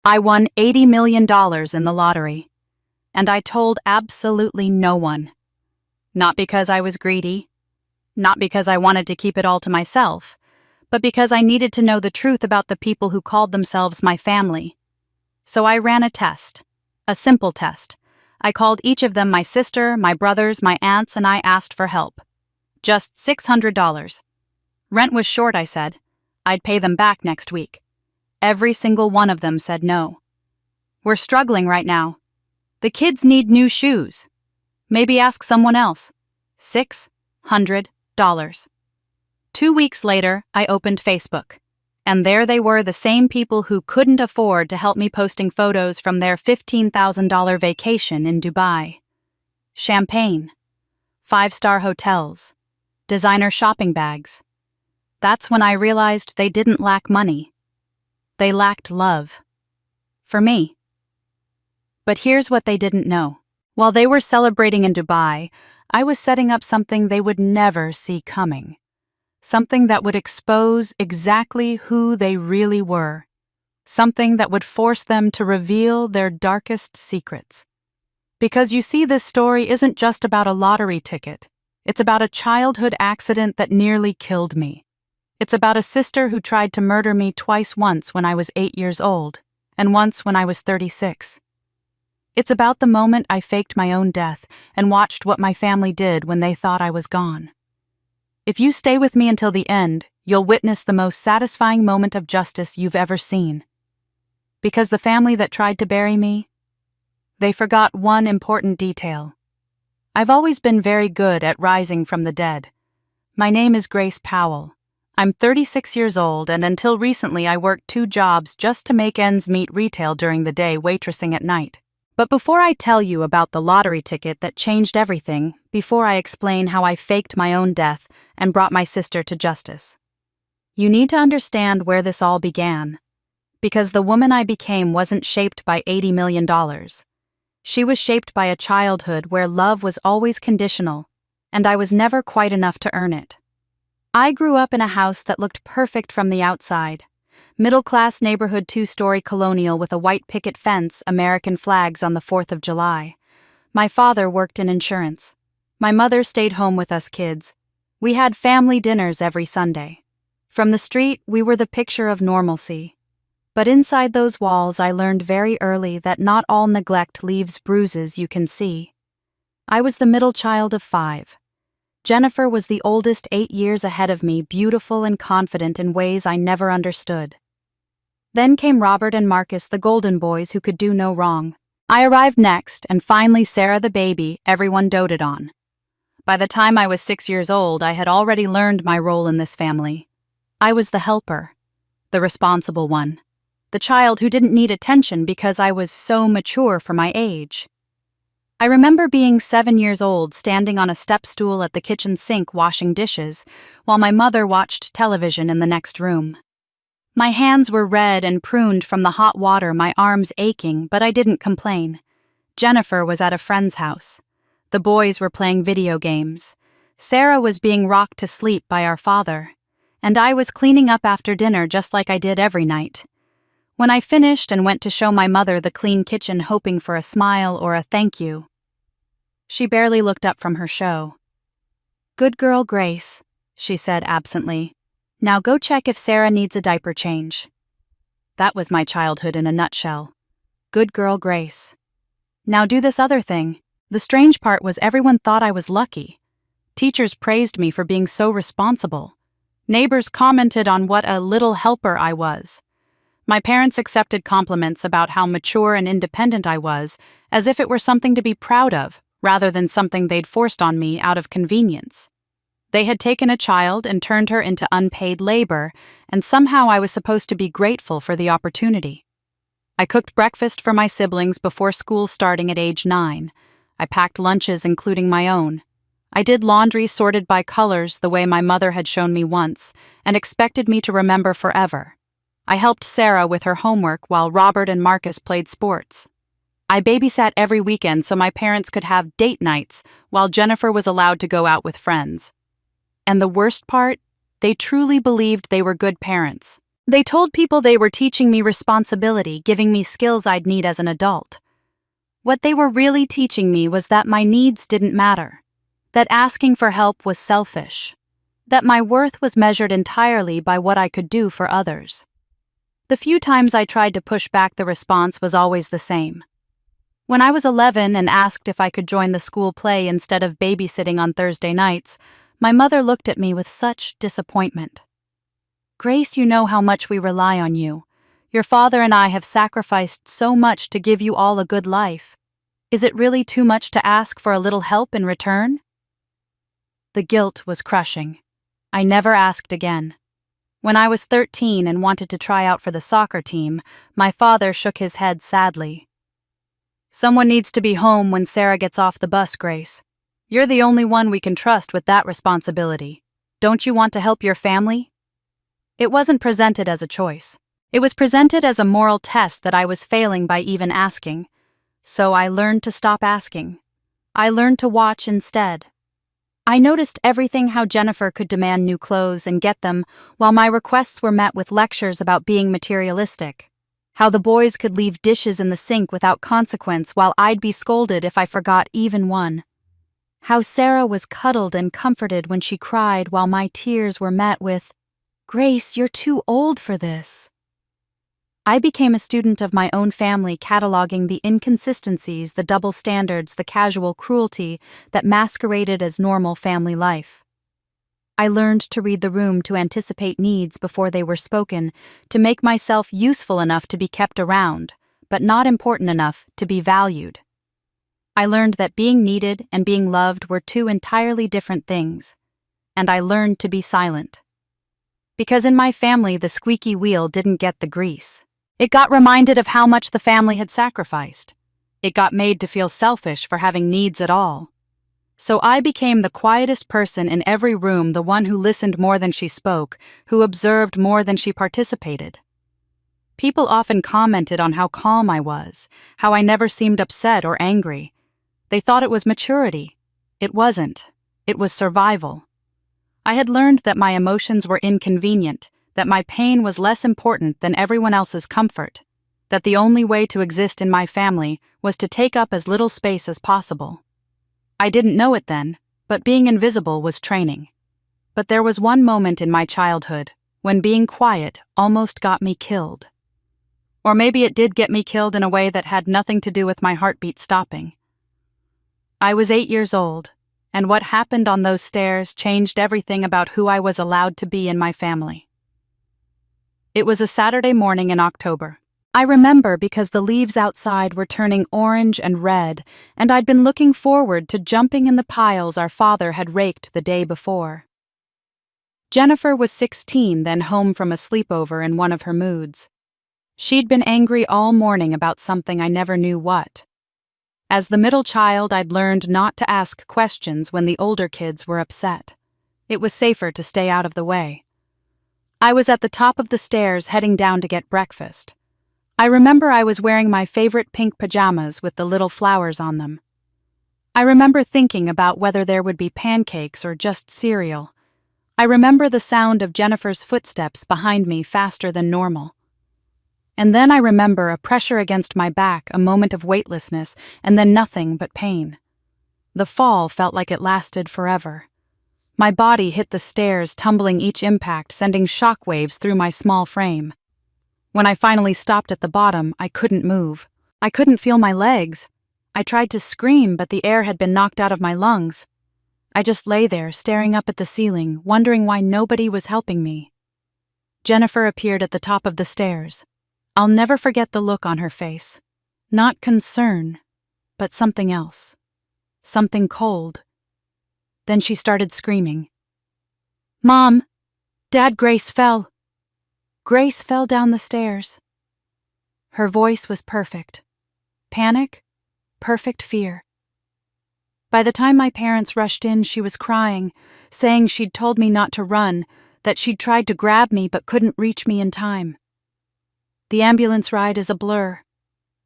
I won $80 million in the lottery, and I told absolutely no one. Not because I was greedy, not because I wanted to keep it all to myself, but because I needed to know the truth about the people who called themselves my family. So I ran a test, a simple test. I called each of them my sister, my brothers, my aunts, and I asked for help. Just $600. Rent was short, I said. I'd pay them back next week. Every single one of them said no. We're struggling right now. The kids need new shoes. Maybe ask someone else. $600. 2 weeks later, I opened Facebook. And there they were, the same people who couldn't afford to help me, posting photos from their $15,000 vacation in Dubai. Champagne. 5-star hotels. Designer shopping bags. That's when I realized they didn't lack money. They lacked love. For me. But here's what they didn't know. While they were celebrating in Dubai, I was setting up something they would never see coming. Something that would expose exactly who they really were. Something that would force them to reveal their darkest secrets. Because you see, this story isn't just about a lottery ticket. It's about a childhood accident that nearly killed me. It's about a sister who tried to murder me twice, once when I was 8 years old, and once when I was 36. It's about the moment I faked my own death and watched what my family did when they thought I was gone. If you stay with me until the end, you'll witness the most satisfying moment of justice you've ever seen. Because the family that tried to bury me, they forgot one important detail. I've always been very good at rising from the dead. My name is Grace Powell. I'm 36 years old, and until recently I worked 2 jobs just to make ends meet, retail during the day, waitressing at night. But before I tell you about the lottery ticket that changed everything, before I explain how I faked my own death and brought my sister to justice, you need to understand where this all began. Because the woman I became wasn't shaped by $80 million. She was shaped by a childhood where love was always conditional, and I was never quite enough to earn it. I grew up in a house that looked perfect from the outside. Middle-class neighborhood, 2-story colonial with a white picket fence, American flags on the 4th of July. My father worked in insurance. My mother stayed home with us kids. We had family dinners every Sunday. From the street, we were the picture of normalcy. But inside those walls, I learned very early that not all neglect leaves bruises you can see. I was the middle child of 5. Jennifer was the oldest, 8 years ahead of me, beautiful and confident in ways I never understood. Then came Robert and Marcus, the golden boys who could do no wrong. I arrived next, and finally Sarah, the baby everyone doted on. By the time I was 6 years old, I had already learned my role in this family. I was the helper, the responsible one, the child who didn't need attention because I was so mature for my age. I remember being 7 years old, standing on a step stool at the kitchen sink washing dishes, while my mother watched television in the next room. My hands were red and pruned from the hot water, my arms aching, but I didn't complain. Jennifer was at a friend's house. The boys were playing video games. Sarah was being rocked to sleep by our father. And I was cleaning up after dinner just like I did every night. When I finished and went to show my mother the clean kitchen, hoping for a smile or a thank you, she barely looked up from her show. "Good girl, Grace," she said absently. "Now go check if Sarah needs a diaper change." That was my childhood in a nutshell. Good girl, Grace. Now do this other thing. The strange part was everyone thought I was lucky. Teachers praised me for being so responsible. Neighbors commented on what a little helper I was. My parents accepted compliments about how mature and independent I was, as if it were something to be proud of, rather than something they'd forced on me out of convenience. They had taken a child and turned her into unpaid labor, and somehow I was supposed to be grateful for the opportunity. I cooked breakfast for my siblings before school starting at age 9. I packed lunches, including my own. I did laundry sorted by colors the way my mother had shown me once, and expected me to remember forever. I helped Sarah with her homework while Robert and Marcus played sports. I babysat every weekend so my parents could have date nights while Jennifer was allowed to go out with friends. And the worst part, they truly believed they were good parents. They told people they were teaching me responsibility, giving me skills I'd need as an adult. What they were really teaching me was that my needs didn't matter, that asking for help was selfish, that my worth was measured entirely by what I could do for others. The few times I tried to push back, the response was always the same. When I was 11 and asked if I could join the school play instead of babysitting on Thursday nights, my mother looked at me with such disappointment. "Grace, you know how much we rely on you. Your father and I have sacrificed so much to give you all a good life. Is it really too much to ask for a little help in return?" The guilt was crushing. I never asked again. When I was 13 and wanted to try out for the soccer team, my father shook his head sadly. "Someone needs to be home when Sarah gets off the bus, Grace. You're the only one we can trust with that responsibility. Don't you want to help your family?" It wasn't presented as a choice. It was presented as a moral test that I was failing by even asking. So I learned to stop asking. I learned to watch instead. I noticed everything: how Jennifer could demand new clothes and get them, while my requests were met with lectures about being materialistic. How the boys could leave dishes in the sink without consequence while I'd be scolded if I forgot even one. How Sarah was cuddled and comforted when she cried while my tears were met with, "Grace, you're too old for this." I became a student of my own family, cataloging the inconsistencies, the double standards, the casual cruelty that masqueraded as normal family life. I learned to read the room, to anticipate needs before they were spoken, to make myself useful enough to be kept around, but not important enough to be valued. I learned that being needed and being loved were two entirely different things, and I learned to be silent. Because in my family, the squeaky wheel didn't get the grease. It got reminded of how much the family had sacrificed. It got made to feel selfish for having needs at all. So I became the quietest person in every room, the one who listened more than she spoke, who observed more than she participated. People often commented on how calm I was, how I never seemed upset or angry. They thought it was maturity. It wasn't. It was survival. I had learned that my emotions were inconvenient, that my pain was less important than everyone else's comfort, that the only way to exist in my family was to take up as little space as possible. I didn't know it then, but being invisible was training. But there was one moment in my childhood when being quiet almost got me killed. Or maybe it did get me killed in a way that had nothing to do with my heartbeat stopping. I was 8 years old, and what happened on those stairs changed everything about who I was allowed to be in my family. It was a Saturday morning in October. I remember because the leaves outside were turning orange and red, and I'd been looking forward to jumping in the piles our father had raked the day before. Jennifer was 16, then home from a sleepover in one of her moods. She'd been angry all morning about something, I never knew what. As the middle child, I'd learned not to ask questions when the older kids were upset. It was safer to stay out of the way. I was at the top of the stairs heading down to get breakfast. I remember I was wearing my favorite pink pajamas with the little flowers on them. I remember thinking about whether there would be pancakes or just cereal. I remember the sound of Jennifer's footsteps behind me faster than normal. And then I remember a pressure against my back, a moment of weightlessness, and then nothing but pain. The fall felt like it lasted forever. My body hit the stairs, tumbling each impact, sending shockwaves through my small frame. When I finally stopped at the bottom, I couldn't move. I couldn't feel my legs. I tried to scream, but the air had been knocked out of my lungs. I just lay there, staring up at the ceiling, wondering why nobody was helping me. Jennifer appeared at the top of the stairs. I'll never forget the look on her face. Not concern, but something else. Something cold. Then she started screaming. "Mom! Dad, Grace fell!" Grace fell down the stairs. Her voice was perfect. Panic, perfect fear. By the time my parents rushed in, she was crying, saying she'd told me not to run, that she'd tried to grab me but couldn't reach me in time. The ambulance ride is a blur.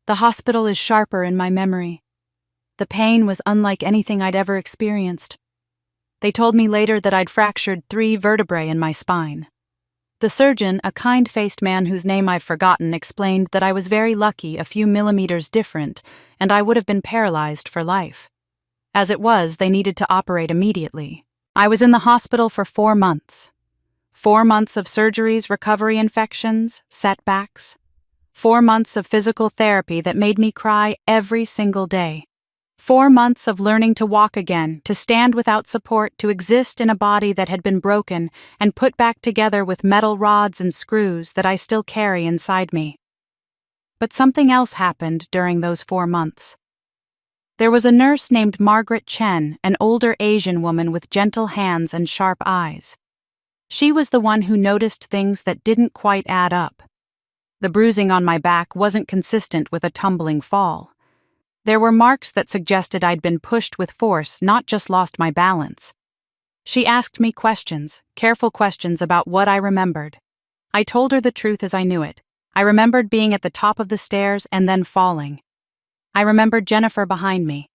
The hospital is sharper in my memory. The pain was unlike anything I'd ever experienced. They told me later that I'd fractured 3 vertebrae in my spine. The surgeon, a kind-faced man whose name I've forgotten, explained that I was very lucky, a few millimeters different, and I would have been paralyzed for life. As it was, they needed to operate immediately. I was in the hospital for 4 months. 4 months of surgeries, recovery, infections, setbacks. 4 months of physical therapy that made me cry every single day. 4 months of learning to walk again, to stand without support, to exist in a body that had been broken and put back together with metal rods and screws that I still carry inside me. But something else happened during those 4 months. There was a nurse named Margaret Chen, an older Asian woman with gentle hands and sharp eyes. She was the one who noticed things that didn't quite add up. The bruising on my back wasn't consistent with a tumbling fall. There were marks that suggested I'd been pushed with force, not just lost my balance. She asked me questions, careful questions about what I remembered. I told her the truth as I knew it. I remembered being at the top of the stairs and then falling. I remembered Jennifer behind me.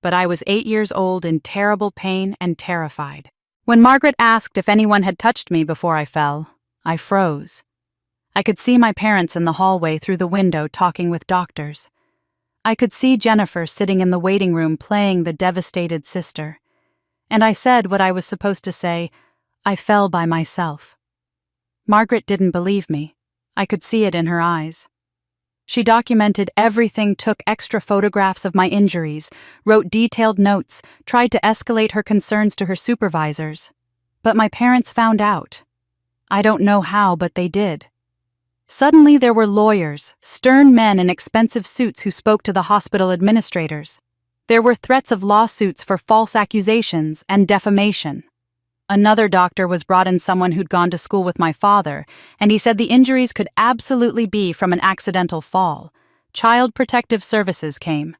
But I was 8 years old in terrible pain and terrified. When Margaret asked if anyone had touched me before I fell, I froze. I could see my parents in the hallway through the window talking with doctors. I could see Jennifer sitting in the waiting room playing the devastated sister. And I said what I was supposed to say, I fell by myself. Margaret didn't believe me. I could see it in her eyes. She documented everything, took extra photographs of my injuries, wrote detailed notes, tried to escalate her concerns to her supervisors. But my parents found out. I don't know how, but they did. Suddenly there were lawyers, stern men in expensive suits who spoke to the hospital administrators. There were threats of lawsuits for false accusations and defamation. Another doctor was brought in, someone who'd gone to school with my father, and he said the injuries could absolutely be from an accidental fall. Child Protective Services came.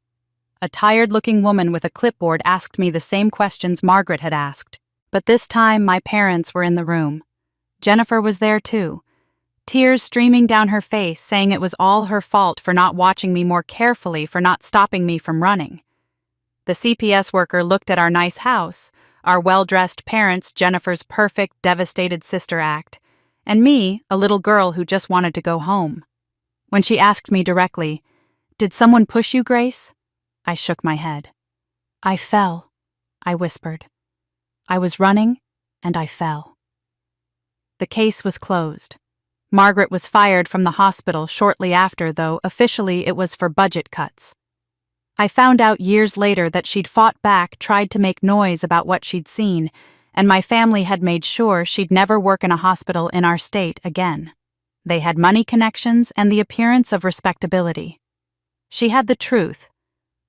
A tired-looking woman with a clipboard asked me the same questions Margaret had asked. But this time my parents were in the room. Jennifer was there too. Tears streaming down her face, saying it was all her fault for not watching me more carefully, for not stopping me from running. The CPS worker looked at our nice house, our well-dressed parents, Jennifer's perfect, devastated sister act, and me, a little girl who just wanted to go home. When she asked me directly, "Did someone push you, Grace?" I shook my head. "I fell," I whispered. "I was running, and I fell." The case was closed. Margaret was fired from the hospital shortly after, though officially it was for budget cuts. I found out years later that she'd fought back, tried to make noise about what she'd seen, and my family had made sure she'd never work in a hospital in our state again. They had money connections and the appearance of respectability. She had the truth,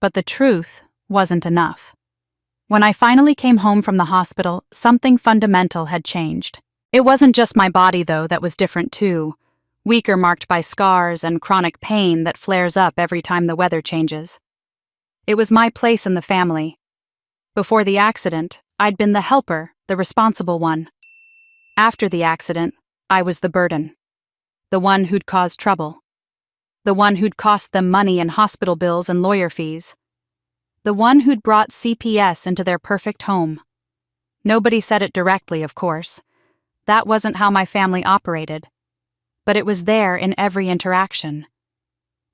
but the truth wasn't enough. When I finally came home from the hospital, something fundamental had changed. It wasn't just my body, though, that was different too. Weaker, marked by scars and chronic pain that flares up every time the weather changes. It was my place in the family. Before the accident, I'd been the helper, the responsible one. After the accident, I was the burden. The one who'd caused trouble. The one who'd cost them money in hospital bills and lawyer fees. The one who'd brought CPS into their perfect home. Nobody said it directly, of course. That wasn't how my family operated. But it was there in every interaction.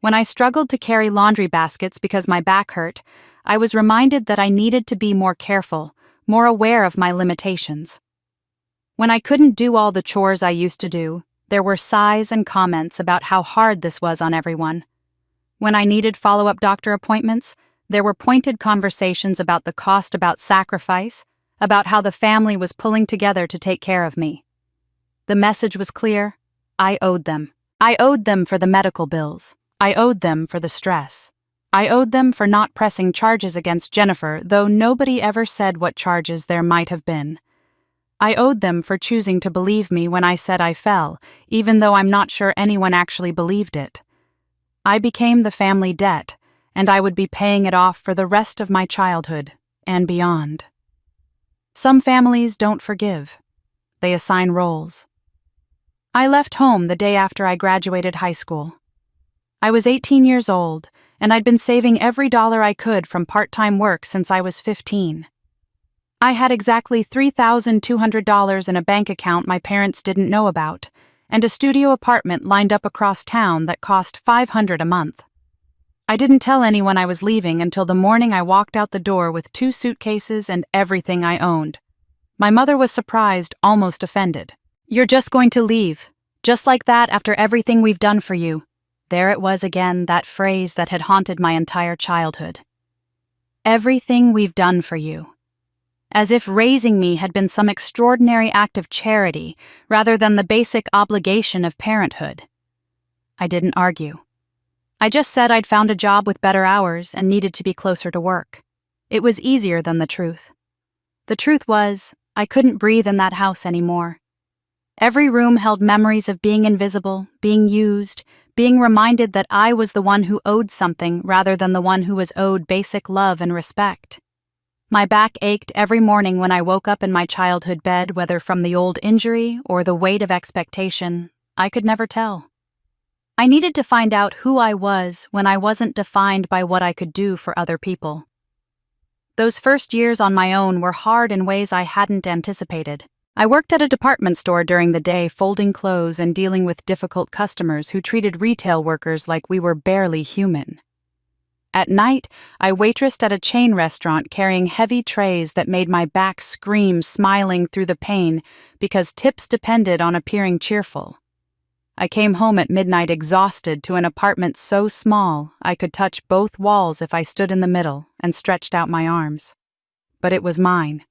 When I struggled to carry laundry baskets because my back hurt, I was reminded that I needed to be more careful, more aware of my limitations. When I couldn't do all the chores I used to do, there were sighs and comments about how hard this was on everyone. When I needed follow-up doctor appointments, there were pointed conversations about the cost, about sacrifice, about how the family was pulling together to take care of me. The message was clear. I owed them. I owed them for the medical bills. I owed them for the stress. I owed them for not pressing charges against Jennifer, though nobody ever said what charges there might have been. I owed them for choosing to believe me when I said I fell, even though I'm not sure anyone actually believed it. I became the family debt, and I would be paying it off for the rest of my childhood and beyond. Some families don't forgive. They assign roles. I left home the day after I graduated high school. I was 18 years old, and I'd been saving every dollar I could from part-time work since I was 15. I had exactly $3,200 in a bank account my parents didn't know about, and a studio apartment lined up across town that cost $500 a month. I didn't tell anyone I was leaving until the morning I walked out the door with 2 suitcases and everything I owned. My mother was surprised, almost offended. "You're just going to leave, just like that after everything we've done for you." There it was again, that phrase that had haunted my entire childhood. Everything we've done for you. As if raising me had been some extraordinary act of charity rather than the basic obligation of parenthood. I didn't argue. I just said I'd found a job with better hours and needed to be closer to work. It was easier than the truth. The truth was, I couldn't breathe in that house anymore. Every room held memories of being invisible, being used, being reminded that I was the one who owed something rather than the one who was owed basic love and respect. My back ached every morning when I woke up in my childhood bed, whether from the old injury or the weight of expectation. I could never tell. I needed to find out who I was when I wasn't defined by what I could do for other people. Those first years on my own were hard in ways I hadn't anticipated. I worked at a department store during the day, folding clothes and dealing with difficult customers who treated retail workers like we were barely human. At night, I waitressed at a chain restaurant carrying heavy trays that made my back scream, smiling through the pain because tips depended on appearing cheerful. I came home at midnight exhausted to an apartment so small I could touch both walls if I stood in the middle and stretched out my arms. But it was mine.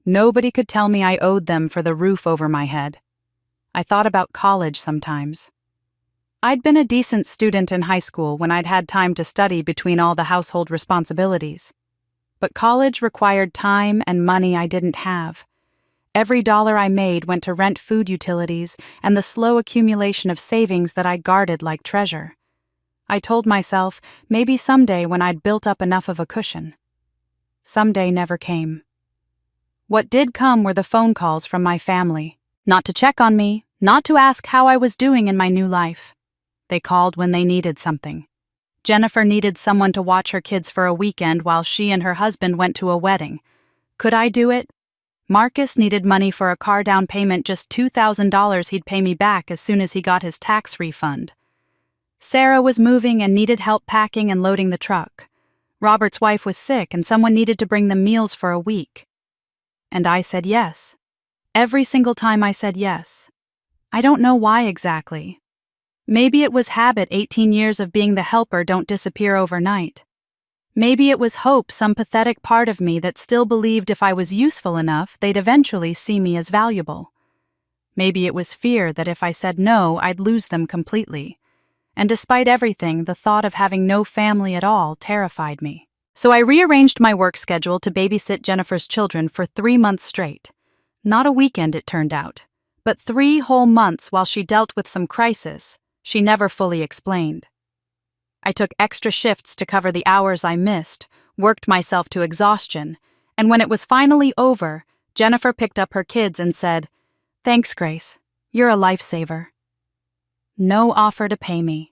Nobody could tell me I owed them for the roof over my head. I thought about college sometimes. I'd been a decent student in high school when I'd had time to study between all the household responsibilities. But college required time and money I didn't have. Every dollar I made went to rent, food, utilities, and the slow accumulation of savings that I guarded like treasure. I told myself maybe someday when I'd built up enough of a cushion. Someday never came. What did come were the phone calls from my family, not to check on me, not to ask how I was doing in my new life. They called when they needed something. Jennifer needed someone to watch her kids for a weekend while she and her husband went to a wedding. Could I do it? Marcus needed money for a car down payment, just $2,000 he'd pay me back as soon as he got his tax refund. Sarah was moving and needed help packing and loading the truck. Robert's wife was sick and someone needed to bring them meals for a week. And I said yes. Every single time I said yes. I don't know why exactly. Maybe it was habit. 18 years of being the helper don't disappear overnight. Maybe it was hope, some pathetic part of me that still believed if I was useful enough, they'd eventually see me as valuable. Maybe it was fear that if I said no, I'd lose them completely. And despite everything, the thought of having no family at all terrified me. So I rearranged my work schedule to babysit Jennifer's children for 3 months straight. Not a weekend, it turned out, but 3 whole months while she dealt with some crisis she never fully explained. I took extra shifts to cover the hours I missed, worked myself to exhaustion, and when it was finally over, Jennifer picked up her kids and said, "Thanks, Grace. You're a lifesaver." No offer to pay me.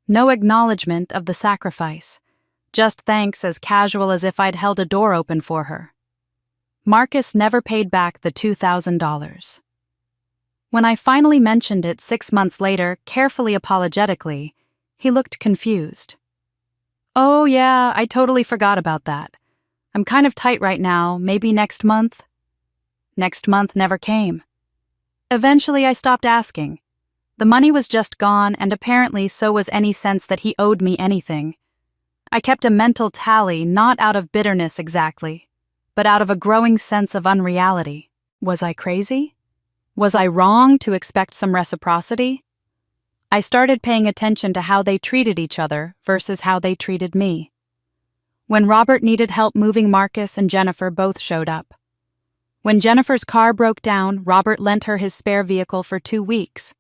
No acknowledgement of the sacrifice. Just thanks as casual as if I'd held a door open for her. Marcus never paid back the $2,000. When I finally mentioned it 6 months later, carefully apologetically, he looked confused. "Oh yeah, I totally forgot about that. I'm kind of tight right now, maybe next month." Next month never came. Eventually I stopped asking. The money was just gone, and apparently so was any sense that he owed me anything. I kept a mental tally, not out of bitterness exactly, but out of a growing sense of unreality. Was I crazy? Was I wrong to expect some reciprocity? I started paying attention to how they treated each other versus how they treated me. When Robert needed help moving, Marcus and Jennifer both showed up. When Jennifer's car broke down, Robert lent her his spare vehicle for 2 weeks.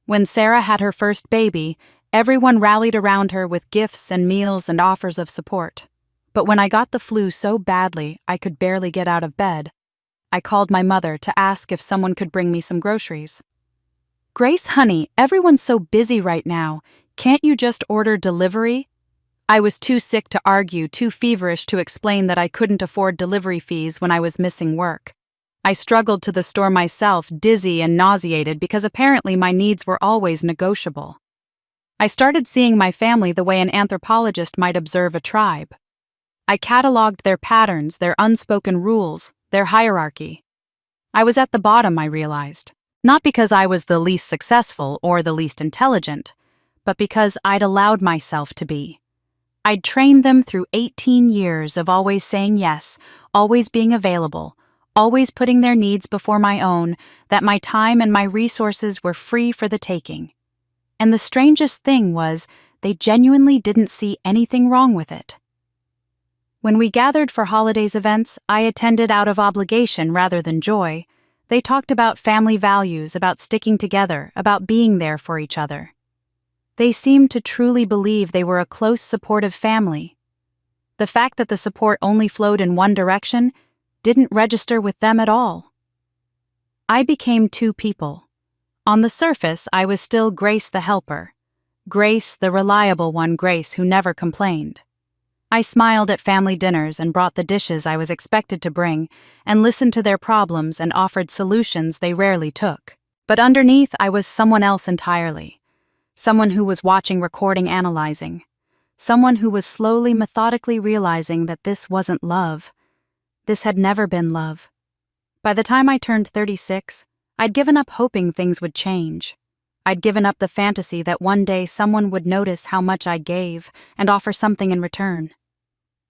When Sarah had her first baby, everyone rallied around her with gifts and meals and offers of support. But when I got the flu so badly I could barely get out of bed, I called my mother to ask if someone could bring me some groceries. "Grace, honey, everyone's so busy right now. Can't you just order delivery?" I was too sick to argue, too feverish to explain that I couldn't afford delivery fees when I was missing work. I struggled to the store myself, dizzy and nauseated because apparently my needs were always negotiable. I started seeing my family the way an anthropologist might observe a tribe. I cataloged their patterns, their unspoken rules, their hierarchy. I was at the bottom, I realized. Not because I was the least successful or the least intelligent, but because I'd allowed myself to be. I'd trained them through 18 years of always saying yes, always being available, always putting their needs before my own, that my time and my resources were free for the taking. And the strangest thing was, they genuinely didn't see anything wrong with it. When we gathered for holidays events I attended out of obligation rather than joy, they talked about family values, about sticking together, about being there for each other. They seemed to truly believe they were a close, supportive family. The fact that the support only flowed in one direction didn't register with them at all. I became two people. On the surface, I was still Grace the helper. Grace, the reliable one, Grace who never complained. I smiled at family dinners and brought the dishes I was expected to bring and listened to their problems and offered solutions they rarely took. But underneath, I was someone else entirely. Someone who was watching, recording, analyzing. Someone who was slowly, methodically realizing that this wasn't love. This had never been love. By the time I turned 36, I'd given up hoping things would change. I'd given up the fantasy that one day someone would notice how much I gave and offer something in return.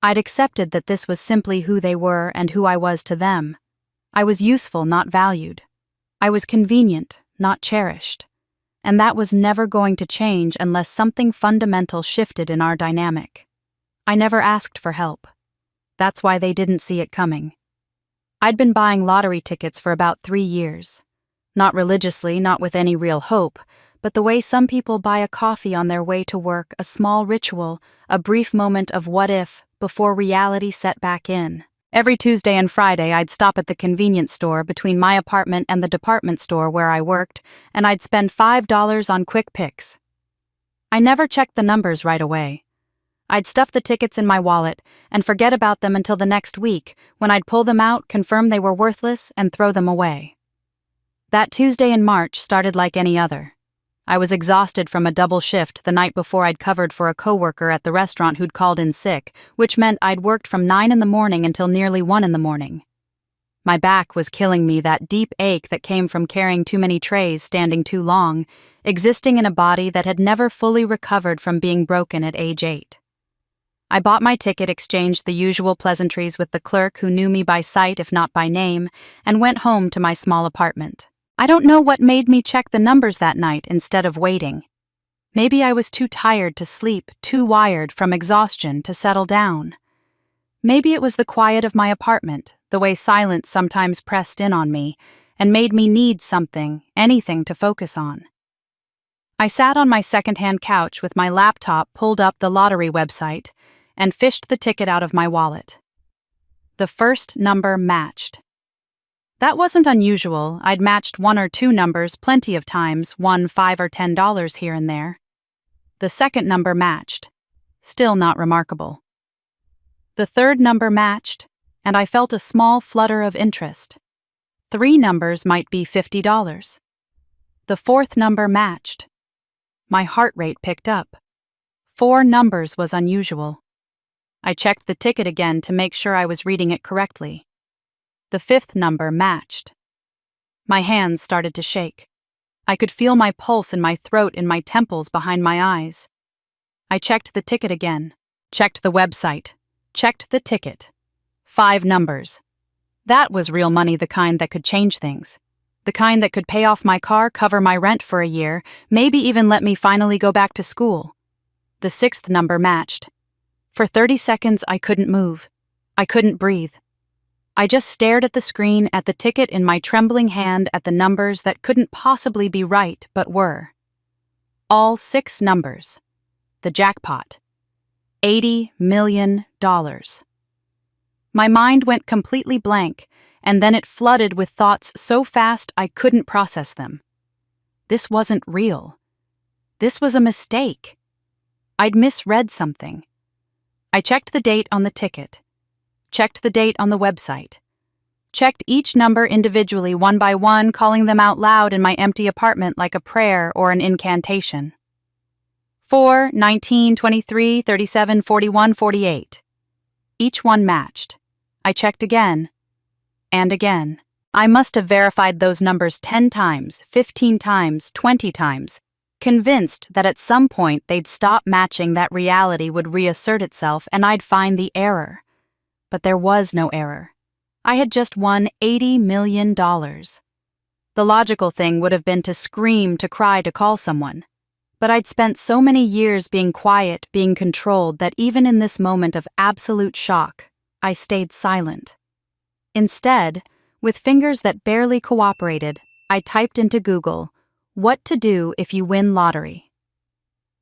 I'd accepted that this was simply who they were and who I was to them. I was useful, not valued. I was convenient, not cherished. And that was never going to change unless something fundamental shifted in our dynamic. I never asked for help. That's why they didn't see it coming. I'd been buying lottery tickets for about 3 years. Not religiously, not with any real hope, but the way some people buy a coffee on their way to work, a small ritual, a brief moment of what if, before reality set back in. Every Tuesday and Friday I'd stop at the convenience store between my apartment and the department store where I worked, and I'd spend $5 on quick picks. I never checked the numbers right away. I'd stuff the tickets in my wallet and forget about them until the next week, when I'd pull them out, confirm they were worthless, and throw them away. That Tuesday in March started like any other. I was exhausted from a double shift the night before I'd covered for a coworker at the restaurant who'd called in sick, which meant I'd worked from 9 in the morning until nearly 1 in the morning. My back was killing me, that deep ache that came from carrying too many trays, standing too long, existing in a body that had never fully recovered from being broken at age 8. I bought my ticket, exchanged the usual pleasantries with the clerk who knew me by sight if not by name, and went home to my small apartment. I don't know what made me check the numbers that night instead of waiting. Maybe I was too tired to sleep, too wired from exhaustion to settle down. Maybe it was the quiet of my apartment, the way silence sometimes pressed in on me and made me need something, anything to focus on. I sat on my secondhand couch with my laptop, pulled up the lottery website, and fished the ticket out of my wallet. The first number matched. That wasn't unusual. I'd matched 1 or 2 numbers plenty of times, won $5 or $10 here and there. The second number matched. Still not remarkable. The third number matched, and I felt a small flutter of interest. 3 numbers might be $50. The fourth number matched. My heart rate picked up. 4 numbers was unusual. I checked the ticket again to make sure I was reading it correctly. The 5th number matched. My hands started to shake. I could feel my pulse in my throat, in my temples, behind my eyes. I checked the ticket again, checked the website, checked the ticket. 5 numbers. That was real money, the kind that could change things. The kind that could pay off my car, cover my rent for a year, maybe even let me finally go back to school. The 6th number matched. For 30 seconds, I couldn't move. I couldn't breathe. I just stared at the screen, at the ticket in my trembling hand, at the numbers that couldn't possibly be right but were. All 6 numbers. The jackpot. $80 million. My mind went completely blank, and then it flooded with thoughts so fast I couldn't process them. This wasn't real. This was a mistake. I'd misread something. I checked the date on the ticket, checked the date on the website, checked each number individually one by one, calling them out loud in my empty apartment like a prayer or an incantation. 4, 19, 23, 37, 41, 48. Each one matched. I checked again, and again. I must have verified those numbers 10 times, 15 times, 20 times, convinced that at some point they'd stop matching, that reality would reassert itself, and I'd find the error. But there was no error. I had just won $80 million. The logical thing would have been to scream, to cry, to call someone. But I'd spent so many years being quiet, being controlled, that even in this moment of absolute shock, I stayed silent. Instead, with fingers that barely cooperated, I typed into Google, "What to do if you win lottery."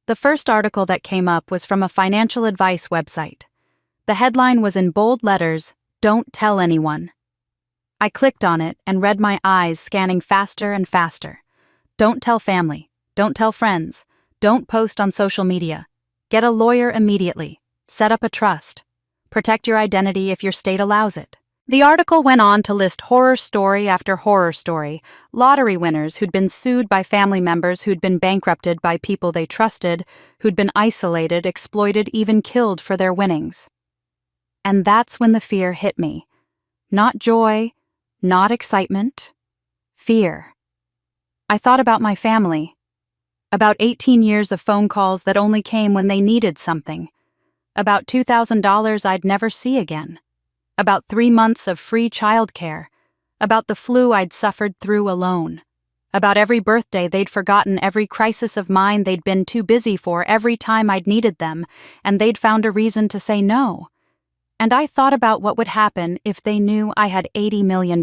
The first article that came up was from a financial advice website. The headline was in bold letters, "Don't tell anyone." I clicked on it and read, my eyes scanning faster and faster. Don't tell family. Don't tell friends. Don't post on social media. Get a lawyer immediately. Set up a trust. Protect your identity if your state allows it. The article went on to list horror story after horror story, lottery winners who'd been sued by family members, who'd been bankrupted by people they trusted, who'd been isolated, exploited, even killed for their winnings. And that's when the fear hit me. Not joy, not excitement, fear. I thought about my family. About 18 years of phone calls that only came when they needed something. About $2,000 I'd never see again. About 3 months of free childcare. About the flu I'd suffered through alone. About every birthday they'd forgotten, every crisis of mine they'd been too busy for, every time I'd needed them, and they'd found a reason to say no. And I thought about what would happen if they knew I had $80 million.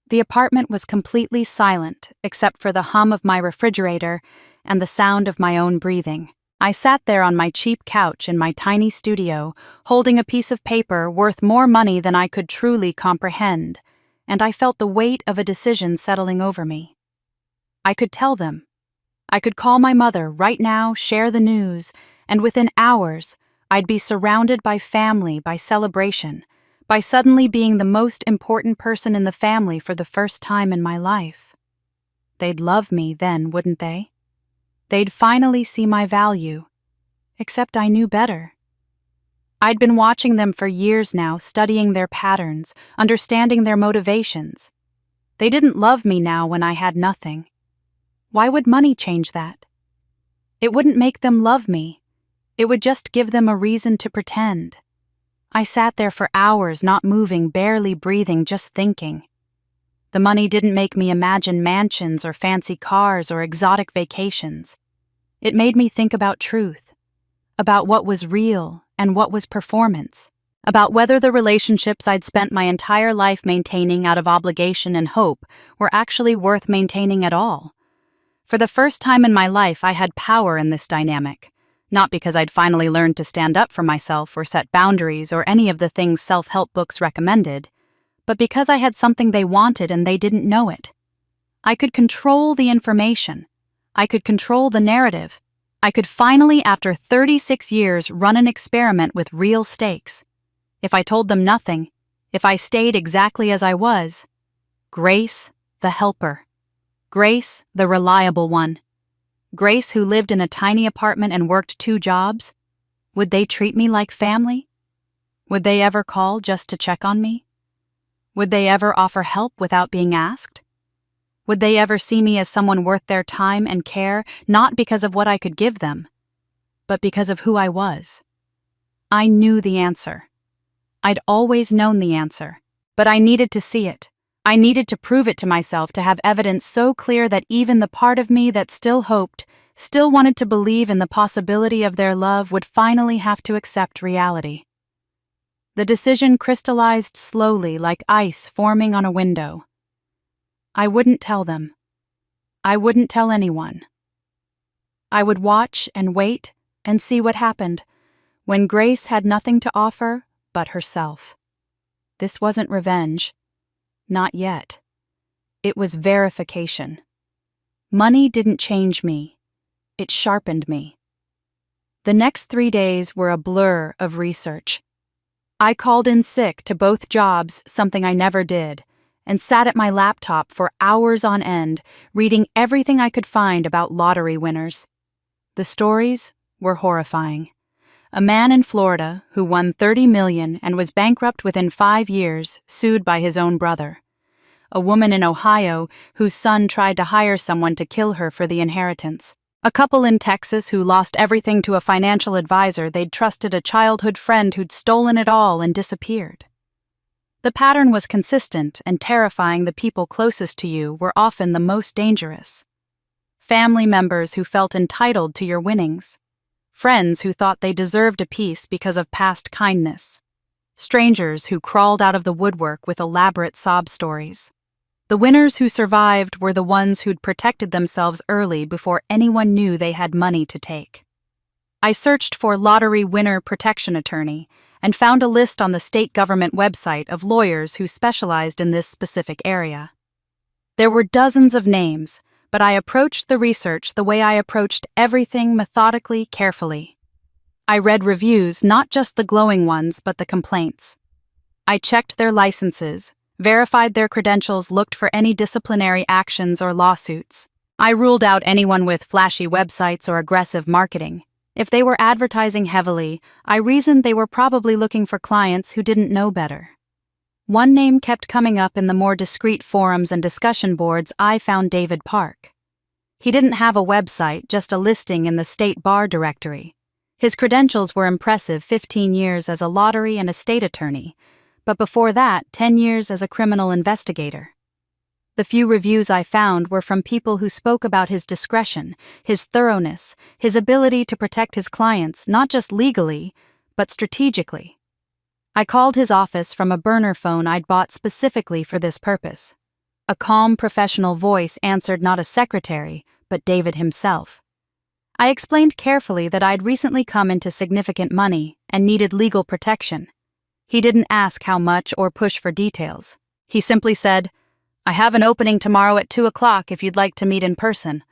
The apartment was completely silent, except for the hum of my refrigerator and the sound of my own breathing. I sat there on my cheap couch in my tiny studio, holding a piece of paper worth more money than I could truly comprehend, and I felt the weight of a decision settling over me. I could tell them. I could call my mother right now, share the news, and within hours, I'd be surrounded by family, by celebration, by suddenly being the most important person in the family for the first time in my life. They'd love me then, wouldn't they? They'd finally see my value. Except I knew better. I'd been watching them for years now, studying their patterns, understanding their motivations. They didn't love me now when I had nothing. Why would money change that? It wouldn't make them love me. It would just give them a reason to pretend. I sat there for hours, not moving, barely breathing, just thinking. The money didn't make me imagine mansions or fancy cars or exotic vacations. It made me think about truth, about what was real and what was performance, about whether the relationships I'd spent my entire life maintaining out of obligation and hope were actually worth maintaining at all. For the first time in my life, I had power in this dynamic, not because I'd finally learned to stand up for myself or set boundaries or any of the things self-help books recommended, but because I had something they wanted and they didn't know it. I could control the information. I could control the narrative. I could finally, after 36 years, run an experiment with real stakes. If I told them nothing, if I stayed exactly as I was, Grace, the helper. Grace, the reliable one. Grace, who lived in a tiny apartment and worked 2 jobs, would they treat me like family? Would they ever call just to check on me? Would they ever offer help without being asked? Would they ever see me as someone worth their time and care, not because of what I could give them, but because of who I was? I knew the answer. I'd always known the answer, but I needed to see it. I needed to prove it to myself, to have evidence so clear that even the part of me that still hoped, still wanted to believe in the possibility of their love, would finally have to accept reality. The decision crystallized slowly like ice forming on a window. I wouldn't tell them. I wouldn't tell anyone. I would watch and wait and see what happened when Grace had nothing to offer but herself. This wasn't revenge. Not yet. It was verification. Money didn't change me. It sharpened me. The next 3 days were a blur of research. I called in sick to both jobs, something I never did, and sat at my laptop for hours on end, reading everything I could find about lottery winners. The stories were horrifying. A man in Florida who won $30 million and was bankrupt within 5 years, sued by his own brother. A woman in Ohio whose son tried to hire someone to kill her for the inheritance. A couple in Texas who lost everything to a financial advisor they'd trusted a childhood friend who'd stolen it all and disappeared. The pattern was consistent and terrifying. The people closest to you were often the most dangerous. Family members who felt entitled to your winnings. Friends who thought they deserved a piece because of past kindness. Strangers who crawled out of the woodwork with elaborate sob stories. The winners who survived were the ones who'd protected themselves early before anyone knew they had money to take. I searched for lottery winner protection attorney and found a list on the state government website of lawyers who specialized in this specific area. There were dozens of names, but I approached the research the way I approached everything, methodically, carefully. I read reviews, not just the glowing ones, but the complaints. I checked their licenses, verified their credentials, looked for any disciplinary actions or lawsuits. I ruled out anyone with flashy websites or aggressive marketing. If they were advertising heavily, I reasoned they were probably looking for clients who didn't know better. One name kept coming up in the more discreet forums and discussion boards. I found David Park. He didn't have a website, just a listing in the state bar directory. His credentials were impressive: 15 years as a lottery and estate attorney, but before that, 10 years as a criminal investigator. The few reviews I found were from people who spoke about his discretion, his thoroughness, his ability to protect his clients, not just legally, but strategically. I called his office from a burner phone I'd bought specifically for this purpose. A calm, professional voice answered, not a secretary, but David himself. I explained carefully that I'd recently come into significant money and needed legal protection. He didn't ask how much or push for details. He simply said, "I have an opening tomorrow at 2 o'clock if you'd like to meet in person.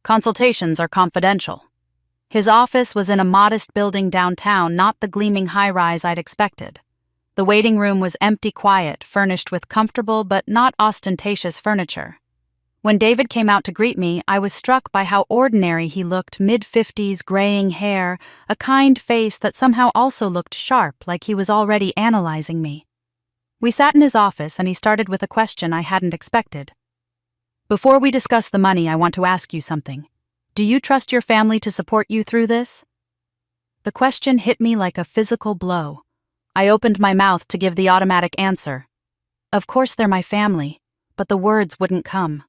Consultations are confidential." His office was in a modest building downtown, not the gleaming high-rise I'd expected. The waiting room was empty, quiet, furnished with comfortable but not ostentatious furniture. When David came out to greet me, I was struck by how ordinary he looked: mid-50s, graying hair, a kind face that somehow also looked sharp, like he was already analyzing me. We sat in his office and he started with a question I hadn't expected. "Before we discuss the money, I want to ask you something. Do you trust your family to support you through this?" The question hit me like a physical blow. I opened my mouth to give the automatic answer. Of course they're my family, but the words wouldn't come.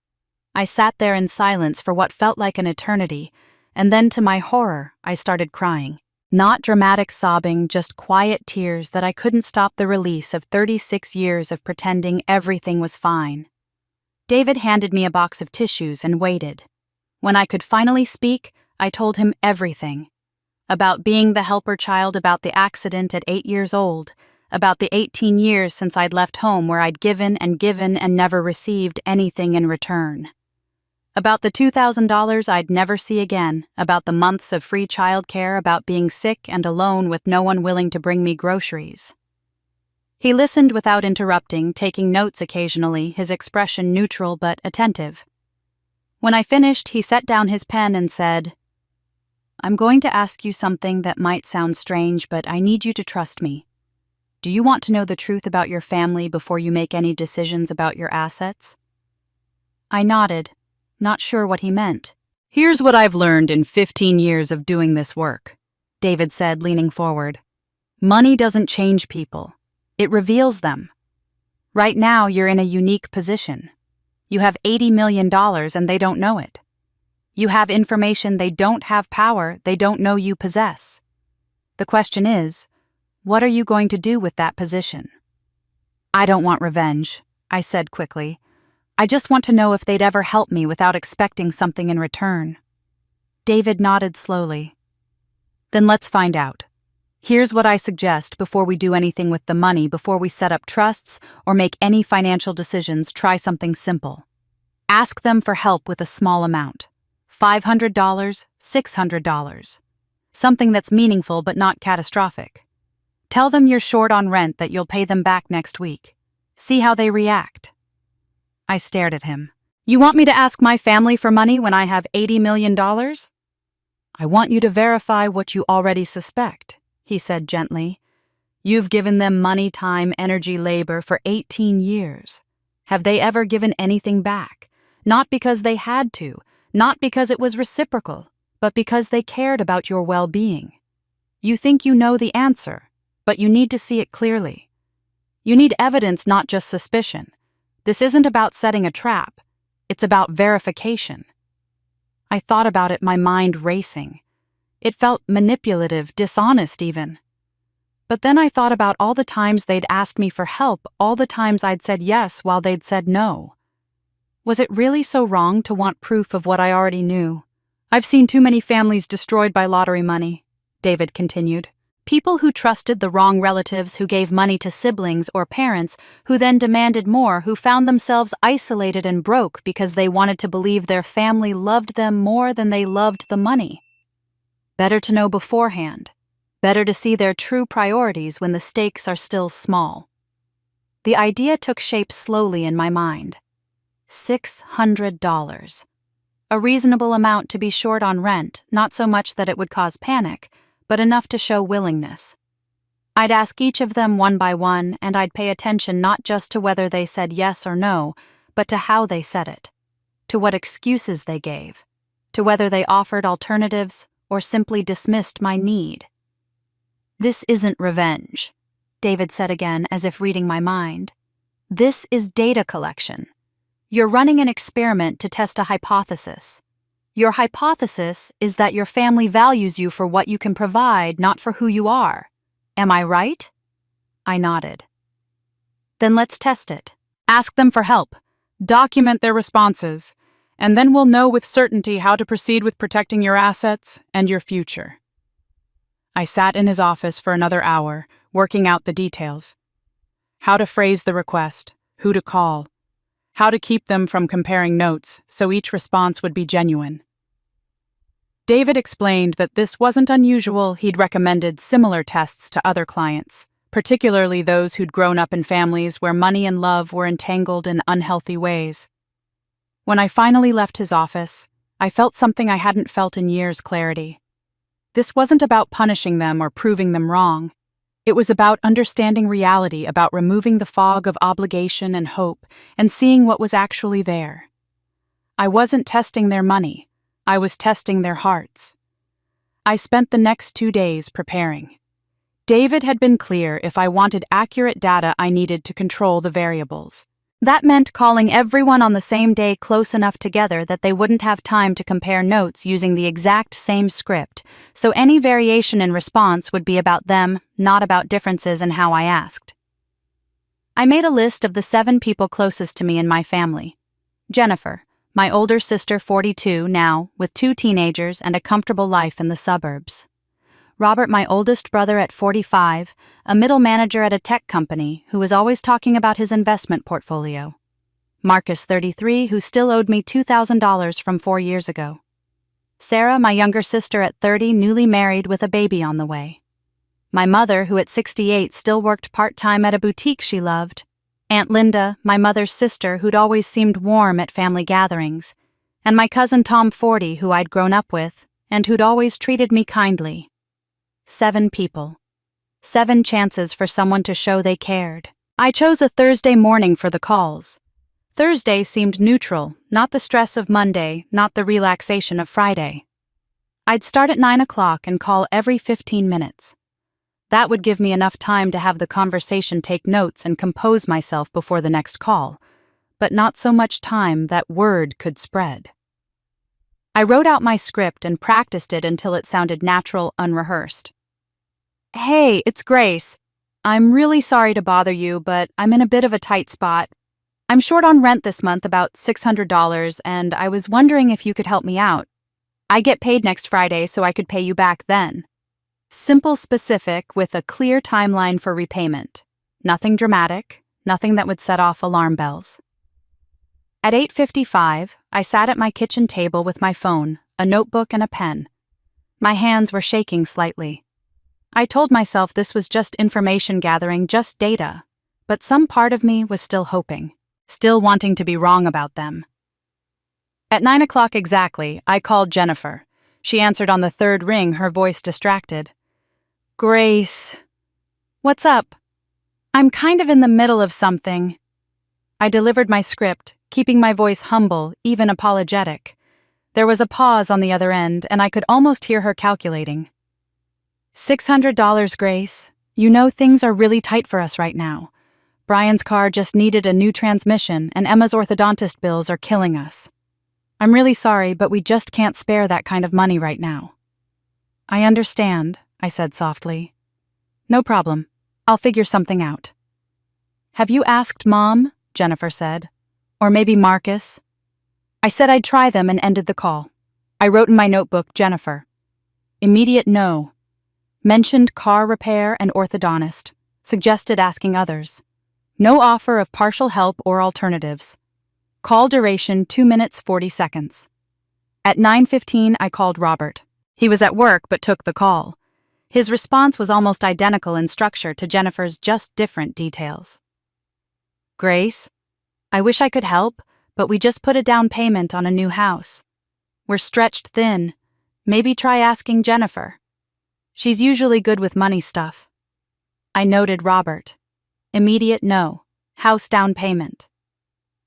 I sat there in silence for what felt like an eternity, and then to my horror, I started crying. Not dramatic sobbing, just quiet tears that I couldn't stop the release of 36 years of pretending everything was fine. David handed me a box of tissues and waited. When I could finally speak, I told him everything. About being the helper child, about the accident at 8 years old, about the 18 years since I'd left home where I'd given and never received anything in return. About the $2,000 I'd never see again, about the months of free childcare, about being sick and alone with no one willing to bring me groceries. He listened without interrupting, taking notes occasionally, his expression neutral but attentive. When I finished, he set down his pen and said, "I'm going to ask you something that might sound strange, but I need you to trust me. Do you want to know the truth about your family before you make any decisions about your assets?" I nodded, not sure what he meant. "Here's what I've learned in 15 years of doing this work," David said, leaning forward. "Money doesn't change people. It reveals them. Right now, you're in a unique position. You have $80 million and they don't know it. You have information they don't have, power they don't know you possess. The question is, what are you going to do with that position?" "I don't want revenge," I said quickly. "I just want to know if they'd ever help me without expecting something in return." David nodded slowly. "Then let's find out. Here's what I suggest before we do anything with the money, before we set up trusts or make any financial decisions. Try something simple. Ask them for help with a small amount. $500, $600. Something that's meaningful but not catastrophic. Tell them you're short on rent, that you'll pay them back next week. See how they react." I stared at him. "You want me to ask my family for money when I have $80 million? "I want you to verify what you already suspect," he said gently. "You've given them money, time, energy, labor for 18 years. Have they ever given anything back? Not because they had to, not because it was reciprocal, but because they cared about your well-being. You think you know the answer, but you need to see it clearly. You need evidence, not just suspicion. This isn't about setting a trap. It's about verification." I thought about it, my mind racing. It felt manipulative, dishonest even. But then I thought about all the times they'd asked me for help, all the times I'd said yes while they'd said no. Was it really so wrong to want proof of what I already knew? "I've seen too many families destroyed by lottery money," David continued. "People who trusted the wrong relatives, who gave money to siblings or parents, who then demanded more, who found themselves isolated and broke because they wanted to believe their family loved them more than they loved the money. Better to know beforehand. Better to see their true priorities when the stakes are still small." The idea took shape slowly in my mind. $600. A reasonable amount to be short on rent, not so much that it would cause panic, but enough to show willingness. I'd ask each of them one by one, and I'd pay attention not just to whether they said yes or no, but to how they said it, to what excuses they gave, to whether they offered alternatives or simply dismissed my need. "This isn't revenge," David said again, as if reading my mind. "This is data collection. You're running an experiment to test a hypothesis. Your hypothesis is that your family values you for what you can provide, not for who you are. Am I right?" I nodded. "Then let's test it. Ask them for help. Document their responses, and then we'll know with certainty how to proceed with protecting your assets and your future." I sat in his office for another hour, working out the details. How to phrase the request, who to call, how to keep them from comparing notes so each response would be genuine. David explained that this wasn't unusual. He'd recommended similar tests to other clients, particularly those who'd grown up in families where money and love were entangled in unhealthy ways. When I finally left his office, I felt something I hadn't felt in years: clarity. This wasn't about punishing them or proving them wrong. It was about understanding reality, about removing the fog of obligation and hope, and seeing what was actually there. I wasn't testing their money. I was testing their hearts. I spent the next 2 days preparing. David had been clear: if I wanted accurate data, I needed to control the variables. That meant calling everyone on the same day, close enough together that they wouldn't have time to compare notes using the exact same script, so any variation in response would be about them, not about differences in how I asked. I made a list of the 7 people closest to me in my family. Jennifer, my older sister, 42 now, with 2 teenagers and a comfortable life in the suburbs. Robert, my oldest brother at 45, a middle manager at a tech company who was always talking about his investment portfolio. Marcus, 33, who still owed me $2,000 from 4 years ago. Sarah, my younger sister at 30, newly married with a baby on the way. My mother, who at 68 still worked part-time at a boutique she loved. Aunt Linda, my mother's sister, who'd always seemed warm at family gatherings. And my cousin Tom, 40, who I'd grown up with, and who'd always treated me kindly. 7 people. 7 chances for someone to show they cared. I chose a Thursday morning for the calls. Thursday seemed neutral, not the stress of Monday, not the relaxation of Friday. I'd start at 9 o'clock and call every 15 minutes. That would give me enough time to have the conversation, take notes, and compose myself before the next call, but not so much time that word could spread. I wrote out my script and practiced it until it sounded natural, unrehearsed. "Hey, it's Grace. I'm really sorry to bother you, but I'm in a bit of a tight spot. I'm short on rent this month, about $600, and I was wondering if you could help me out. I get paid next Friday, so I could pay you back then." Simple, specific, with a clear timeline for repayment. Nothing dramatic, nothing that would set off alarm bells. At 8:55, I sat at my kitchen table with my phone, a notebook, and a pen. My hands were shaking slightly. I told myself this was just information gathering, just data, but some part of me was still hoping, still wanting to be wrong about them. At 9 o'clock exactly, I called Jennifer. She answered on the third ring, her voice distracted. Grace. What's up? I'm kind of in the middle of something. I delivered my script, keeping my voice humble, even apologetic. There was a pause on the other end, and I could almost hear her calculating. $600, Grace. You know things are really tight for us right now. Brian's car just needed a new transmission, and Emma's orthodontist bills are killing us. I'm really sorry, but we just can't spare that kind of money right now. I understand, I said softly. No problem. I'll figure something out. Have you asked Mom? Jennifer said. Or maybe Marcus? I said I'd try them and ended the call. I wrote in my notebook, Jennifer. Immediate no. Mentioned car repair and orthodontist. Suggested asking others. No offer of partial help or alternatives. Call duration 2 minutes 40 seconds. At 9:15, I called Robert. He was at work but took the call. His response was almost identical in structure to Jennifer's, just different details. Grace, I wish I could help, but we just put a down payment on a new house. We're stretched thin. Maybe try asking Jennifer. She's usually good with money stuff. I noted Robert. Immediate no. House down payment.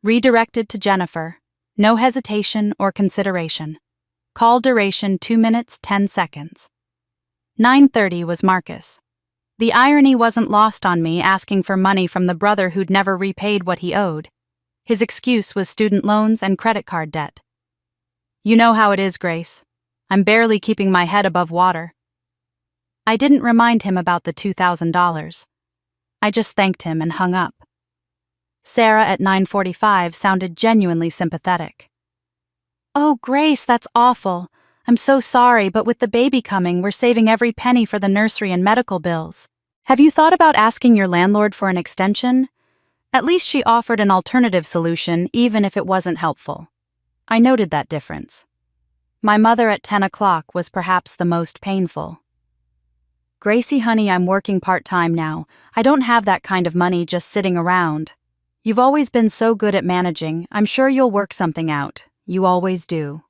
Redirected to Jennifer. No hesitation or consideration. Call duration 2 minutes 10 seconds. 9:30 was Marcus. The irony wasn't lost on me, asking for money from the brother who'd never repaid what he owed. His excuse was student loans and credit card debt. You know how it is, Grace. I'm barely keeping my head above water. I didn't remind him about the $2,000. I just thanked him and hung up. Sarah at 9:45 sounded genuinely sympathetic. Oh, Grace, that's awful. I'm so sorry, but with the baby coming, we're saving every penny for the nursery and medical bills. Have you thought about asking your landlord for an extension? At least she offered an alternative solution, even if it wasn't helpful. I noted that difference. My mother at 10 o'clock was perhaps the most painful. Gracie, honey, I'm working part-time now. I don't have that kind of money just sitting around. You've always been so good at managing. I'm sure you'll work something out. You always do.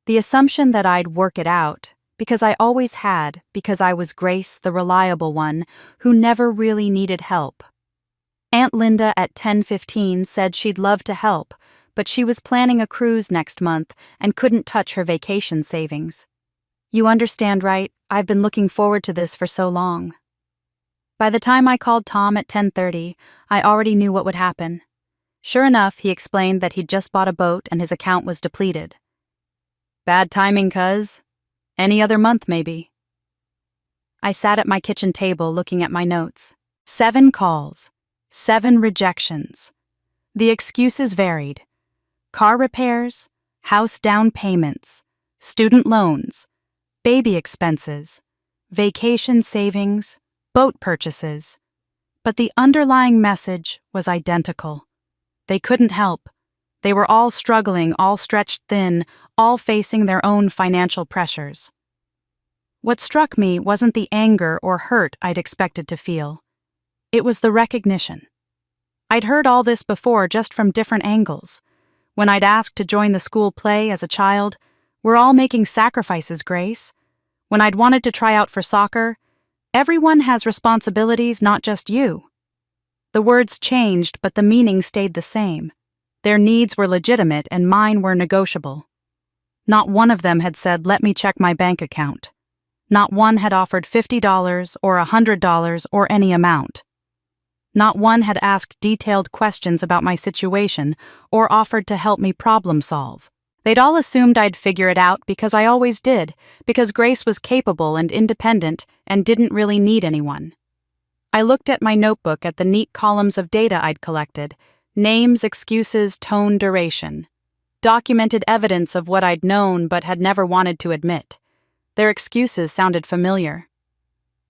The assumption that I'd work it out, because I always had, because I was Grace, the reliable one, who never really needed help. Aunt Linda at 10:15 said she'd love to help, but she was planning a cruise next month and couldn't touch her vacation savings. You understand, right? I've been looking forward to this for so long. By the time I called Tom at 10:30, I already knew what would happen. Sure enough, he explained that he'd just bought a boat and his account was depleted. Bad timing, cuz. Any other month, maybe. I sat at my kitchen table looking at my notes. 7 calls. 7 rejections. The excuses varied. Car repairs, house down payments, student loans, baby expenses, vacation savings, boat purchases. But the underlying message was identical. They couldn't help. They were all struggling, all stretched thin, all facing their own financial pressures. What struck me wasn't the anger or hurt I'd expected to feel. It was the recognition. I'd heard all this before, just from different angles. When I'd asked to join the school play as a child, we're all making sacrifices, Grace. When I'd wanted to try out for soccer, everyone has responsibilities, not just you. The words changed, but the meaning stayed the same. Their needs were legitimate and mine were negotiable. Not one of them had said, "Let me check my bank account." Not one had offered $50 or $100 or any amount. Not one had asked detailed questions about my situation or offered to help me problem solve. They'd all assumed I'd figure it out because I always did, because Grace was capable and independent and didn't really need anyone. I looked at my notebook at the neat columns of data I'd collected. Names, excuses, tone, duration. Documented evidence of what I'd known but had never wanted to admit. Their excuses sounded familiar.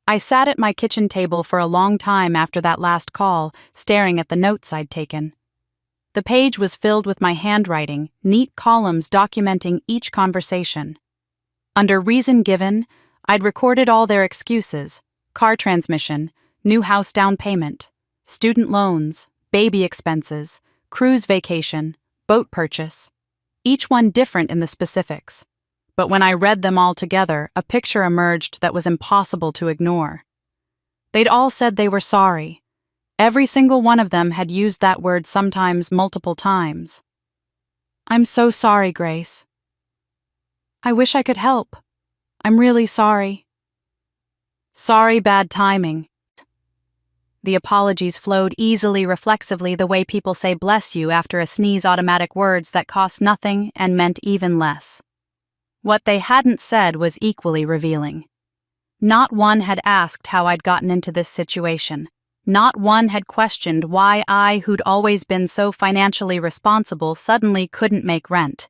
I sat at my kitchen table for a long time after that last call, staring at the notes I'd taken. The page was filled with my handwriting, neat columns documenting each conversation. Under reason given, I'd recorded all their excuses: car transmission, new house down payment, student loans, baby expenses, cruise vacation, boat purchase, each one different in the specifics. But when I read them all together, a picture emerged that was impossible to ignore. They'd all said they were sorry. Every single one of them had used that word, sometimes multiple times. "I'm so sorry, Grace. I wish I could help. I'm really sorry. Sorry, bad timing." The apologies flowed easily, reflexively, the way people say bless you after a sneeze, automatic words that cost nothing and meant even less. What they hadn't said was equally revealing. Not one had asked how I'd gotten into this situation. Not one had questioned why I, who'd always been so financially responsible, suddenly couldn't make rent.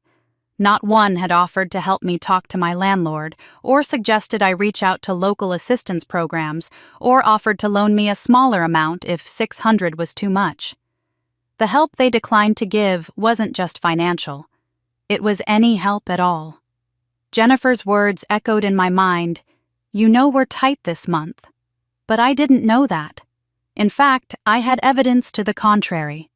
Not one had offered to help me talk to my landlord, or suggested I reach out to local assistance programs, or offered to loan me a smaller amount if $600 was too much. The help they declined to give wasn't just financial. It was any help at all. Jennifer's words echoed in my mind, "You know we're tight this month." But I didn't know that. In fact, I had evidence to the contrary.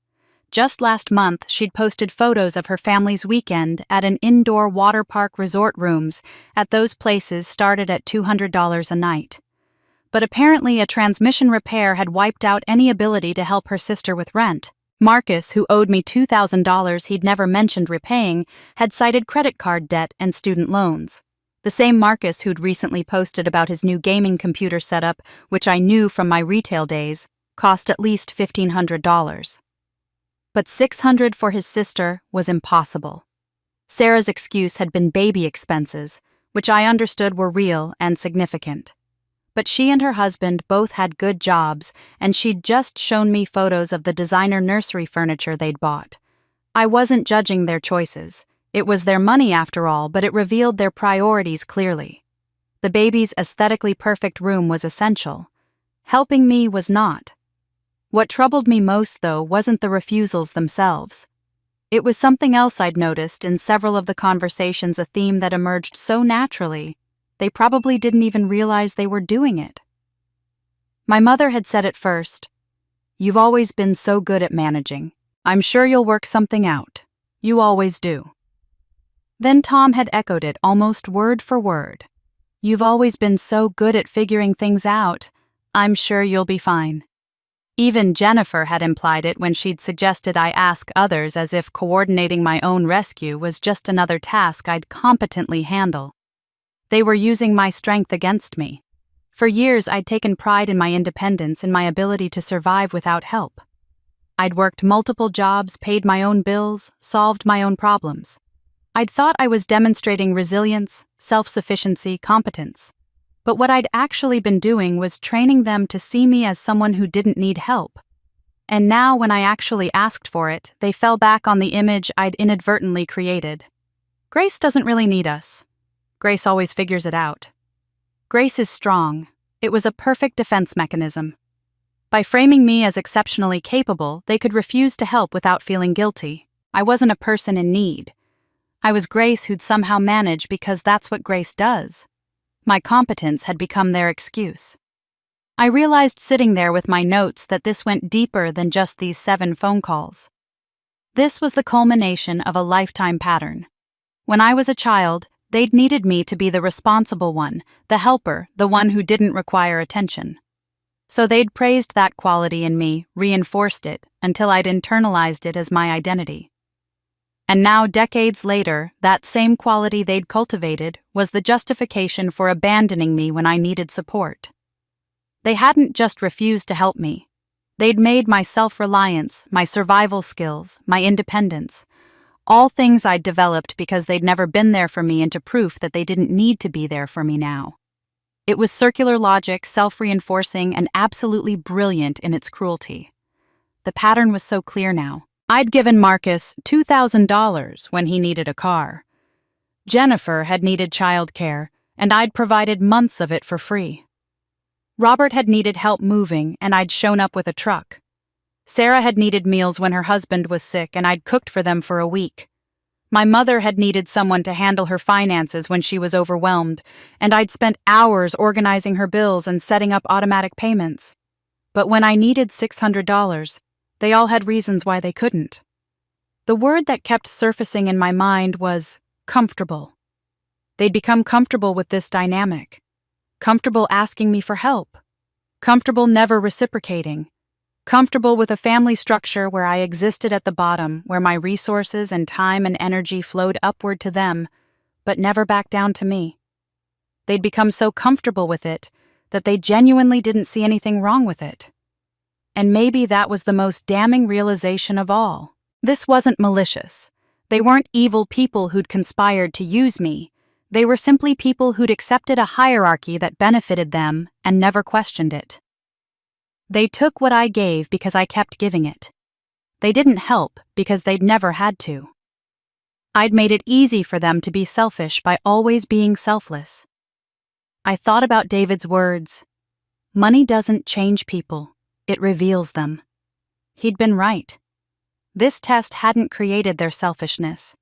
Just last month, she'd posted photos of her family's weekend at an indoor water park resort. Rooms at those places started at $200 a night. But apparently a transmission repair had wiped out any ability to help her sister with rent. Marcus, who owed me $2,000 he'd never mentioned repaying, had cited credit card debt and student loans. The same Marcus who'd recently posted about his new gaming computer setup, which I knew from my retail days, cost at least $1,500. But $600 for his sister was impossible. Sarah's excuse had been baby expenses, which I understood were real and significant. But she and her husband both had good jobs, and she'd just shown me photos of the designer nursery furniture they'd bought. I wasn't judging their choices. It was their money after all, but it revealed their priorities clearly. The baby's aesthetically perfect room was essential. Helping me was not. What troubled me most, though, wasn't the refusals themselves. It was something else I'd noticed in several of the conversations, a theme that emerged so naturally, they probably didn't even realize they were doing it. My mother had said it first, "You've always been so good at managing. I'm sure you'll work something out. You always do." Then Tom had echoed it almost word for word. "You've always been so good at figuring things out. I'm sure you'll be fine." Even Jennifer had implied it when she'd suggested I ask others, as if coordinating my own rescue was just another task I'd competently handle. They were using my strength against me. For years, I'd taken pride in my independence and my ability to survive without help. I'd worked multiple jobs, paid my own bills, solved my own problems. I'd thought I was demonstrating resilience, self-sufficiency, competence. But what I'd actually been doing was training them to see me as someone who didn't need help. And now, when I actually asked for it, they fell back on the image I'd inadvertently created. Grace doesn't really need us. Grace always figures it out. Grace is strong. It was a perfect defense mechanism. By framing me as exceptionally capable, they could refuse to help without feeling guilty. I wasn't a person in need. I was Grace who'd somehow manage because that's what Grace does. My competence had become their excuse. I realized sitting there with my notes that this went deeper than just these 7 phone calls. This was the culmination of a lifetime pattern. When I was a child, they'd needed me to be the responsible one, the helper, the one who didn't require attention. So they'd praised that quality in me, reinforced it, until I'd internalized it as my identity. And now, decades later, that same quality they'd cultivated was the justification for abandoning me when I needed support. They hadn't just refused to help me. They'd made my self-reliance, my survival skills, my independence, all things I'd developed because they'd never been there for me, into proof that they didn't need to be there for me now. It was circular logic, self-reinforcing, and absolutely brilliant in its cruelty. The pattern was so clear now. I'd given Marcus $2,000 when he needed a car. Jennifer had needed childcare, and I'd provided months of it for free. Robert had needed help moving, and I'd shown up with a truck. Sarah had needed meals when her husband was sick, and I'd cooked for them for a week. My mother had needed someone to handle her finances when she was overwhelmed, and I'd spent hours organizing her bills and setting up automatic payments. But when I needed $600, they all had reasons why they couldn't. The word that kept surfacing in my mind was comfortable. They'd become comfortable with this dynamic, comfortable asking me for help, comfortable never reciprocating, comfortable with a family structure where I existed at the bottom, where my resources and time and energy flowed upward to them, but never back down to me. They'd become so comfortable with it that they genuinely didn't see anything wrong with it. And maybe that was the most damning realization of all. This wasn't malicious. They weren't evil people who'd conspired to use me. They were simply people who'd accepted a hierarchy that benefited them and never questioned it. They took what I gave because I kept giving it. They didn't help because they'd never had to. I'd made it easy for them to be selfish by always being selfless. I thought about David's words. Money doesn't change people, it reveals them. He'd been right. This test hadn't created their selfishness.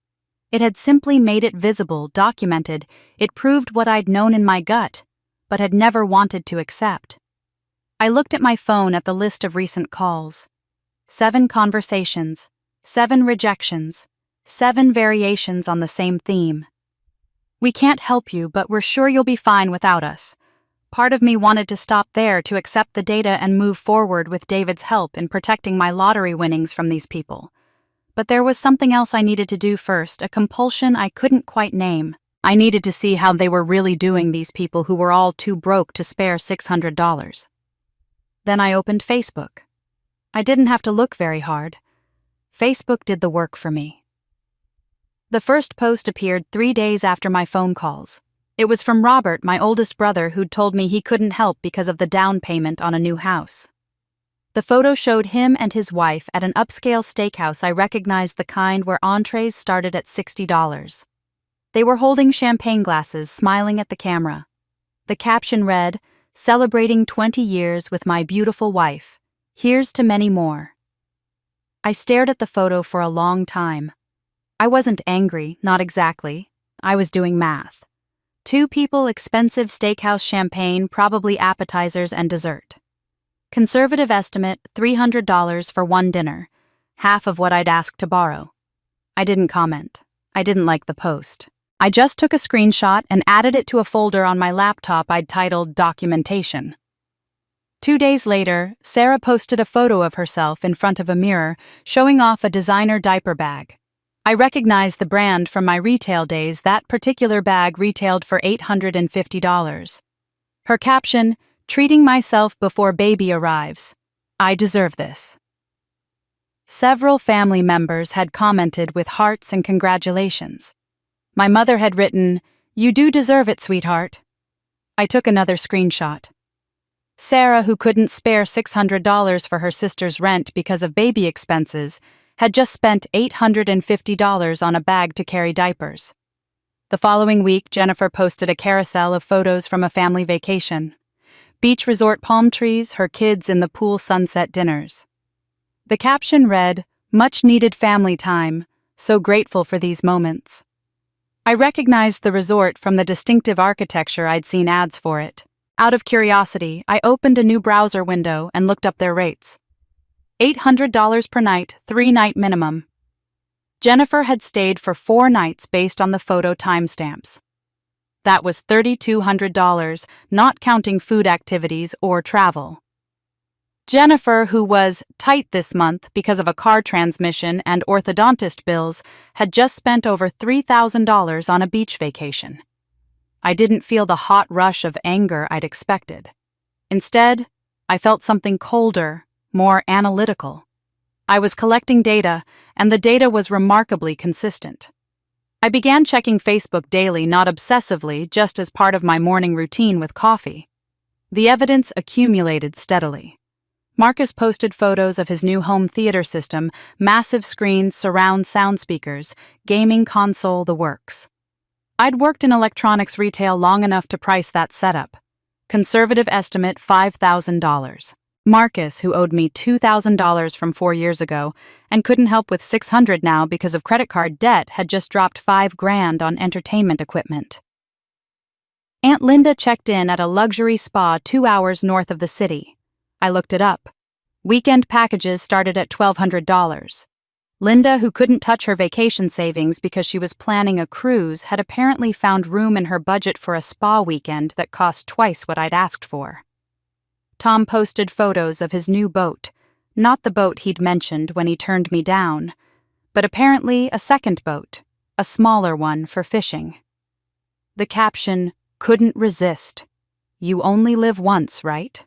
It had simply made it visible, documented. It proved what I'd known in my gut, but had never wanted to accept. I looked at my phone at the list of recent calls. 7 conversations, 7 rejections, 7 variations on the same theme. We can't help you, but we're sure you'll be fine without us. Part of me wanted to stop there to accept the data and move forward with David's help in protecting my lottery winnings from these people. But there was something else I needed to do first, a compulsion I couldn't quite name. I needed to see how they were really doing, these people who were all too broke to spare $600. Then I opened Facebook. I didn't have to look very hard. Facebook did the work for me. The first post appeared 3 days after my phone calls. It was from Robert, my oldest brother, who'd told me he couldn't help because of the down payment on a new house. The photo showed him and his wife at an upscale steakhouse I recognized, the kind where entrees started at $60. They were holding champagne glasses, smiling at the camera. The caption read, "Celebrating 20 years with my beautiful wife. Here's to many more." I stared at the photo for a long time. I wasn't angry, not exactly. I was doing math. 2 people, expensive steakhouse champagne, probably appetizers and dessert. Conservative estimate, $300 for one dinner, half of what I'd asked to borrow. I didn't comment. I didn't like the post. I just took a screenshot and added it to a folder on my laptop I'd titled Documentation. 2 days later, Sarah posted a photo of herself in front of a mirror, showing off a designer diaper bag. I recognized the brand from my retail days. That particular bag retailed for $850. Her caption, "Treating myself before baby arrives. I deserve this." Several family members had commented with hearts and congratulations. My mother had written, "You do deserve it, sweetheart." I took another screenshot. Sarah, who couldn't spare $600 for her sister's rent because of baby expenses, had just spent $850 on a bag to carry diapers. The following week, Jennifer posted a carousel of photos from a family vacation. Beach resort palm trees, her kids in the pool sunset dinners. The caption read, "Much-needed family time, so grateful for these moments." I recognized the resort from the distinctive architecture. I'd seen ads for it. Out of curiosity, I opened a new browser window and looked up their rates. $800 per night, 3-night minimum. Jennifer had stayed for 4 nights based on the photo timestamps. That was $3,200, not counting food activities or travel. Jennifer, who was tight this month because of a car transmission and orthodontist bills, had just spent over $3,000 on a beach vacation. I didn't feel the hot rush of anger I'd expected. Instead, I felt something colder, more analytical. I was collecting data, and the data was remarkably consistent. I began checking Facebook daily, not obsessively, just as part of my morning routine with coffee. The evidence accumulated steadily. Marcus posted photos of his new home theater system, massive screens, surround sound speakers, gaming console, the works. I'd worked in electronics retail long enough to price that setup. Conservative estimate, $5,000. Marcus, who owed me $2,000 from 4 years ago and couldn't help with $600 now because of credit card debt, had just dropped $5,000 on entertainment equipment. Aunt Linda checked in at a luxury spa 2 hours north of the city. I looked it up. Weekend packages started at $1,200. Linda, who couldn't touch her vacation savings because she was planning a cruise, had apparently found room in her budget for a spa weekend that cost twice what I'd asked for. Tom posted photos of his new boat, not the boat he'd mentioned when he turned me down, but apparently a second boat, a smaller one for fishing. The caption, "Couldn't resist. You only live once, right?"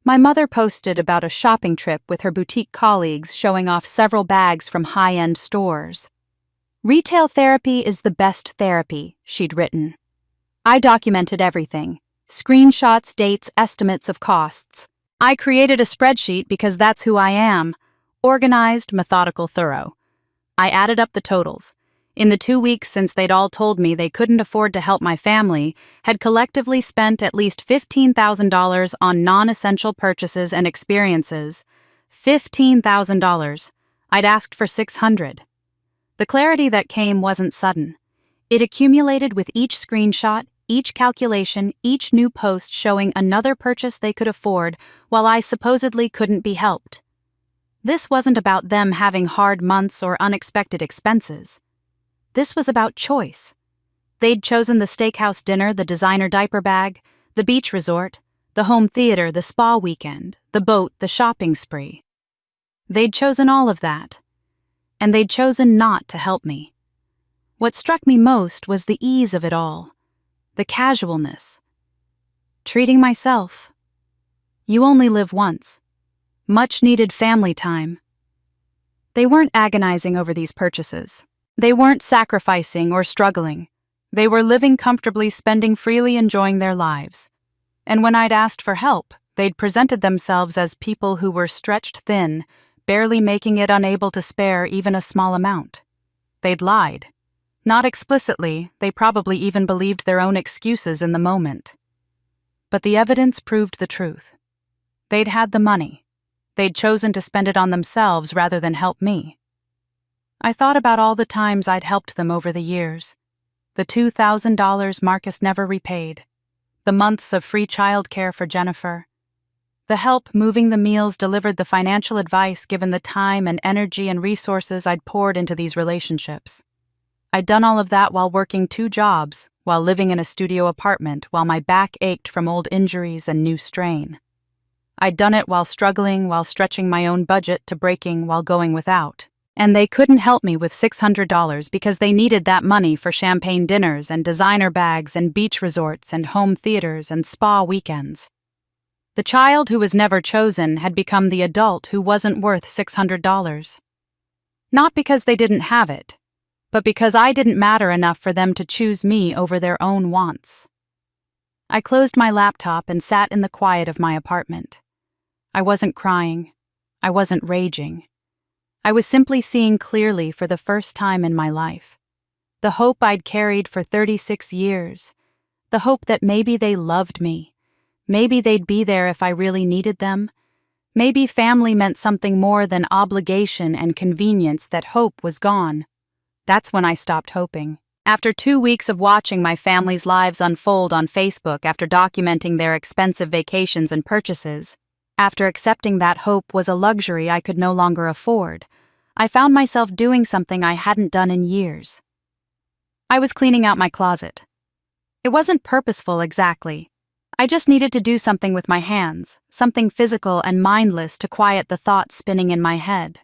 My mother posted about a shopping trip with her boutique colleagues showing off several bags from high-end stores. "Retail therapy is the best therapy," she'd written. I documented everything. Screenshots, dates, estimates of costs. I created a spreadsheet because that's who I am. Organized, methodical, thorough. I added up the totals. In the 2 weeks since they'd all told me they couldn't afford to help my family, had collectively spent at least $15,000 on non-essential purchases and experiences. $15,000. I'd asked for $600. The clarity that came wasn't sudden. It accumulated with each screenshot, each calculation, each new post showing another purchase they could afford while I supposedly couldn't be helped. This wasn't about them having hard months or unexpected expenses. This was about choice. They'd chosen the steakhouse dinner, the designer diaper bag, the beach resort, the home theater, the spa weekend, the boat, the shopping spree. They'd chosen all of that. And they'd chosen not to help me. What struck me most was the ease of it all. The casualness. Treating myself. You only live once. Much needed family time. They weren't agonizing over these purchases. They weren't sacrificing or struggling. They were living comfortably, spending freely, enjoying their lives. And when I'd asked for help, they'd presented themselves as people who were stretched thin, barely making it, unable to spare even a small amount. They'd lied. Not explicitly, they probably even believed their own excuses in the moment. But the evidence proved the truth. They'd had the money. They'd chosen to spend it on themselves rather than help me. I thought about all the times I'd helped them over the years. The $2,000 Marcus never repaid. The months of free childcare for Jennifer. The help moving the meals, delivered the financial advice, given the time and energy and resources I'd poured into these relationships. I'd done all of that while working 2 jobs, while living in a studio apartment, while my back ached from old injuries and new strain. I'd done it while struggling, while stretching my own budget to breaking, while going without. And they couldn't help me with $600 because they needed that money for champagne dinners and designer bags and beach resorts and home theaters and spa weekends. The child who was never chosen had become the adult who wasn't worth $600. Not because they didn't have it, but because I didn't matter enough for them to choose me over their own wants. I closed my laptop and sat in the quiet of my apartment. I wasn't crying. I wasn't raging. I was simply seeing clearly for the first time in my life. The hope I'd carried for 36 years. The hope that maybe they loved me. Maybe they'd be there if I really needed them. Maybe family meant something more than obligation and convenience, that hope was gone. That's when I stopped hoping. After 2 weeks of watching my family's lives unfold on Facebook, after documenting their expensive vacations and purchases, after accepting that hope was a luxury I could no longer afford, I found myself doing something I hadn't done in years. I was cleaning out my closet. It wasn't purposeful exactly. I just needed to do something with my hands, something physical and mindless to quiet the thoughts spinning in my head.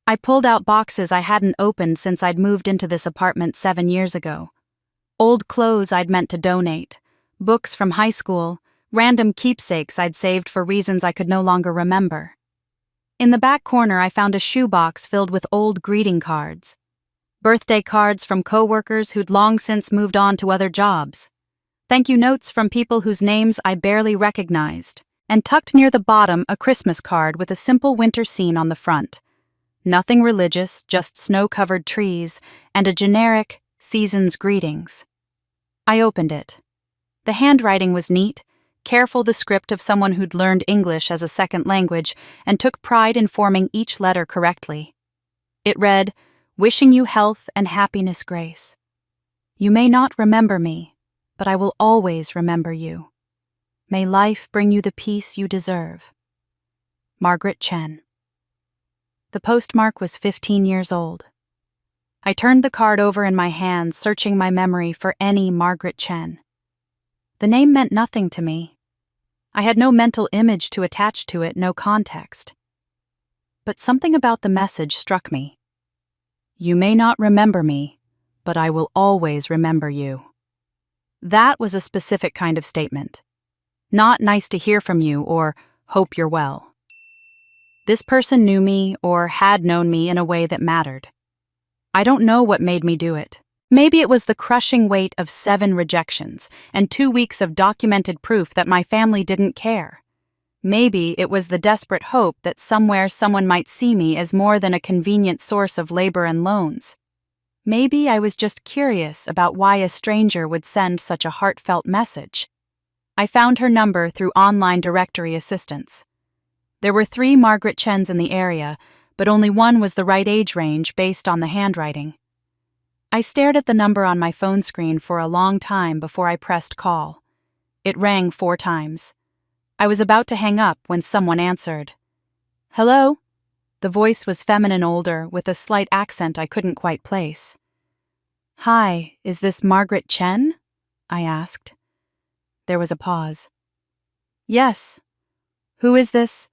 I pulled out boxes I hadn't opened since I'd moved into this apartment 7 years ago. Old clothes I'd meant to donate, books from high school, random keepsakes I'd saved for reasons I could no longer remember. In the back corner, I found a shoebox filled with old greeting cards. Birthday cards from coworkers who'd long since moved on to other jobs. Thank you notes from people whose names I barely recognized. And tucked near the bottom, a Christmas card with a simple winter scene on the front. Nothing religious, just snow-covered trees, and a generic, season's greetings. I opened it. The handwriting was neat, careful the script of someone who'd learned English as a second language and took pride in forming each letter correctly. It read, "Wishing you health and happiness, Grace. You may not remember me, but I will always remember you. May life bring you the peace you deserve. Margaret Chen." The postmark was 15 years old. I turned the card over in my hands, searching my memory for any Margaret Chen. The name meant nothing to me. I had no mental image to attach to it, no context. But something about the message struck me. You may not remember me, but I will always remember you. That was a specific kind of statement. Not nice to hear from you or hope you're well. This person knew me or had known me in a way that mattered. I don't know what made me do it. Maybe it was the crushing weight of 7 rejections and 2 weeks of documented proof that my family didn't care. Maybe it was the desperate hope that somewhere someone might see me as more than a convenient source of labor and loans. Maybe I was just curious about why a stranger would send such a heartfelt message. I found her number through online directory assistance. There were 3 Margaret Chens in the area, but only one was the right age range based on the handwriting. I stared at the number on my phone screen for a long time before I pressed call. It rang 4 times. I was about to hang up when someone answered. "Hello?" The voice was feminine, older, with a slight accent I couldn't quite place. "Hi, is this Margaret Chen?" I asked. There was a pause. "Yes. Who is this?"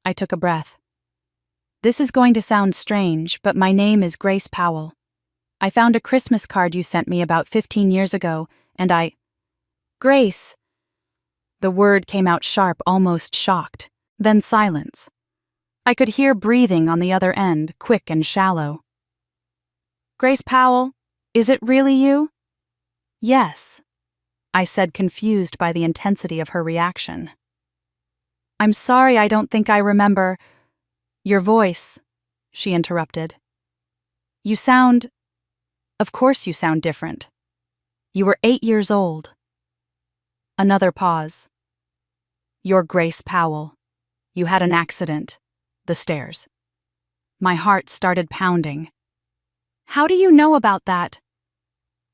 I took a breath. "This is going to sound strange, but my name is Grace Powell. I found a Christmas card you sent me about 15 years ago, and I—" "Grace!" The word came out sharp, almost shocked. Then silence. I could hear breathing on the other end, quick and shallow. "Grace Powell, is it really you?" "Yes," I said, confused by the intensity of her reaction. "I'm sorry, I don't think I remember your voice," she interrupted. "You sound— Of course you sound different. You were 8 years old." Another pause. "You're Grace Powell. You had an accident. The stairs." My heart started pounding. "How do you know about that?"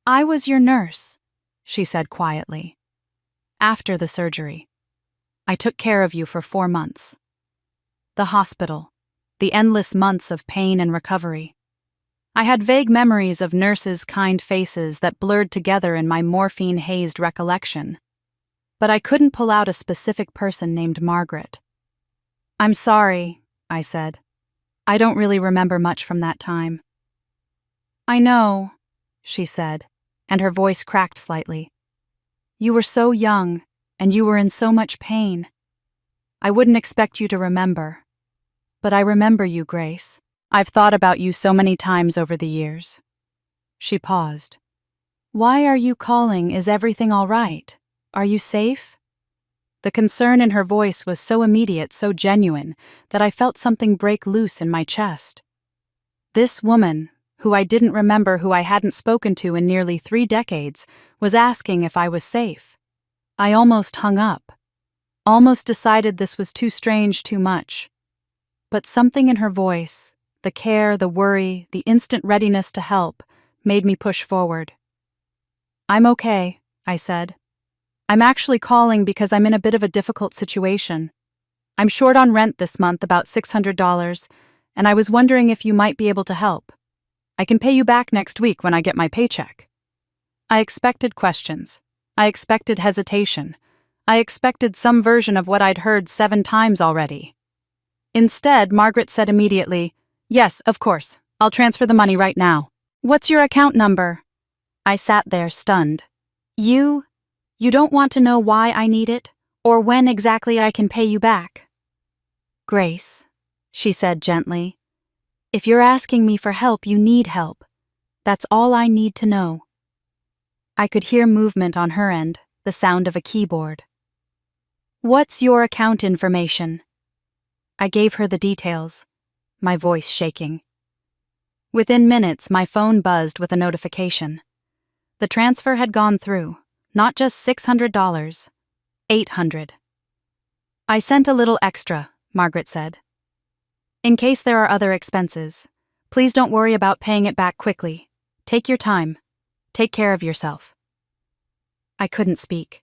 "I was your nurse," she said quietly. "After the surgery. I took care of you for 4 months. The hospital, the endless months of pain and recovery. I had vague memories of nurses' kind faces that blurred together in my morphine-hazed recollection. But I couldn't pull out a specific person named Margaret. "I'm sorry," I said. "I don't really remember much from that time." "I know," she said, and her voice cracked slightly. "You were so young, and you were in so much pain. I wouldn't expect you to remember. But I remember you, Grace. I've thought about you so many times over the years." She paused. "Why are you calling? Is everything all right? Are you safe?" The concern in her voice was so immediate, so genuine, that I felt something break loose in my chest. This woman, who I didn't remember, who I hadn't spoken to in nearly 3 decades, was asking if I was safe. I almost hung up. Almost decided this was too strange, too much. But something in her voice, the care, the worry, the instant readiness to help, made me push forward. "I'm okay," I said. "I'm actually calling because I'm in a bit of a difficult situation. I'm short on rent this month, about $600, and I was wondering if you might be able to help. I can pay you back next week when I get my paycheck." I expected questions. I expected hesitation. I expected some version of what I'd heard 7 times already. Instead, Margaret said immediately, "Yes, of course. I'll transfer the money right now. What's your account number?" I sat there stunned. You don't want to know why I need it, or when exactly I can pay you back?" "Grace," she said gently, "if you're asking me for help, you need help. That's all I need to know." I could hear movement on her end, the sound of a keyboard. "What's your account information?" I gave her the details, my voice shaking. Within minutes, my phone buzzed with a notification. The transfer had gone through, not just $600, $800. I sent a little extra, Margaret said. In case there are other expenses. Please don't worry about paying it back quickly. Take your time. Take care of yourself. I couldn't speak.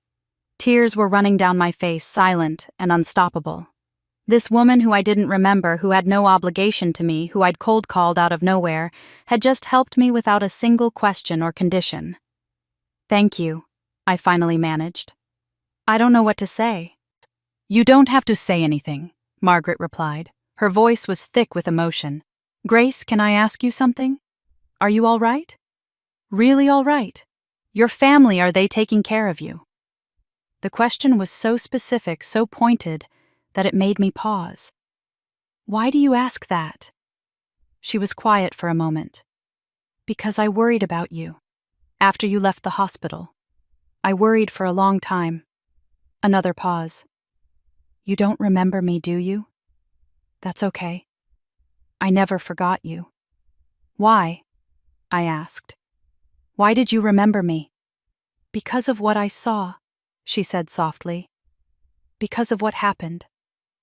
Tears were running down my face, silent and unstoppable. This woman who I didn't remember, who had no obligation to me, who I'd cold called out of nowhere, had just helped me without a single question or condition. Thank you, I finally managed. I don't know what to say. You don't have to say anything, Margaret replied. Her voice was thick with emotion. Grace, can I ask you something? Are you all right? Really all right? Your family, are they taking care of you? The question was so specific, so pointed, that it made me pause. Why do you ask that? She was quiet for a moment. Because I worried about you. After you left the hospital. I worried for a long time. Another pause. You don't remember me, do you? That's okay. I never forgot you. Why? I asked. Why did you remember me? Because of what I saw, she said softly. Because of what happened.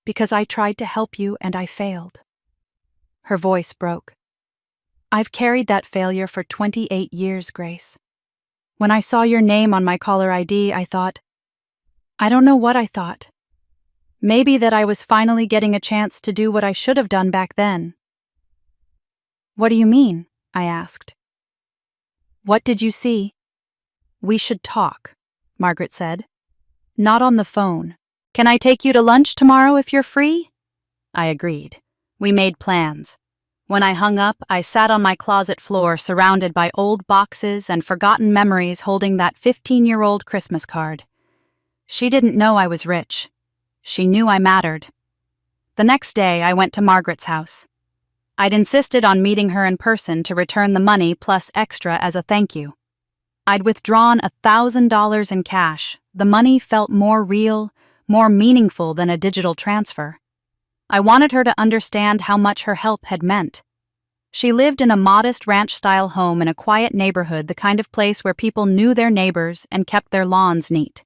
Because I tried to help you and I failed. Her voice broke. I've carried that failure for 28 years, Grace. When I saw your name on my caller ID, I thought, I don't know what I thought. Maybe that I was finally getting a chance to do what I should have done back then. What do you mean? I asked. What did you see? We should talk, Margaret said. Not on the phone. Can I take you to lunch tomorrow if you're free? I agreed. We made plans. When I hung up, I sat on my closet floor surrounded by old boxes and forgotten memories holding that 15-year-old Christmas card. She didn't know I was rich. She knew I mattered. The next day, I went to Margaret's house. I'd insisted on meeting her in person to return the money plus extra as a thank you. I'd withdrawn $1,000 in cash. The money felt more real, more meaningful than a digital transfer. I wanted her to understand how much her help had meant. She lived in a modest ranch-style home in a quiet neighborhood, the kind of place where people knew their neighbors and kept their lawns neat.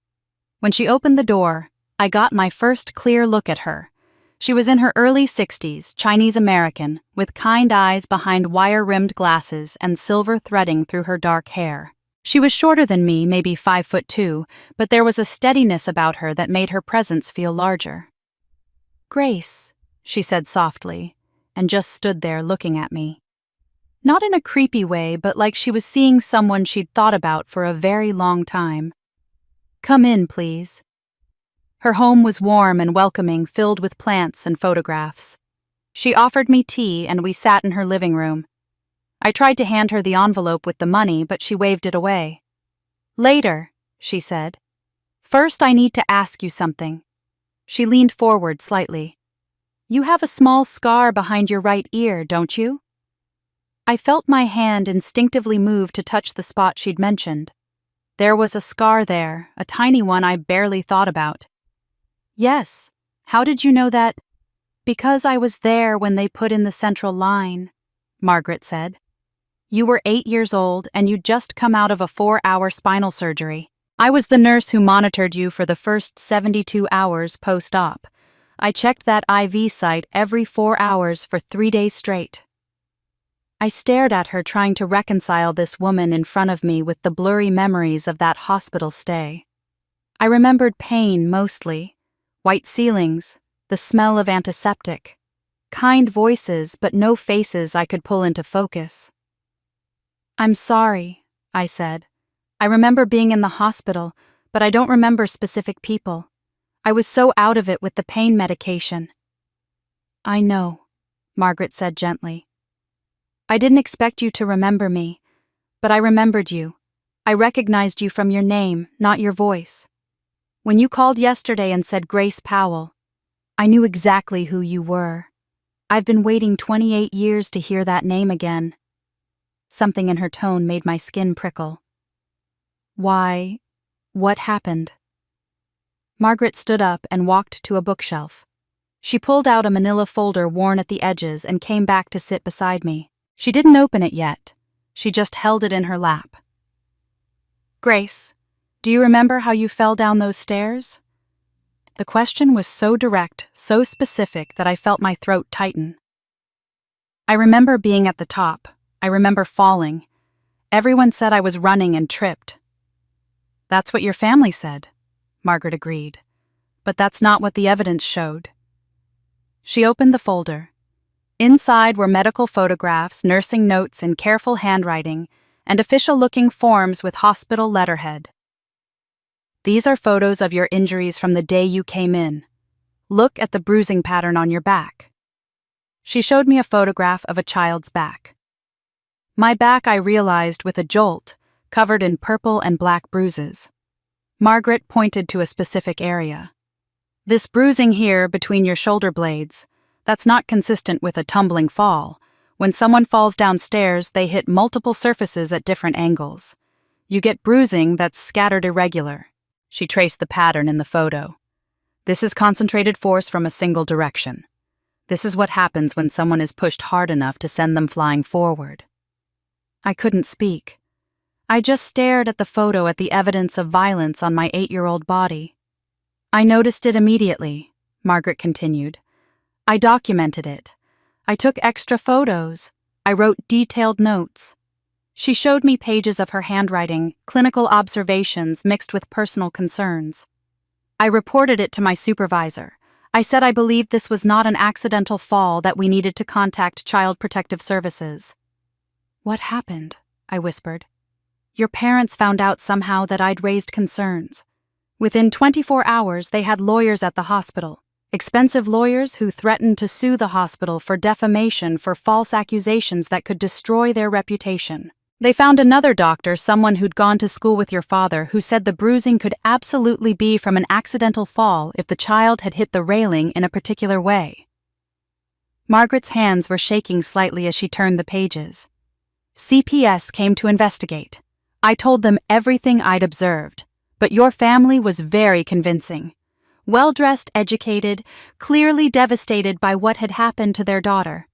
When she opened the door, I got my first clear look at her. She was in her early 60s, Chinese-American, with kind eyes behind wire-rimmed glasses and silver threading through her dark hair. She was shorter than me, maybe 5'2", but there was a steadiness about her that made her presence feel larger. Grace, she said softly, and just stood there looking at me. Not in a creepy way, but like she was seeing someone she'd thought about for a very long time. Come in, please. Her home was warm and welcoming, filled with plants and photographs. She offered me tea, and we sat in her living room. I tried to hand her the envelope with the money, but she waved it away. Later, she said. First, I need to ask you something. She leaned forward slightly. You have a small scar behind your right ear, don't you? I felt my hand instinctively move to touch the spot she'd mentioned. There was a scar there, a tiny one I barely thought about. Yes. How did you know that? Because I was there when they put in the central line, Margaret said. You were 8 years old and you'd just come out of a 4-hour spinal surgery. I was the nurse who monitored you for the first 72 hours post-op. I checked that IV site every 4 hours for 3 days straight. I stared at her, trying to reconcile this woman in front of me with the blurry memories of that hospital stay. I remembered pain mostly, white ceilings, the smell of antiseptic, kind voices but no faces I could pull into focus. I'm sorry, I said. I remember being in the hospital, but I don't remember specific people. I was so out of it with the pain medication. I know, Margaret said gently. I didn't expect you to remember me, but I remembered you. I recognized you from your name, not your voice. When you called yesterday and said Grace Powell, I knew exactly who you were. I've been waiting 28 years to hear that name again. Something in her tone made my skin prickle. Why? What happened? Margaret stood up and walked to a bookshelf. She pulled out a manila folder worn at the edges and came back to sit beside me. She didn't open it yet. She just held it in her lap. Grace, do you remember how you fell down those stairs? The question was so direct, so specific that I felt my throat tighten. I remember being at the top. I remember falling. Everyone said I was running and tripped. That's what your family said, Margaret agreed. But that's not what the evidence showed. She opened the folder. Inside were medical photographs, nursing notes in careful handwriting, and official-looking forms with hospital letterhead. These are photos of your injuries from the day you came in. Look at the bruising pattern on your back. She showed me a photograph of a child's back. My back, I realized, with a jolt, covered in purple and black bruises. Margaret pointed to a specific area. This bruising here between your shoulder blades, that's not consistent with a tumbling fall. When someone falls downstairs, they hit multiple surfaces at different angles. You get bruising that's scattered irregular. She traced the pattern in the photo. This is concentrated force from a single direction. This is what happens when someone is pushed hard enough to send them flying forward. I couldn't speak. I just stared at the photo, at the evidence of violence on my 8-year-old body. I noticed it immediately, Margaret continued. I documented it. I took extra photos. I wrote detailed notes. She showed me pages of her handwriting, clinical observations mixed with personal concerns. I reported it to my supervisor. I said I believed this was not an accidental fall, that we needed to contact Child Protective Services. What happened? I whispered. Your parents found out somehow that I'd raised concerns. Within 24 hours, they had lawyers at the hospital. Expensive lawyers who threatened to sue the hospital for defamation, for false accusations that could destroy their reputation. They found another doctor, someone who'd gone to school with your father, who said the bruising could absolutely be from an accidental fall if the child had hit the railing in a particular way. Margaret's hands were shaking slightly as she turned the pages. CPS came to investigate. I told them everything I'd observed, but your family was very convincing. Well-dressed, educated, clearly devastated by what had happened to their daughter.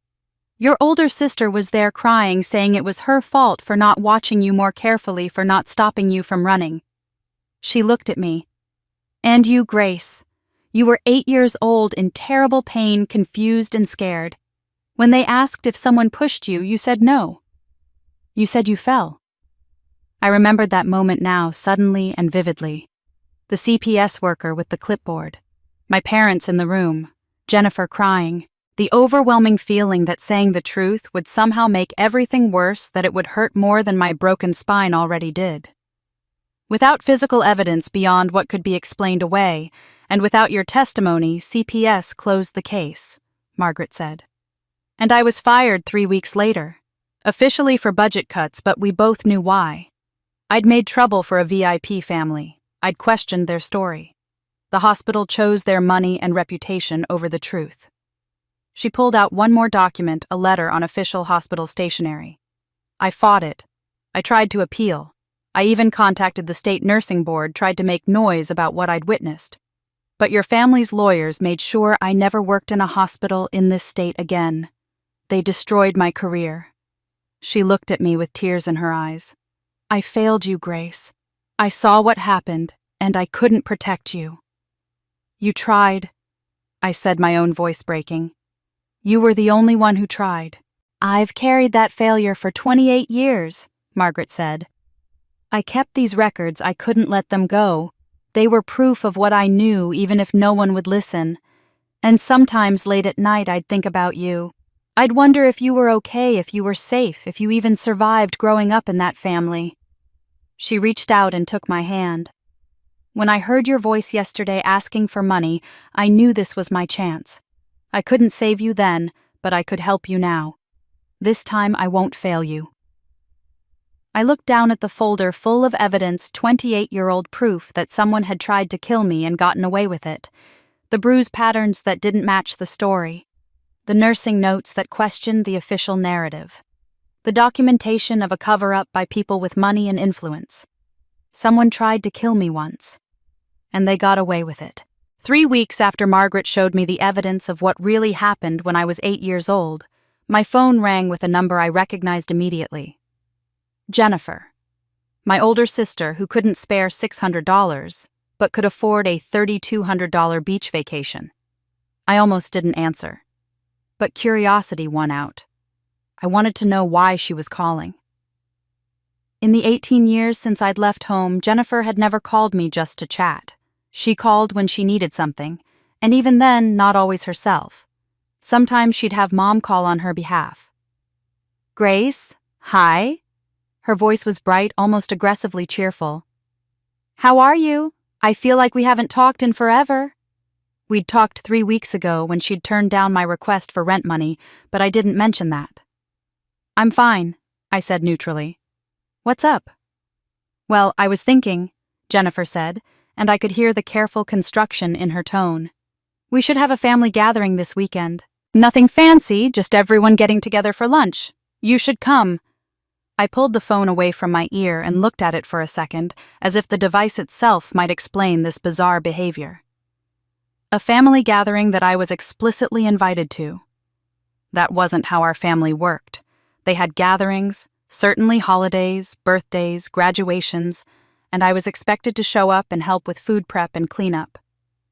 Your older sister was there crying, saying it was her fault for not watching you more carefully, for not stopping you from running. She looked at me. And you, Grace. You were 8 years old, in terrible pain, confused and scared. When they asked if someone pushed you, you said no. You said you fell. I remembered that moment now, suddenly and vividly. The CPS worker with the clipboard. My parents in the room. Jennifer crying. The overwhelming feeling that saying the truth would somehow make everything worse, that it would hurt more than my broken spine already did. Without physical evidence beyond what could be explained away, and without your testimony, CPS closed the case, Margaret said. And I was fired 3 weeks later. Officially for budget cuts, but we both knew why. I'd made trouble for a VIP family. I'd questioned their story. The hospital chose their money and reputation over the truth. She pulled out one more document, a letter on official hospital stationery. I fought it. I tried to appeal. I even contacted the state nursing board, tried to make noise about what I'd witnessed. But your family's lawyers made sure I never worked in a hospital in this state again. They destroyed my career. She looked at me with tears in her eyes. I failed you, Grace. I saw what happened, and I couldn't protect you. You tried, I said, my own voice breaking. You were the only one who tried. I've carried that failure for 28 years, Margaret said. I kept these records. I couldn't let them go. They were proof of what I knew, even if no one would listen. And sometimes late at night I'd think about you. I'd wonder if you were okay, if you were safe, if you even survived growing up in that family. She reached out and took my hand. When I heard your voice yesterday asking for money, I knew this was my chance. I couldn't save you then, but I could help you now. This time I won't fail you. I looked down at the folder full of evidence, 28-year-old proof that someone had tried to kill me and gotten away with it. The bruise patterns that didn't match the story. The nursing notes that questioned the official narrative. The documentation of a cover-up by people with money and influence. Someone tried to kill me once. And they got away with it. 3 weeks after Margaret showed me the evidence of what really happened when I was 8 years old, my phone rang with a number I recognized immediately. Jennifer. My older sister, who couldn't spare $600, but could afford a $3,200 beach vacation. I almost didn't answer. But curiosity won out. I wanted to know why she was calling. In the 18 years since I'd left home, Jennifer had never called me just to chat. She called when she needed something, and even then, not always herself. Sometimes she'd have Mom call on her behalf. "Grace, hi." Her voice was bright, almost aggressively cheerful. "How are you? I feel like we haven't talked in forever." We'd talked 3 weeks ago when she'd turned down my request for rent money, but I didn't mention that. "I'm fine," I said neutrally. "What's up?" "Well, I was thinking," Jennifer said, and I could hear the careful construction in her tone. "We should have a family gathering this weekend. Nothing fancy, just everyone getting together for lunch. You should come." I pulled the phone away from my ear and looked at it for a second, as if the device itself might explain this bizarre behavior. A family gathering that I was explicitly invited to. That wasn't how our family worked. They had gatherings, certainly holidays, birthdays, graduations, and I was expected to show up and help with food prep and cleanup.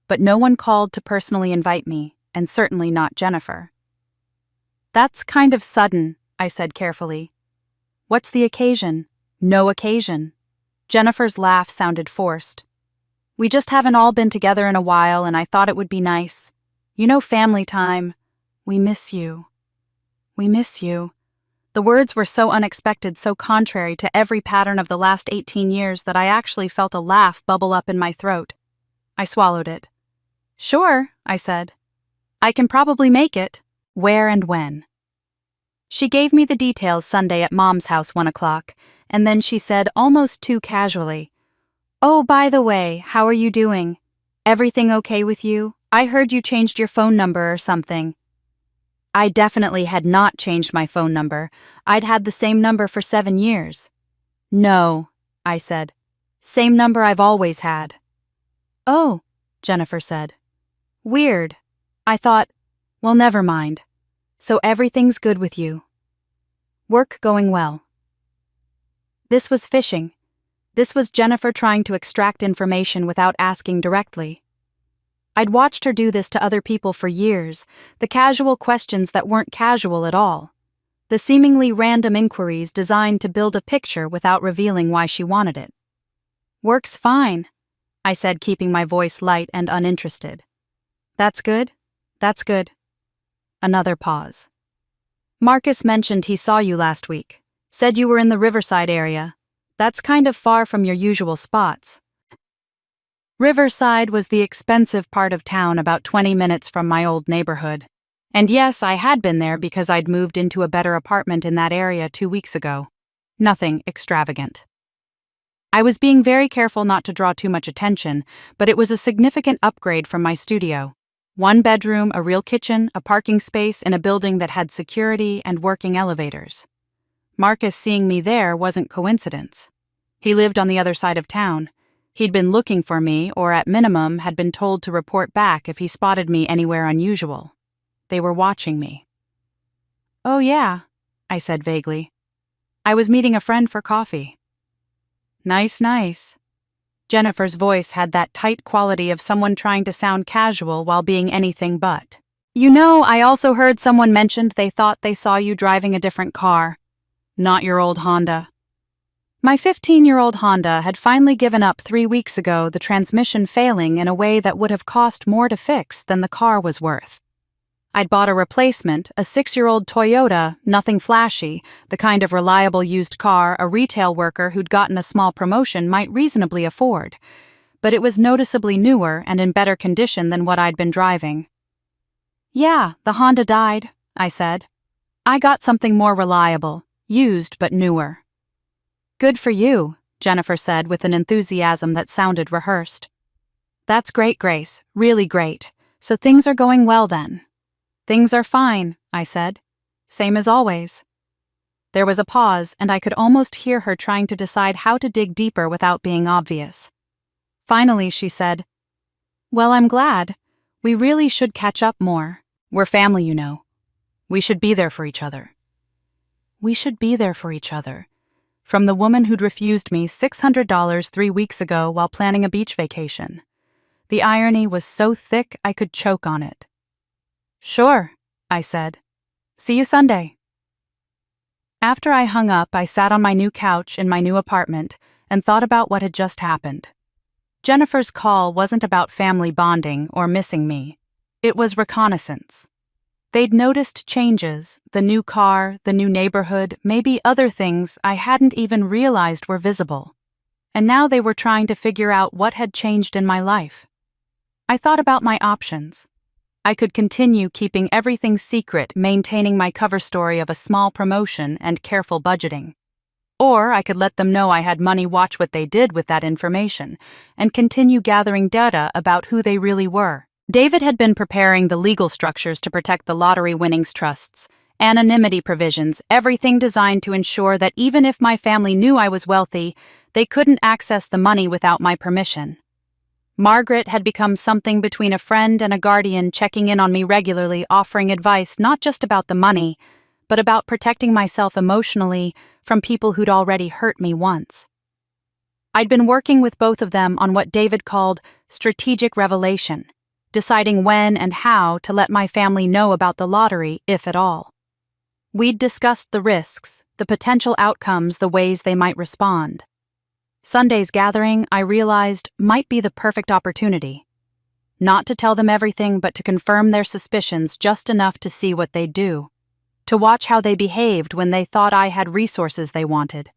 But no one called to personally invite me, and certainly not Jennifer. "That's kind of sudden," I said carefully. "What's the occasion?" "No occasion." Jennifer's laugh sounded forced. "We just haven't all been together in a while, and I thought it would be nice. You know, family time. We miss you. We miss you." The words were so unexpected, so contrary to every pattern of the last 18 years that I actually felt a laugh bubble up in my throat. I swallowed it. "Sure," I said. "I can probably make it. Where and when?" She gave me the details Sunday at Mom's house 1 o'clock, and then she said almost too casually, "Oh, by the way, how are you doing? Everything okay with you? I heard you changed your phone number or something." I definitely had not changed my phone number. I'd had the same number for 7 years. "No," I said. "Same number I've always had." "Oh," Jennifer said. "Weird." I thought, well, never mind. "So everything's good with you?" "Work going well." This was fishing. This was Jennifer trying to extract information without asking directly. I'd watched her do this to other people for years, the casual questions that weren't casual at all. The seemingly random inquiries designed to build a picture without revealing why she wanted it. "Work's fine," I said, keeping my voice light and uninterested. "That's good? That's good." Another pause. "Marcus mentioned he saw you last week. Said you were in the Riverside area. That's kind of far from your usual spots." Riverside was the expensive part of town about 20 minutes from my old neighborhood. And yes, I had been there because I'd moved into a better apartment in that area 2 weeks ago. Nothing extravagant. I was being very careful not to draw too much attention, but it was a significant upgrade from my studio. 1 bedroom, a real kitchen, a parking space in a building that had security and working elevators. Marcus seeing me there wasn't coincidence. He lived on the other side of town. He'd been looking for me, or at minimum had been told to report back if he spotted me anywhere unusual. They were watching me. "Oh yeah," I said vaguely. "I was meeting a friend for coffee." "Nice, nice." Jennifer's voice had that tight quality of someone trying to sound casual while being anything but. "You know, I also heard someone mentioned they thought they saw you driving a different car. Not your old Honda." My 15-year-old Honda had finally given up 3 weeks ago, the transmission failing in a way that would have cost more to fix than the car was worth. I'd bought a replacement, a 6-year-old Toyota, nothing flashy, the kind of reliable used car a retail worker who'd gotten a small promotion might reasonably afford. But it was noticeably newer and in better condition than what I'd been driving. "Yeah, the Honda died," I said. "I got something more reliable, used but newer." "Good for you," Jennifer said with an enthusiasm that sounded rehearsed. "That's great, Grace, really great. So things are going well then." "Things are fine," I said. "Same as always." There was a pause, and I could almost hear her trying to decide how to dig deeper without being obvious. Finally, she said, "Well, I'm glad. We really should catch up more. We're family, you know. We should be there for each other." We should be there for each other. from the woman who'd refused me $600 3 weeks ago while planning a beach vacation. The irony was so thick I could choke on it. "Sure," I said. "See you Sunday." After I hung up, I sat on my new couch in my new apartment and thought about what had just happened. Jennifer's call wasn't about family bonding or missing me. It was reconnaissance. They'd noticed changes, the new car, the new neighborhood, maybe other things I hadn't even realized were visible. And now they were trying to figure out what had changed in my life. I thought about my options. I could continue keeping everything secret, maintaining my cover story of a small promotion and careful budgeting. Or I could let them know I had money, watch what they did with that information, and continue gathering data about who they really were. David had been preparing the legal structures to protect the lottery winnings trusts, anonymity provisions, everything designed to ensure that even if my family knew I was wealthy, they couldn't access the money without my permission. Margaret had become something between a friend and a guardian, checking in on me regularly, offering advice not just about the money, but about protecting myself emotionally from people who'd already hurt me once. I'd been working with both of them on what David called strategic revelation, deciding when and how to let my family know about the lottery, if at all. We'd discussed the risks, the potential outcomes, the ways they might respond. Sunday's gathering, I realized, might be the perfect opportunity. Not to tell them everything, but to confirm their suspicions just enough to see what they'd do. To watch how they behaved when they thought I had resources they wanted.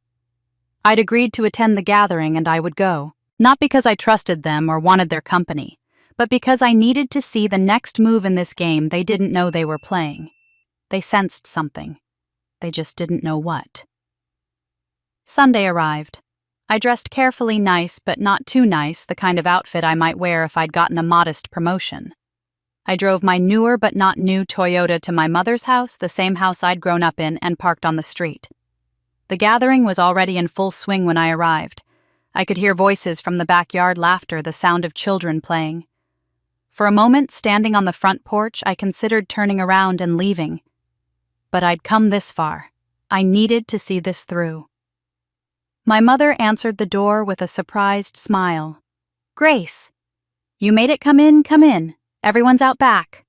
I'd agreed to attend the gathering and I would go, not because I trusted them or wanted their company, but because I needed to see the next move in this game they didn't know they were playing. They sensed something. They just didn't know what. Sunday arrived. I dressed carefully, nice but not too nice, the kind of outfit I might wear if I'd gotten a modest promotion. I drove my newer but not new Toyota to my mother's house, the same house I'd grown up in, and parked on the street. The gathering was already in full swing when I arrived. I could hear voices from the backyard, laughter, the sound of children playing. For a moment, standing on the front porch, I considered turning around and leaving. But I'd come this far. I needed to see this through. My mother answered the door with a surprised smile. "Grace, you made it. Come in, come in. Everyone's out back."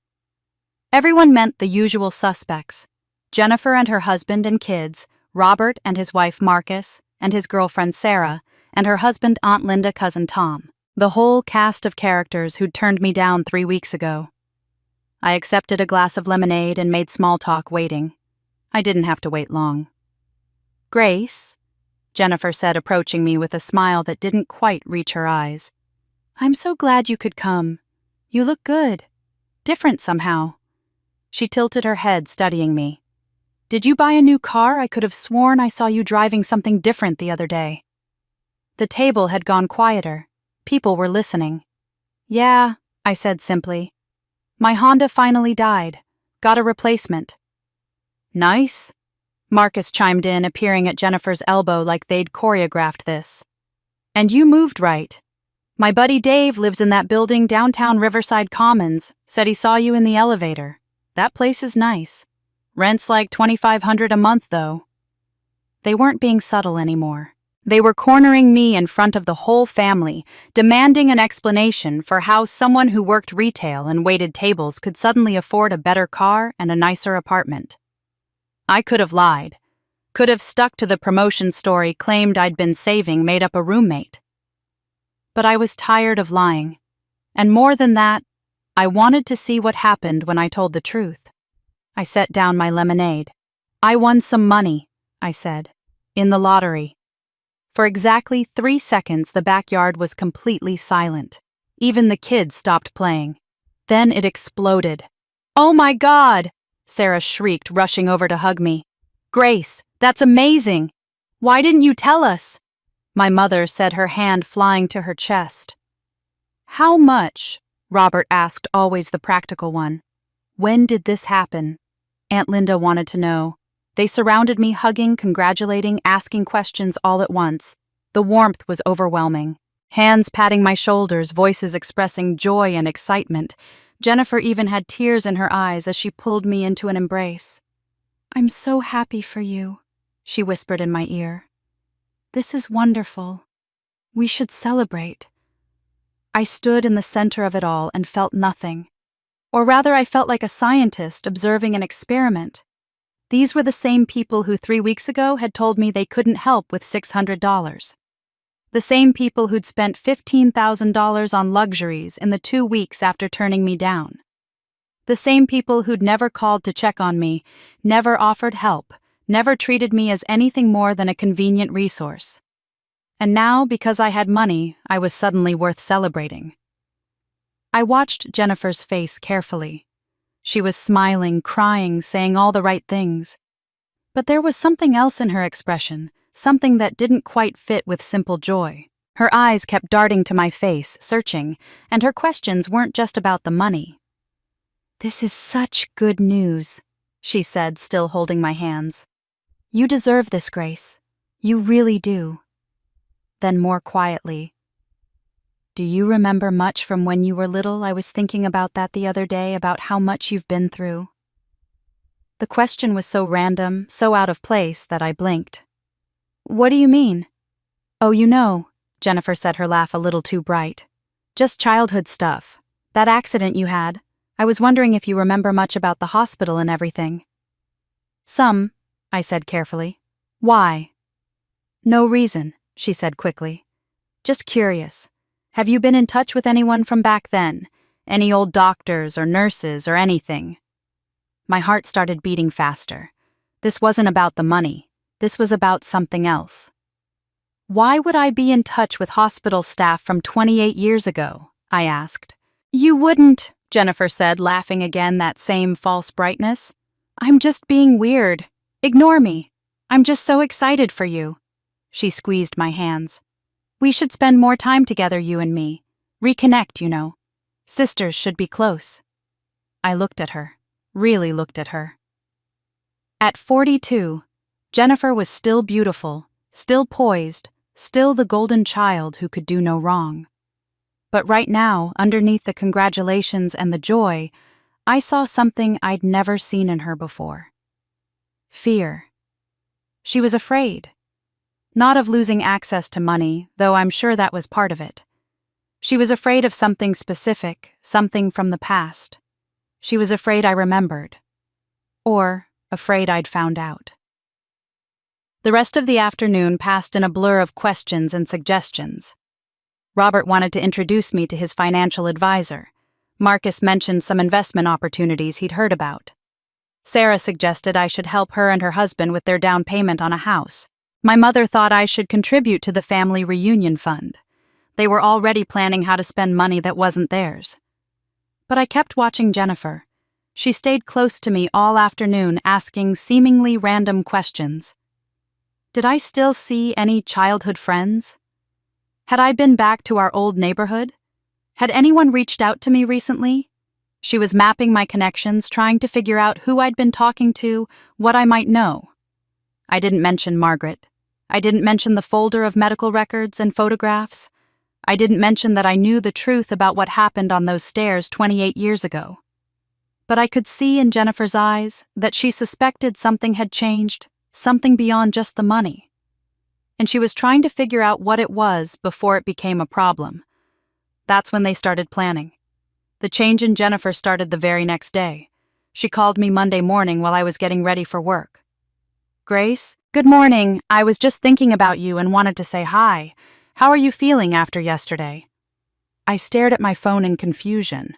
Everyone meant the usual suspects. Jennifer and her husband and kids, Robert and his wife Marcus, and his girlfriend Sarah, and her husband Aunt Linda, cousin Tom. The whole cast of characters who'd turned me down 3 weeks ago. I accepted a glass of lemonade and made small talk waiting. I didn't have to wait long. "Grace," Jennifer said, approaching me with a smile that didn't quite reach her eyes. "I'm so glad you could come. You look good. Different somehow." She tilted her head, studying me. "Did you buy a new car? I could have sworn I saw you driving something different the other day." The table had gone quieter. People were listening. "Yeah," I said simply. "My Honda finally died. Got a replacement." "Nice," Marcus chimed in, appearing at Jennifer's elbow like they'd choreographed this. "And you moved right. My buddy Dave lives in that building downtown Riverside Commons, said he saw you in the elevator. That place is nice. Rent's like $2,500 a month, though." They weren't being subtle anymore. They were cornering me in front of the whole family, demanding an explanation for how someone who worked retail and waited tables could suddenly afford a better car and a nicer apartment. I could have lied, could have stuck to the promotion story, claimed I'd been saving, made up a roommate. But I was tired of lying. And more than that, I wanted to see what happened when I told the truth. I set down my lemonade. "I won some money," I said, "in the lottery." For exactly 3 seconds, the backyard was completely silent. Even the kids stopped playing. Then it exploded. "Oh my God!" Sarah shrieked, rushing over to hug me. "Grace, that's amazing! Why didn't you tell us?" My mother said, her hand flying to her chest. "How much?" Robert asked, always the practical one. "When did this happen?" Aunt Linda wanted to know. They surrounded me, hugging, congratulating, asking questions all at once. The warmth was overwhelming. Hands patting my shoulders, voices expressing joy and excitement. Jennifer even had tears in her eyes as she pulled me into an embrace. "I'm so happy for you," she whispered in my ear. This is wonderful. We should celebrate. I stood in the center of it all and felt nothing. Or rather, I felt like a scientist observing an experiment. These were the same people who 3 weeks ago had told me they couldn't help with $600. The same people who'd spent $15,000 on luxuries in the 2 weeks after turning me down. The same people who'd never called to check on me, never offered help, never treated me as anything more than a convenient resource. And now, because I had money, I was suddenly worth celebrating. I watched Jennifer's face carefully. She was smiling, crying, saying all the right things. But there was something else in her expression, something that didn't quite fit with simple joy. Her eyes kept darting to my face, searching, and her questions weren't just about the money. "This is such good news," she said, still holding my hands. "You deserve this, Grace. You really do." Then more quietly, "Do you remember much from when you were little? I was thinking about that the other day, about how much you've been through." The question was so random, so out of place, that I blinked. "What do you mean?" "Oh, you know," Jennifer said, her laugh a little too bright. "Just childhood stuff. That accident you had. I was wondering if you remember much about the hospital and everything." "Some," I said carefully. "Why?" "No reason," she said quickly. "Just curious. Have you been in touch with anyone from back then? Any old doctors or nurses or anything?" My heart started beating faster. This wasn't about the money. This was about something else. "Why would I be in touch with hospital staff from 28 years ago?" I asked. "You wouldn't," Jennifer said, laughing again, that same false brightness. "I'm just being weird. Ignore me. I'm just so excited for you." She squeezed my hands. "We should spend more time together, you and me. Reconnect, you know. Sisters should be close." I looked at her, really looked at her. At 42, Jennifer was still beautiful, still poised, still the golden child who could do no wrong. But right now, underneath the congratulations and the joy, I saw something I'd never seen in her before. Fear. She was afraid. Not of losing access to money, though I'm sure that was part of it. She was afraid of something specific, something from the past. She was afraid I remembered. Or afraid I'd found out. The rest of the afternoon passed in a blur of questions and suggestions. Robert wanted to introduce me to his financial advisor. Marcus mentioned some investment opportunities he'd heard about. Sarah suggested I should help her and her husband with their down payment on a house. My mother thought I should contribute to the family reunion fund. They were already planning how to spend money that wasn't theirs. But I kept watching Jennifer. She stayed close to me all afternoon, asking seemingly random questions. Did I still see any childhood friends? Had I been back to our old neighborhood? Had anyone reached out to me recently? She was mapping my connections, trying to figure out who I'd been talking to, what I might know. I didn't mention Margaret. I didn't mention the folder of medical records and photographs. I didn't mention that I knew the truth about what happened on those stairs 28 years ago. But I could see in Jennifer's eyes that she suspected something had changed, something beyond just the money. And she was trying to figure out what it was before it became a problem. That's when they started planning. The change in Jennifer started the very next day. She called me Monday morning while I was getting ready for work. "Grace, good morning. I was just thinking about you and wanted to say hi. How are you feeling after yesterday?" I stared at my phone in confusion.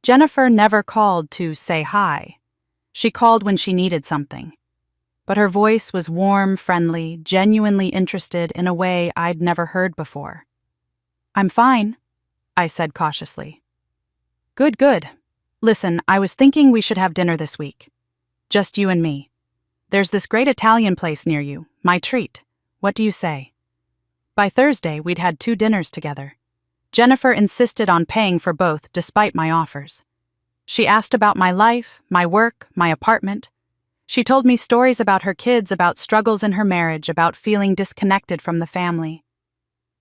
Jennifer never called to say hi. She called when she needed something. But her voice was warm, friendly, genuinely interested in a way I'd never heard before. "I'm fine," I said cautiously. Good. Listen, I was thinking we should have dinner this week. Just you and me. There's this great Italian place near you, my treat. What do you say?" By Thursday, we'd had 2 dinners together. Jennifer insisted on paying for both despite my offers. She asked about my life, my work, my apartment. She told me stories about her kids, about struggles in her marriage, about feeling disconnected from the family.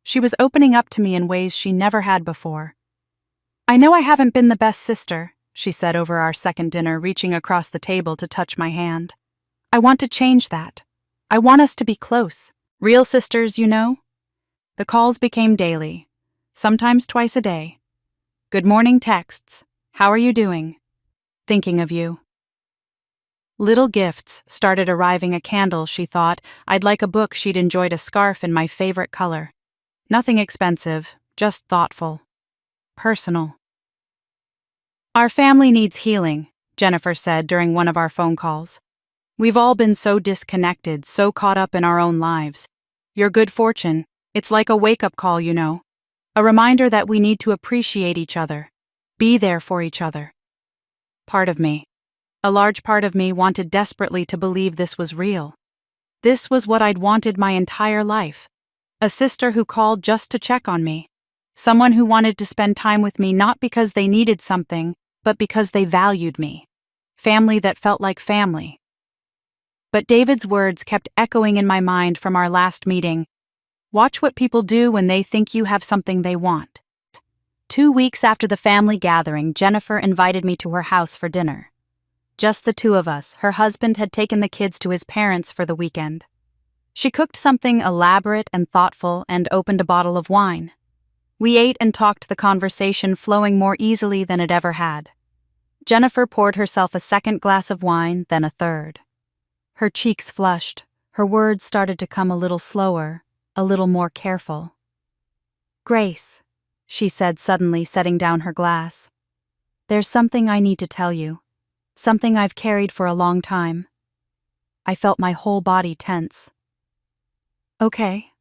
She was opening up to me in ways she never had before. "I know I haven't been the best sister," she said over our second dinner, reaching across the table to touch my hand. "I want to change that. I want us to be close. Real sisters, you know? The calls became daily, sometimes twice a day. Good morning texts. How are you doing? Thinking of you. Little gifts started arriving, a candle she thought I'd like, a book she'd enjoyed, a scarf in my favorite color. Nothing expensive, just thoughtful. Personal. Our family needs healing, Jennifer said during one of our phone calls. We've all been so disconnected, so caught up in our own lives. Your good fortune, it's like a wake-up call, you know. A reminder that we need to appreciate each other, be there for each other. Part of me, a large part of me, wanted desperately to believe this was real. This was what I'd wanted my entire life. A sister who called just to check on me. Someone who wanted to spend time with me not because they needed something, but because they valued me. Family that felt like family. But David's words kept echoing in my mind from our last meeting. Watch what people do when they think you have something they want. 2 weeks after the family gathering, Jennifer invited me to her house for dinner. Just the two of us. Her husband had taken the kids to his parents for the weekend. She cooked something elaborate and thoughtful and opened a bottle of wine. We ate and talked, the conversation flowing more easily than it ever had. Jennifer poured herself a second glass of wine, then a third. Her cheeks flushed. Her words started to come a little slower, a little more careful. "Grace," she said suddenly, setting down her glass. "There's something I need to tell you. Something I've carried for a long time." I felt my whole body tense. "Okay."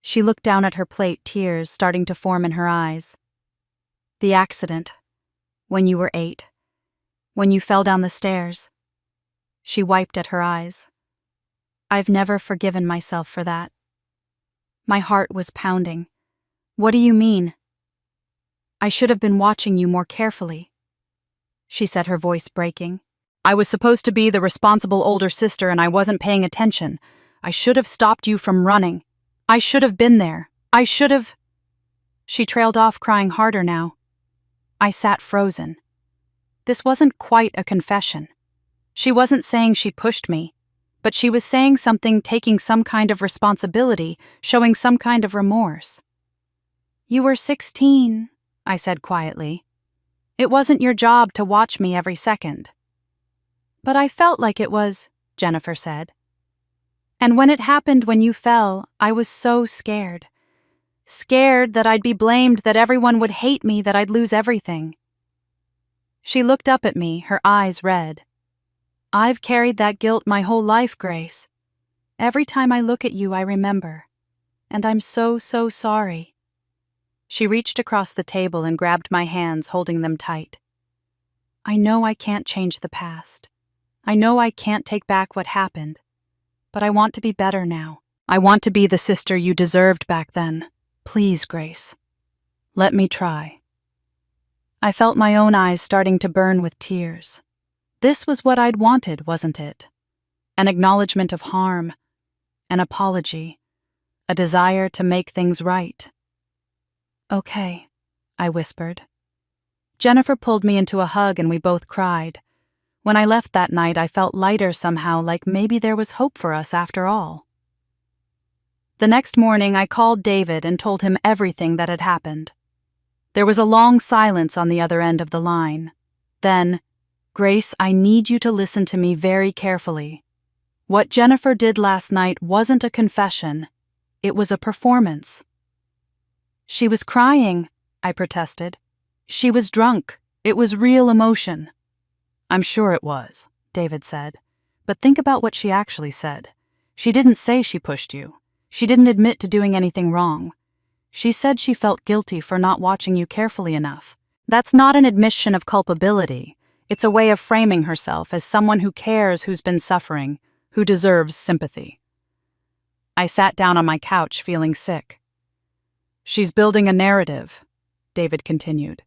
She looked down at her plate, tears starting to form in her eyes. "The accident. When you were 8. When you fell down the stairs." She wiped at her eyes. "I've never forgiven myself for that." My heart was pounding. "What do you mean?" "I should have been watching you more carefully," she said, her voice breaking. "I was supposed to be the responsible older sister and I wasn't paying attention. I should have stopped you from running. I should have been there. I should have..." She trailed off, crying harder now. I sat frozen. This wasn't quite a confession. She wasn't saying she pushed me, but she was saying something, taking some kind of responsibility, showing some kind of remorse. "You were 16, I said quietly. "It wasn't your job to watch me every second." "But I felt like it was," Jennifer said. "And when it happened, when you fell, I was so scared. Scared that I'd be blamed, that everyone would hate me, that I'd lose everything." She looked up at me, her eyes red. "I've carried that guilt my whole life, Grace. Every time I look at you, I remember. And I'm so, so sorry." She reached across the table and grabbed my hands, holding them tight. "I know I can't change the past. I know I can't take back what happened. But I want to be better now. I want to be the sister you deserved back then. Please, Grace. Let me try." I felt my own eyes starting to burn with tears. This was what I'd wanted, wasn't it? An acknowledgement of harm, an apology, a desire to make things right. "Okay," I whispered. Jennifer pulled me into a hug and we both cried. When I left that night, I felt lighter somehow, like maybe there was hope for us after all. The next morning, I called David and told him everything that had happened. There was a long silence on the other end of the line. Then, "Grace, I need you to listen to me very carefully. What Jennifer did last night wasn't a confession. It was a performance." "She was crying," I protested. "She was drunk. It was real emotion." "I'm sure it was," David said. "But think about what she actually said. She didn't say she pushed you. She didn't admit to doing anything wrong. She said she felt guilty for not watching you carefully enough. That's not an admission of culpability. It's a way of framing herself as someone who cares, who's been suffering, who deserves sympathy." I sat down on my couch, feeling sick. "She's building a narrative," David continued.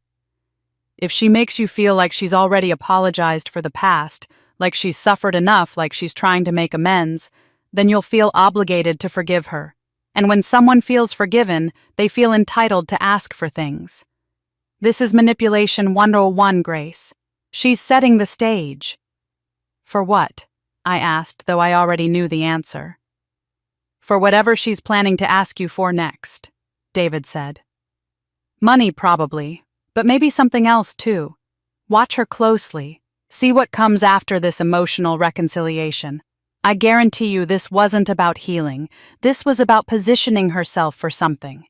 "If she makes you feel like she's already apologized for the past, like she's suffered enough, like she's trying to make amends, then you'll feel obligated to forgive her. And when someone feels forgiven, they feel entitled to ask for things. This is manipulation 101, Grace. She's setting the stage." "For what?" I asked, though I already knew the answer. For whatever she's planning to ask you for next, David said. Money, probably, but maybe something else, too. Watch her closely. See what comes after this emotional reconciliation. I guarantee you this wasn't about healing. This was about positioning herself for something.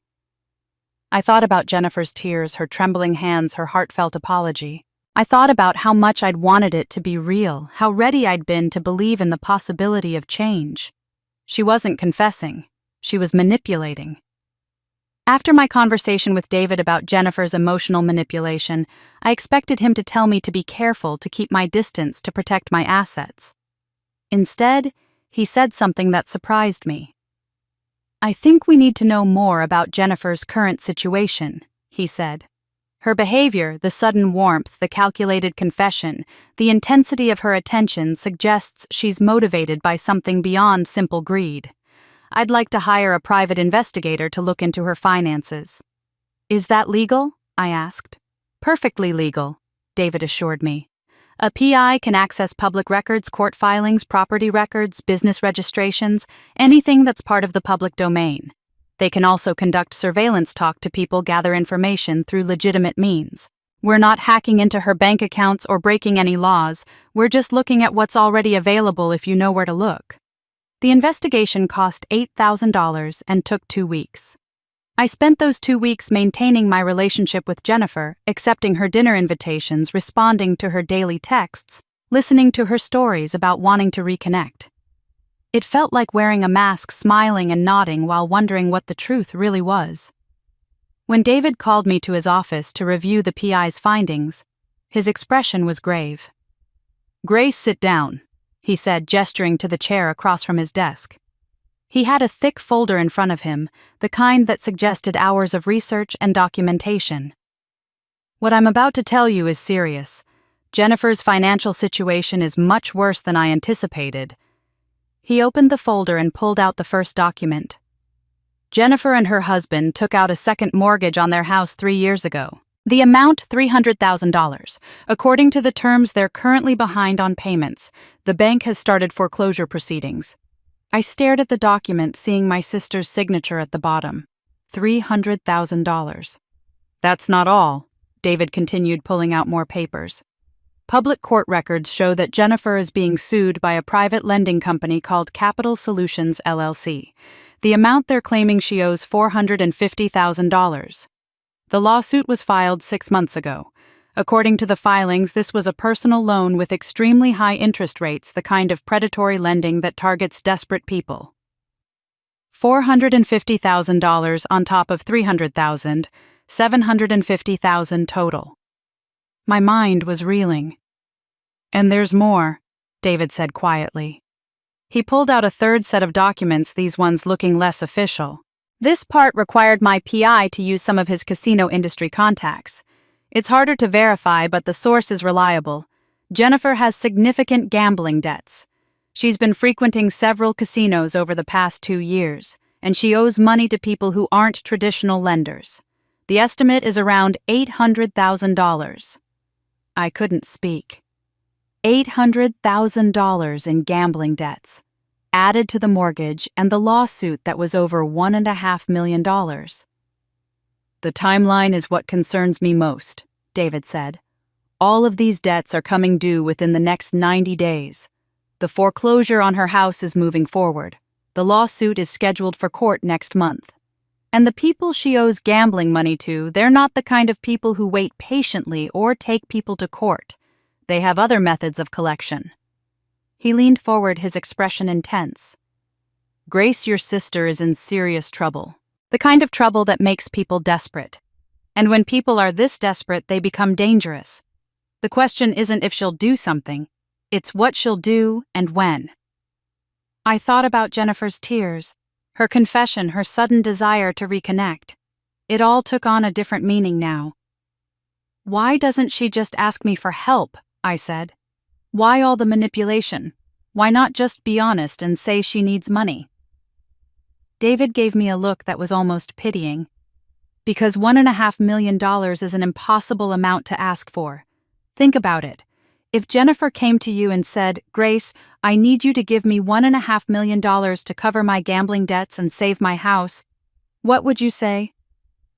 I thought about Jennifer's tears, her trembling hands, her heartfelt apology. I thought about how much I'd wanted it to be real, how ready I'd been to believe in the possibility of change. She wasn't confessing. She was manipulating. After my conversation with David about Jennifer's emotional manipulation, I expected him to tell me to be careful, to keep my distance, to protect my assets. Instead, he said something that surprised me. I think we need to know more about Jennifer's current situation, he said. Her behavior, the sudden warmth, the calculated confession, the intensity of her attention suggests she's motivated by something beyond simple greed. I'd like to hire a private investigator to look into her finances. Is that legal? I asked. Perfectly legal, David assured me. A PI can access public records, court filings, property records, business registrations, anything that's part of the public domain. They can also conduct surveillance talk to people, gather information through legitimate means. We're not hacking into her bank accounts or breaking any laws, we're just looking at what's already available if you know where to look. The investigation cost $8,000 and took 2 weeks. I spent those 2 weeks maintaining my relationship with Jennifer, accepting her dinner invitations, responding to her daily texts, listening to her stories about wanting to reconnect. It felt like wearing a mask, smiling and nodding while wondering what the truth really was. When David called me to his office to review the PI's findings, his expression was grave. "Grace, sit down," he said, gesturing to the chair across from his desk. He had a thick folder in front of him, the kind that suggested hours of research and documentation. "What I'm about to tell you is serious. Jennifer's financial situation is much worse than I anticipated." He opened the folder and pulled out the first document. Jennifer and her husband took out a second mortgage on their house 3 years ago. The amount, $300,000. According to the terms, they're currently behind on payments. The bank has started foreclosure proceedings. I stared at the document, seeing my sister's signature at the bottom. $300,000. That's not all, David continued, pulling out more papers. Public court records show that Jennifer is being sued by a private lending company called Capital Solutions, LLC. The amount they're claiming she owes $450,000. The lawsuit was filed 6 months ago. According to the filings, this was a personal loan with extremely high interest rates, the kind of predatory lending that targets desperate people. $450,000 on top of $300,000, $750,000 total. My mind was reeling. "And there's more," David said quietly. He pulled out a third set of documents, these ones looking less official. This part required my PI to use some of his casino industry contacts. It's harder to verify, but the source is reliable. Jennifer has significant gambling debts. She's been frequenting several casinos over the past 2 years, and she owes money to people who aren't traditional lenders. The estimate is around $800,000. I couldn't speak. $800,000 in gambling debts, added to the mortgage and the lawsuit that was over $1.5 million. "The timeline is what concerns me most," David said. "All of these debts are coming due within the next 90 days. The foreclosure on her house is moving forward. The lawsuit is scheduled for court next month. And the people she owes gambling money to, they're not the kind of people who wait patiently or take people to court. They have other methods of collection." He leaned forward, his expression intense. "Grace, your sister is in serious trouble. The kind of trouble that makes people desperate. And when people are this desperate, they become dangerous. The question isn't if she'll do something, it's what she'll do and when." I thought about Jennifer's tears, her confession, her sudden desire to reconnect. It all took on a different meaning now. "Why doesn't she just ask me for help?" I said. "Why all the manipulation? Why not just be honest and say she needs money?" David gave me a look that was almost pitying. "Because $1.5 million is an impossible amount to ask for. Think about it. If Jennifer came to you and said, "Grace, I need you to give me $1.5 million to cover my gambling debts and save my house," what would you say?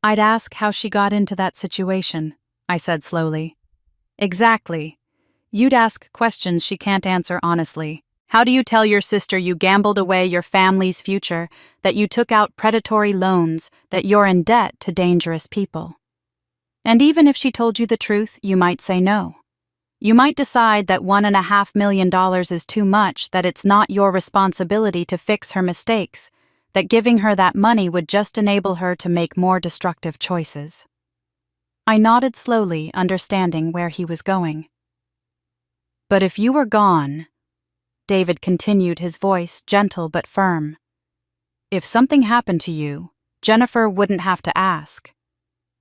I'd ask how she got into that situation, I said slowly. Exactly. You'd ask questions she can't answer honestly. How do you tell your sister you gambled away your family's future, that you took out predatory loans, that you're in debt to dangerous people? And even if she told you the truth, you might say no. You might decide that $1.5 million is too much, that it's not your responsibility to fix her mistakes, that giving her that money would just enable her to make more destructive choices. I nodded slowly, understanding where he was going. But if you were gone, David continued, his voice gentle but firm, if something happened to you, Jennifer wouldn't have to ask.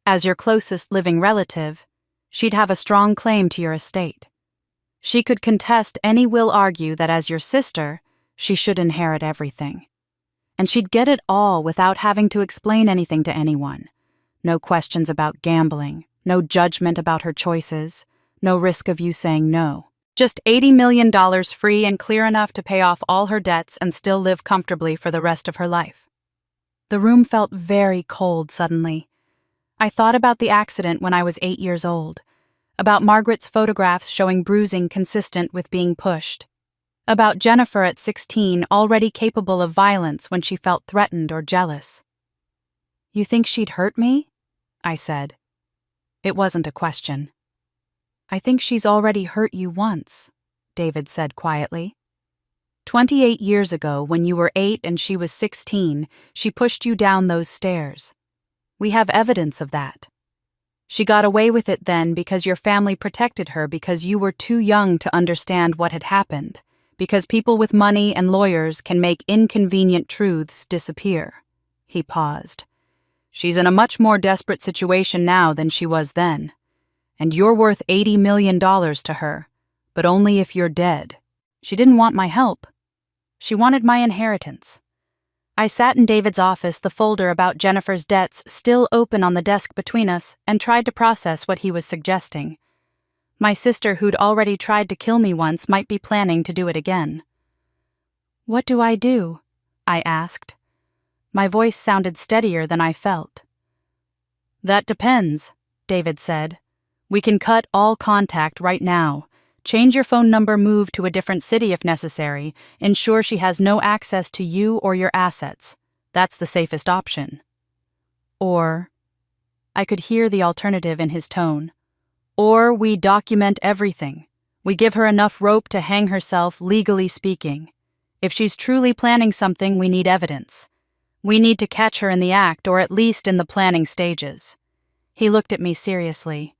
As your closest living relative, she'd have a strong claim to your estate. She could contest any will, argue that as your sister, she should inherit everything. And she'd get it all without having to explain anything to anyone. No questions about gambling, no judgment about her choices, no risk of you saying no. Just $80 million free and clear enough to pay off all her debts and still live comfortably for the rest of her life. The room felt very cold suddenly. I thought about the accident when I was 8 years old, about Margaret's photographs showing bruising consistent with being pushed, about Jennifer at 16 already capable of violence when she felt threatened or jealous. You think she'd hurt me? I said. It wasn't a question. I think she's already hurt you once, David said quietly. 28 years ago, when you were 8 and she was 16, she pushed you down those stairs. We have evidence of that. She got away with it then because your family protected her, because you were too young to understand what had happened, because people with money and lawyers can make inconvenient truths disappear. He paused. She's in a much more desperate situation now than she was then. And you're worth $80 million to her, but only if you're dead. She didn't want my help. She wanted my inheritance. I sat in David's office, the folder about Jennifer's debts still open on the desk between us, and tried to process what he was suggesting. My sister, who'd already tried to kill me once, might be planning to do it again. What do? I asked. My voice sounded steadier than I felt. That depends, David said. We can cut all contact right now. Change your phone number, move to a different city if necessary. Ensure she has no access to you or your assets. That's the safest option. Or, I could hear the alternative in his tone. Or we document everything. We give her enough rope to hang herself, legally speaking. If she's truly planning something, we need evidence. We need to catch her in the act, or at least in the planning stages. He looked at me seriously.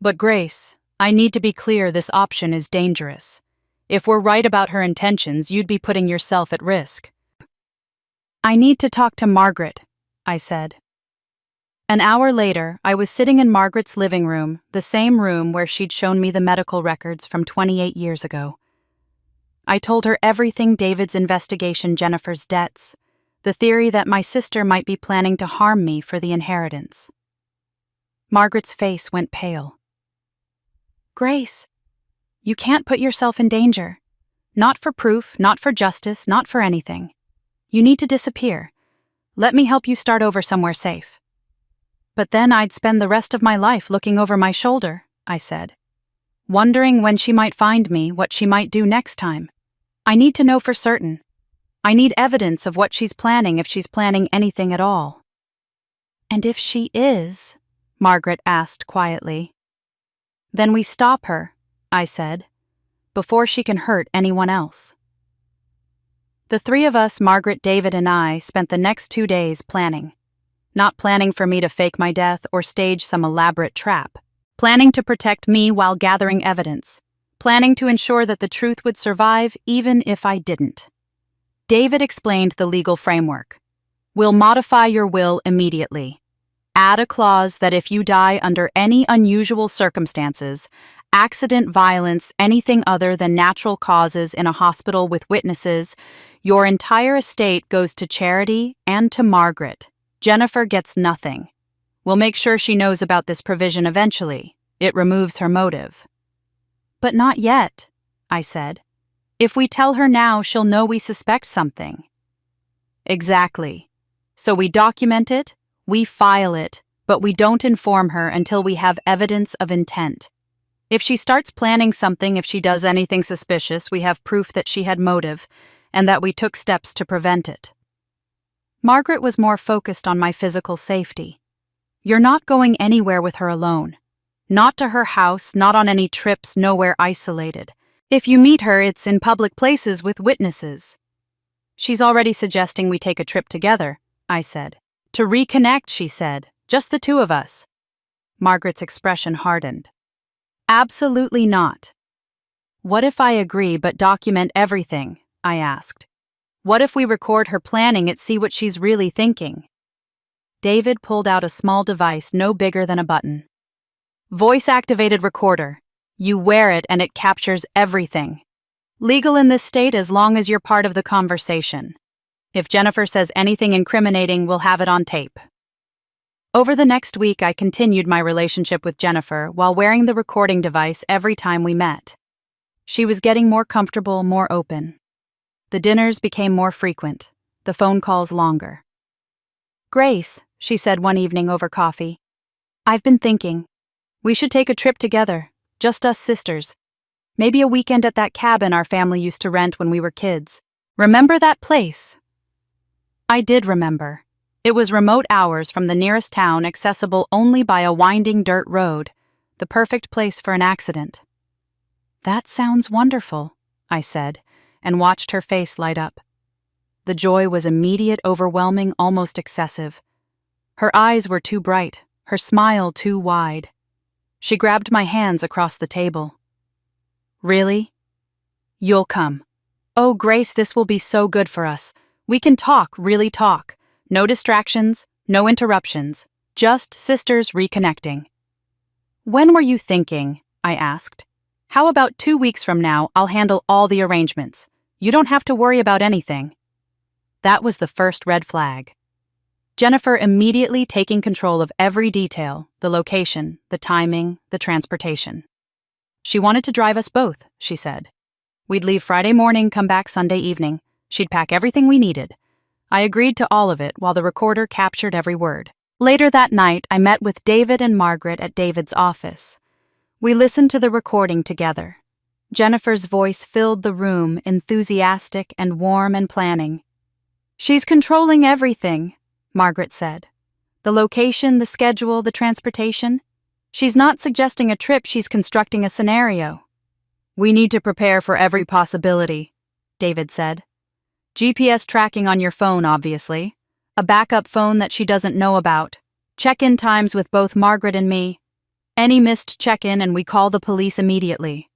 But Grace, I need to be clear, this option is dangerous. If we're right about her intentions, you'd be putting yourself at risk. I need to talk to Margaret, I said. An hour later, I was sitting in Margaret's living room, the same room where she'd shown me the medical records from 28 years ago. I told her everything: David's investigation, Jennifer's debts, the theory that my sister might be planning to harm me for the inheritance. Margaret's face went pale. Grace, you can't put yourself in danger. Not for proof, not for justice, not for anything. You need to disappear. Let me help you start over somewhere safe. But then I'd spend the rest of my life looking over my shoulder, I said, wondering when she might find me, what she might do next time. I need to know for certain. I need evidence of what she's planning, if she's planning anything at all. And if she is, Margaret asked quietly. Then we stop her, I said, before she can hurt anyone else. The three of us, Margaret, David, and I, spent the next 2 days planning. Not planning for me to fake my death or stage some elaborate trap. Planning to protect me while gathering evidence. Planning to ensure that the truth would survive even if I didn't. David explained the legal framework. We'll modify your will immediately. Add a clause that if you die under any unusual circumstances, accident, violence, anything other than natural causes in a hospital with witnesses, your entire estate goes to charity and to Margaret. Jennifer gets nothing. We'll make sure she knows about this provision eventually. It removes her motive. But not yet, I said. If we tell her now, she'll know we suspect something. Exactly. So we document it, we file it, but we don't inform her until we have evidence of intent. If she starts planning something, if she does anything suspicious, we have proof that she had motive and that we took steps to prevent it. Margaret was more focused on my physical safety. You're not going anywhere with her alone. Not to her house, not on any trips, nowhere isolated. If you meet her, it's in public places with witnesses. She's already suggesting we take a trip together, I said. To reconnect, she said. Just the two of us. Margaret's expression hardened. Absolutely not. What if I agree but document everything? I asked. What if we record her planning it, see what she's really thinking? David pulled out a small device no bigger than a button. Voice-activated recorder. You wear it and it captures everything. Legal in this state as long as you're part of the conversation. If Jennifer says anything incriminating, we'll have it on tape. Over the next week, I continued my relationship with Jennifer while wearing the recording device every time we met. She was getting more comfortable, more open. The dinners became more frequent, the phone calls longer. Grace, she said one evening over coffee, I've been thinking. We should take a trip together, just us sisters. Maybe a weekend at that cabin our family used to rent when we were kids. Remember that place? I did remember. It was remote hours from the nearest town, accessible only by a winding dirt road, the perfect place for an accident. That sounds wonderful, I said, and watched her face light up. The joy was immediate, overwhelming, almost excessive. Her eyes were too bright, her smile too wide. She grabbed my hands across the table. Really? You'll come. Oh, Grace, this will be so good for us. We can talk, really talk. No distractions, no interruptions. Just sisters reconnecting. When were you thinking? I asked. How about 2 weeks from now, I'll handle all the arrangements. You don't have to worry about anything. That was the first red flag. Jennifer immediately taking control of every detail, the location, the timing, the transportation. She wanted to drive us both, she said. We'd leave Friday morning, come back Sunday evening. She'd pack everything we needed. I agreed to all of it while the recorder captured every word. Later that night, I met with David and Margaret at David's office. We listened to the recording together. Jennifer's voice filled the room, enthusiastic and warm and planning. She's controlling everything, Margaret said. The location, the schedule, the transportation. She's not suggesting a trip, she's constructing a scenario. We need to prepare for every possibility, David said. GPS tracking on your phone, obviously. A backup phone that she doesn't know about. Check-in times with both Margaret and me. Any missed check-in and we call the police immediately.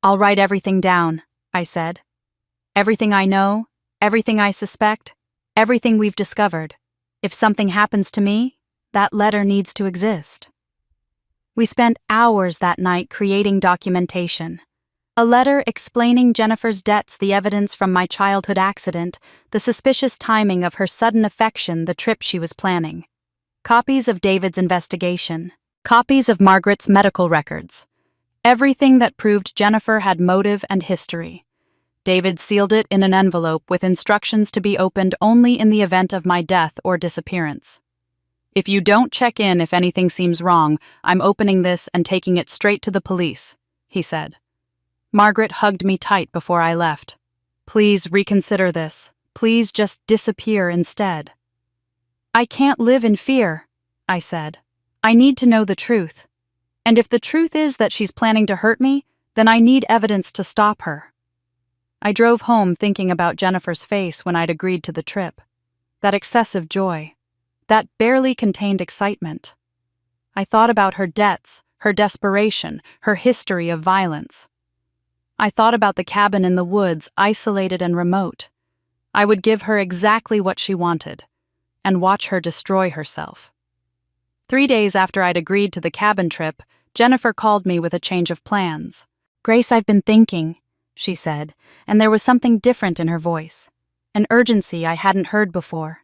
I'll write everything down, I said. Everything I know, everything I suspect, everything we've discovered. If something happens to me, that letter needs to exist. We spent hours that night creating documentation. A letter explaining Jennifer's debts, the evidence from my childhood accident, the suspicious timing of her sudden affection, the trip she was planning. Copies of David's investigation. Copies of Margaret's medical records. Everything that proved Jennifer had motive and history. David sealed it in an envelope with instructions to be opened only in the event of my death or disappearance. If you don't check in if anything seems wrong, I'm opening this and taking it straight to the police, he said. Margaret hugged me tight before I left. Please reconsider this. Please just disappear instead. I can't live in fear, I said. I need to know the truth. And if the truth is that she's planning to hurt me, then I need evidence to stop her. I drove home thinking about Jennifer's face when I'd agreed to the trip. That excessive joy. That barely contained excitement. I thought about her debts, her desperation, her history of violence. I thought about the cabin in the woods, isolated and remote. I would give her exactly what she wanted, and watch her destroy herself. 3 days after I'd agreed to the cabin trip, Jennifer called me with a change of plans. Grace, I've been thinking, she said, and there was something different in her voice, an urgency I hadn't heard before.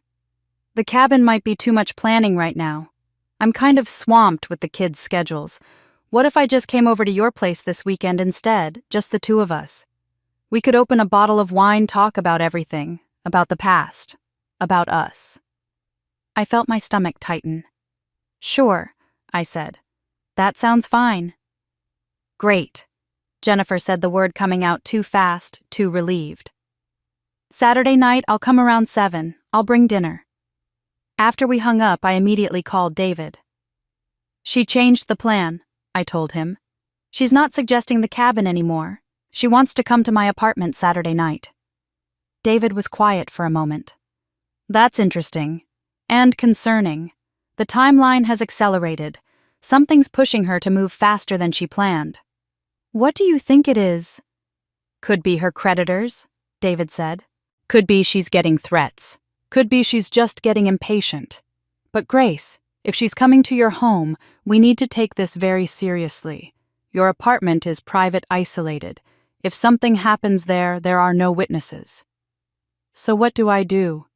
The cabin might be too much planning right now. I'm kind of swamped with the kids' schedules. What if I just came over to your place this weekend instead, just the two of us? We could open a bottle of wine, talk about everything, about the past, about us. I felt my stomach tighten. Sure, I said. That sounds fine. Great. Jennifer said, the word coming out too fast, too relieved. Saturday night, I'll come around 7. I'll bring dinner. After we hung up, I immediately called David. She changed the plan, I told him. She's not suggesting the cabin anymore. She wants to come to my apartment Saturday night. David was quiet for a moment. That's interesting. And concerning. The timeline has accelerated. Something's pushing her to move faster than she planned. What do you think it is? Could be her creditors, David said. Could be she's getting threats. Could be she's just getting impatient. But Grace, if she's coming to your home, we need to take this very seriously. Your apartment is private, isolated. If something happens there, there are no witnesses. So what do I do?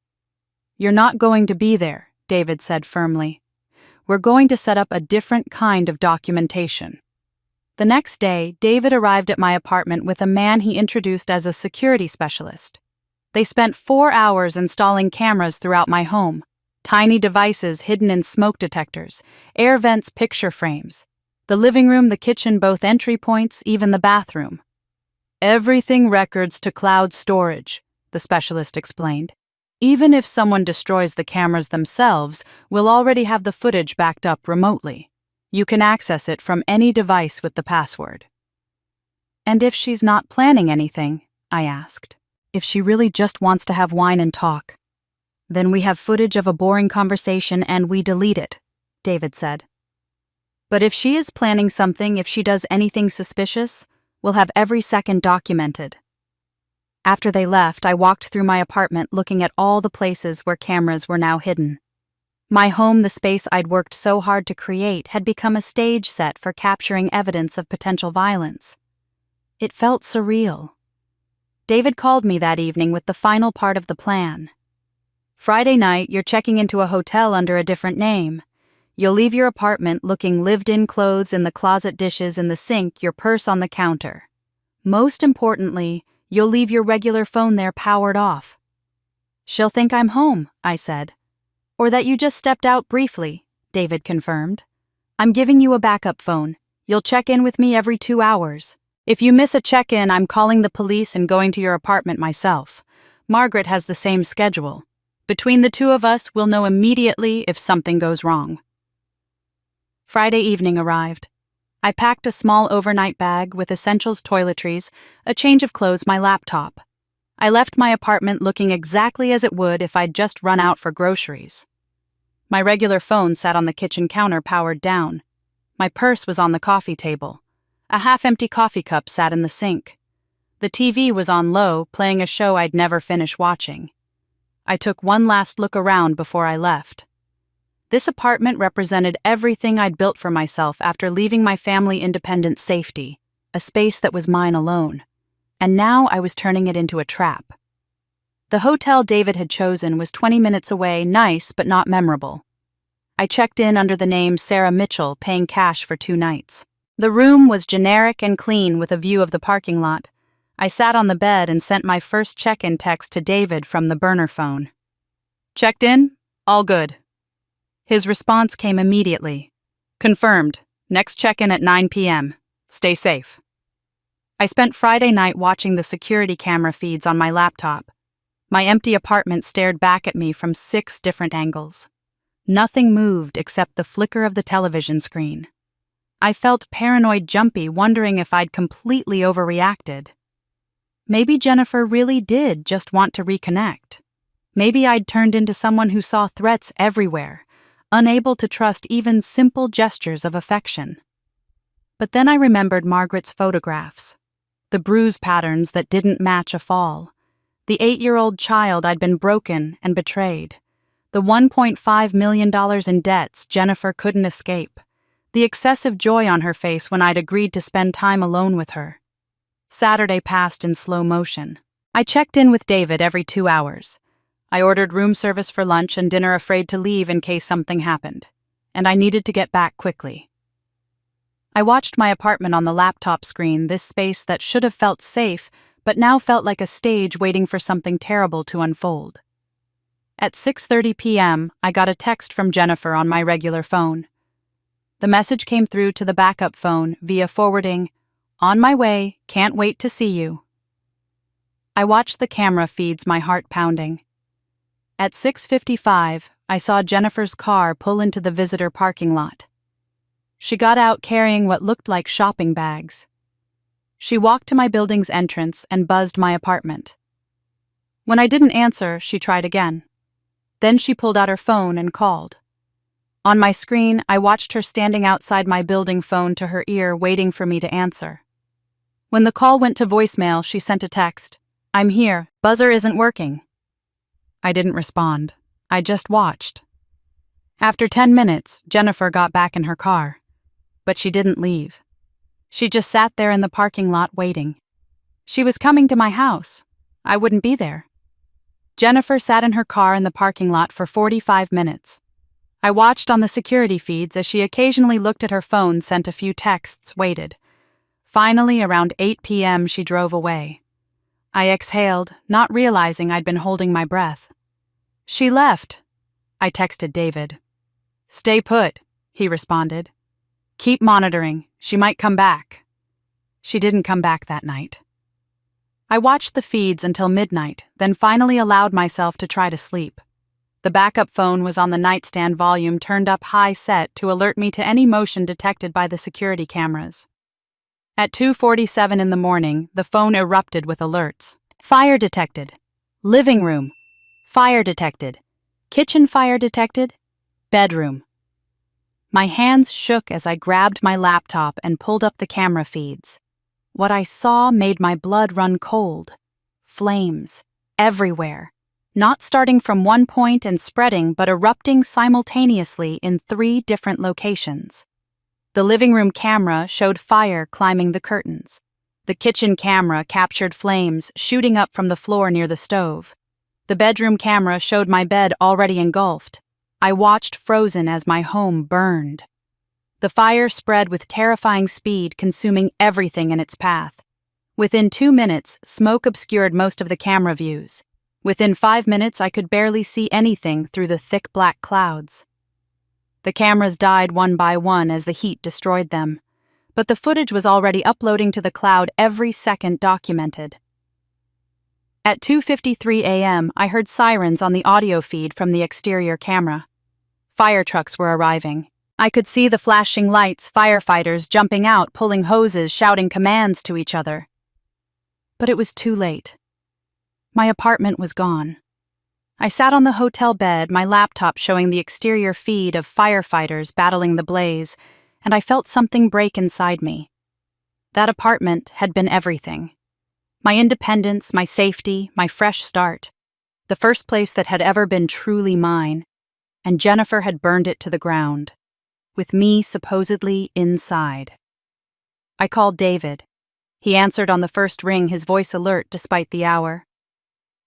You're not going to be there, David said firmly. We're going to set up a different kind of documentation. The next day, David arrived at my apartment with a man he introduced as a security specialist. They spent 4 hours installing cameras throughout my home, tiny devices hidden in smoke detectors, air vents, picture frames. The living room, the kitchen, both entry points, even the bathroom. Everything records to cloud storage, the specialist explained. Even if someone destroys the cameras themselves, we'll already have the footage backed up remotely. You can access it from any device with the password. And if she's not planning anything, I asked. If she really just wants to have wine and talk. Then we have footage of a boring conversation and we delete it, David said. But if she is planning something, if she does anything suspicious, we'll have every second documented. After they left, I walked through my apartment looking at all the places where cameras were now hidden. My home, the space I'd worked so hard to create, had become a stage set for capturing evidence of potential violence. It felt surreal. David called me that evening with the final part of the plan. Friday night, you're checking into a hotel under a different name. You'll leave your apartment looking lived-in clothes in the closet, dishes in the sink, your purse on the counter. Most importantly, you'll leave your regular phone there powered off. She'll think I'm home, I said. Or that you just stepped out briefly, David confirmed. I'm giving you a backup phone. You'll check in with me every 2 hours. If you miss a check-in, I'm calling the police and going to your apartment myself. Margaret has the same schedule. Between the two of us, we'll know immediately if something goes wrong. Friday evening arrived. I packed a small overnight bag with essentials, toiletries, a change of clothes, my laptop. I left my apartment looking exactly as it would if I'd just run out for groceries. My regular phone sat on the kitchen counter, powered down. My purse was on the coffee table. A half-empty coffee cup sat in the sink. The TV was on low, playing a show I'd never finish watching. I took one last look around before I left. This apartment represented everything I'd built for myself after leaving my family-independent safety, a space that was mine alone. And now I was turning it into a trap. The hotel David had chosen was 20 minutes away, nice but not memorable. I checked in under the name Sarah Mitchell, paying cash for 2 nights. The room was generic and clean with a view of the parking lot. I sat on the bed and sent my first check-in text to David from the burner phone. Checked in? All good. His response came immediately. Confirmed. Next check-in at 9 p.m. Stay safe. I spent Friday night watching the security camera feeds on my laptop. My empty apartment stared back at me from 6 different angles. Nothing moved except the flicker of the television screen. I felt paranoid, jumpy, wondering if I'd completely overreacted. Maybe Jennifer really did just want to reconnect. Maybe I'd turned into someone who saw threats everywhere, unable to trust even simple gestures of affection. But then I remembered Margaret's photographs, the bruise patterns that didn't match a fall, the 8-year-old child I'd been broken and betrayed, the $1.5 million in debts Jennifer couldn't escape, the excessive joy on her face when I'd agreed to spend time alone with her. Saturday passed in slow motion. I checked in with David every 2 hours. I ordered room service for lunch and dinner, afraid to leave in case something happened, and I needed to get back quickly. I watched my apartment on the laptop screen, this space that should have felt safe, but now felt like a stage waiting for something terrible to unfold. At 6:30 p.m., I got a text from Jennifer on my regular phone. The message came through to the backup phone via forwarding, "On my way, can't wait to see you." I watched the camera feeds, my heart pounding. At 6:55, I saw Jennifer's car pull into the visitor parking lot. She got out carrying what looked like shopping bags. She walked to my building's entrance and buzzed my apartment. When I didn't answer, she tried again. Then she pulled out her phone and called. On my screen, I watched her standing outside my building, phone to her ear, waiting for me to answer. When the call went to voicemail, she sent a text, "I'm here, buzzer isn't working." I didn't respond. I just watched. After 10 minutes, Jennifer got back in her car. But she didn't leave. She just sat there in the parking lot waiting. She was coming to my house. I wouldn't be there. Jennifer sat in her car in the parking lot for 45 minutes. I watched on the security feeds as she occasionally looked at her phone, sent a few texts, waited. Finally, around 8 p.m., she drove away. I exhaled, not realizing I'd been holding my breath. "She left." I texted David. "Stay put," he responded. "Keep monitoring. She might come back." She didn't come back that night. I watched the feeds until midnight, then finally allowed myself to try to sleep. The backup phone was on the nightstand, volume turned up high, set to alert me to any motion detected by the security cameras. At 2:47 in the morning, the phone erupted with alerts. "Fire detected. Living room. Fire detected. Kitchen fire detected. Bedroom." My hands shook as I grabbed my laptop and pulled up the camera feeds. What I saw made my blood run cold. Flames. Everywhere. Not starting from one point and spreading, but erupting simultaneously in 3 different locations. The living room camera showed fire climbing the curtains. The kitchen camera captured flames shooting up from the floor near the stove. The bedroom camera showed my bed already engulfed. I watched frozen as my home burned. The fire spread with terrifying speed, consuming everything in its path. Within 2 minutes, smoke obscured most of the camera views. Within 5 minutes, I could barely see anything through the thick black clouds. The cameras died one by one as the heat destroyed them, but the footage was already uploading to the cloud, every second documented. At 2:53 a.m., I heard sirens on the audio feed from the exterior camera. Fire trucks were arriving. I could see the flashing lights, firefighters jumping out, pulling hoses, shouting commands to each other. But it was too late. My apartment was gone. I sat on the hotel bed, my laptop showing the exterior feed of firefighters battling the blaze, and I felt something break inside me. That apartment had been everything. My independence, my safety, my fresh start. The first place that had ever been truly mine. And Jennifer had burned it to the ground, with me supposedly inside. I called David. He answered on the first ring, his voice alert despite the hour.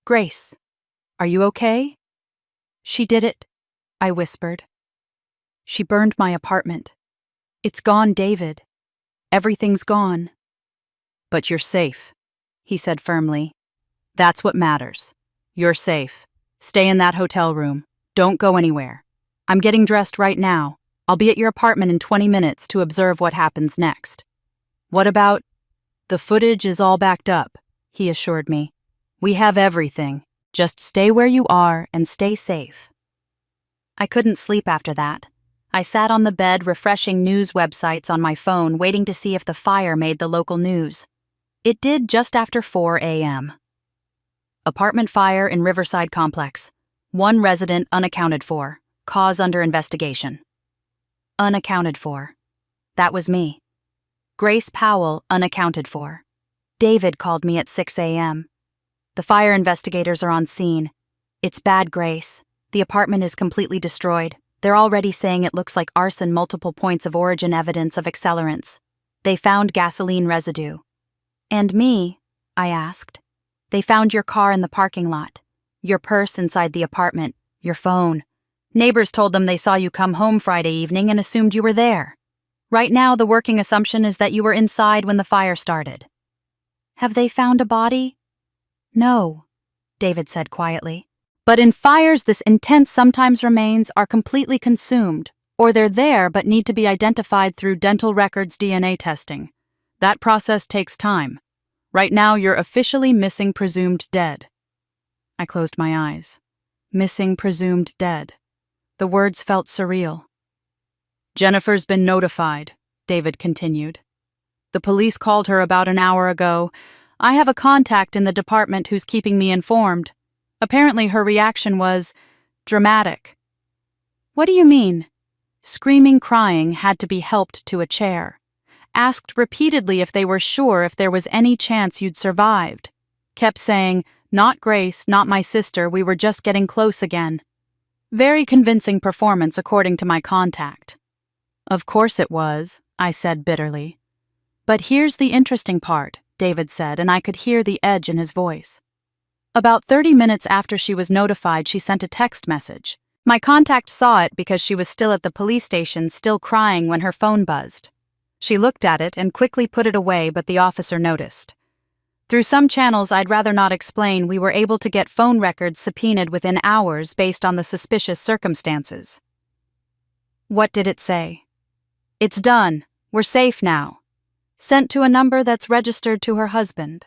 "Grace, are you okay?" "She did it," I whispered. "She burned my apartment. It's gone, David. Everything's gone." "But you're safe," he said firmly. "That's what matters. You're safe. Stay in that hotel room. Don't go anywhere. I'm getting dressed right now. I'll be at your apartment in 20 minutes to observe what happens next." "What about—" "The footage is all backed up," he assured me. "We have everything. Just stay where you are and stay safe." I couldn't sleep after that. I sat on the bed refreshing news websites on my phone, waiting to see if the fire made the local news. It did just after 4 a.m. Apartment fire in Riverside Complex. 1 resident unaccounted for. Cause under investigation. Unaccounted for. That was me. Grace Powell, unaccounted for. David called me at 6 a.m. "The fire investigators are on scene. It's bad, Grace. The apartment is completely destroyed. They're already saying it looks like arson, multiple points of origin evidence of accelerants. They found gasoline residue." "And me?" I asked. "They found your car in the parking lot. Your purse inside the apartment. Your phone. Neighbors told them they saw you come home Friday evening and assumed you were there." Right now, the working assumption is that you were inside when the fire started. Have they found a body? No, David said quietly. But in fires this intense sometimes remains are completely consumed, or they're there but need to be identified through dental records DNA testing. That process takes time. Right now you're officially missing presumed dead. I closed my eyes. Missing presumed dead. The words felt surreal. Jennifer's been notified, David continued. The police called her about an hour ago. I have a contact in the department who's keeping me informed. Apparently her reaction was dramatic. What do you mean? Screaming, crying, had to be helped to a chair. Asked repeatedly if they were sure if there was any chance you'd survived. Kept saying, not Grace, not my sister, we were just getting close again. Very convincing performance according to my contact. Of course it was, I said bitterly. But here's the interesting part, David said, and I could hear the edge in his voice. About 30 minutes after she was notified, she sent a text message. My contact saw it because she was still at the police station, still crying when her phone buzzed. She looked at it and quickly put it away, but the officer noticed. Through some channels I'd rather not explain, we were able to get phone records subpoenaed within hours based on the suspicious circumstances. What did it say? It's done. We're safe now. Sent to a number that's registered to her husband.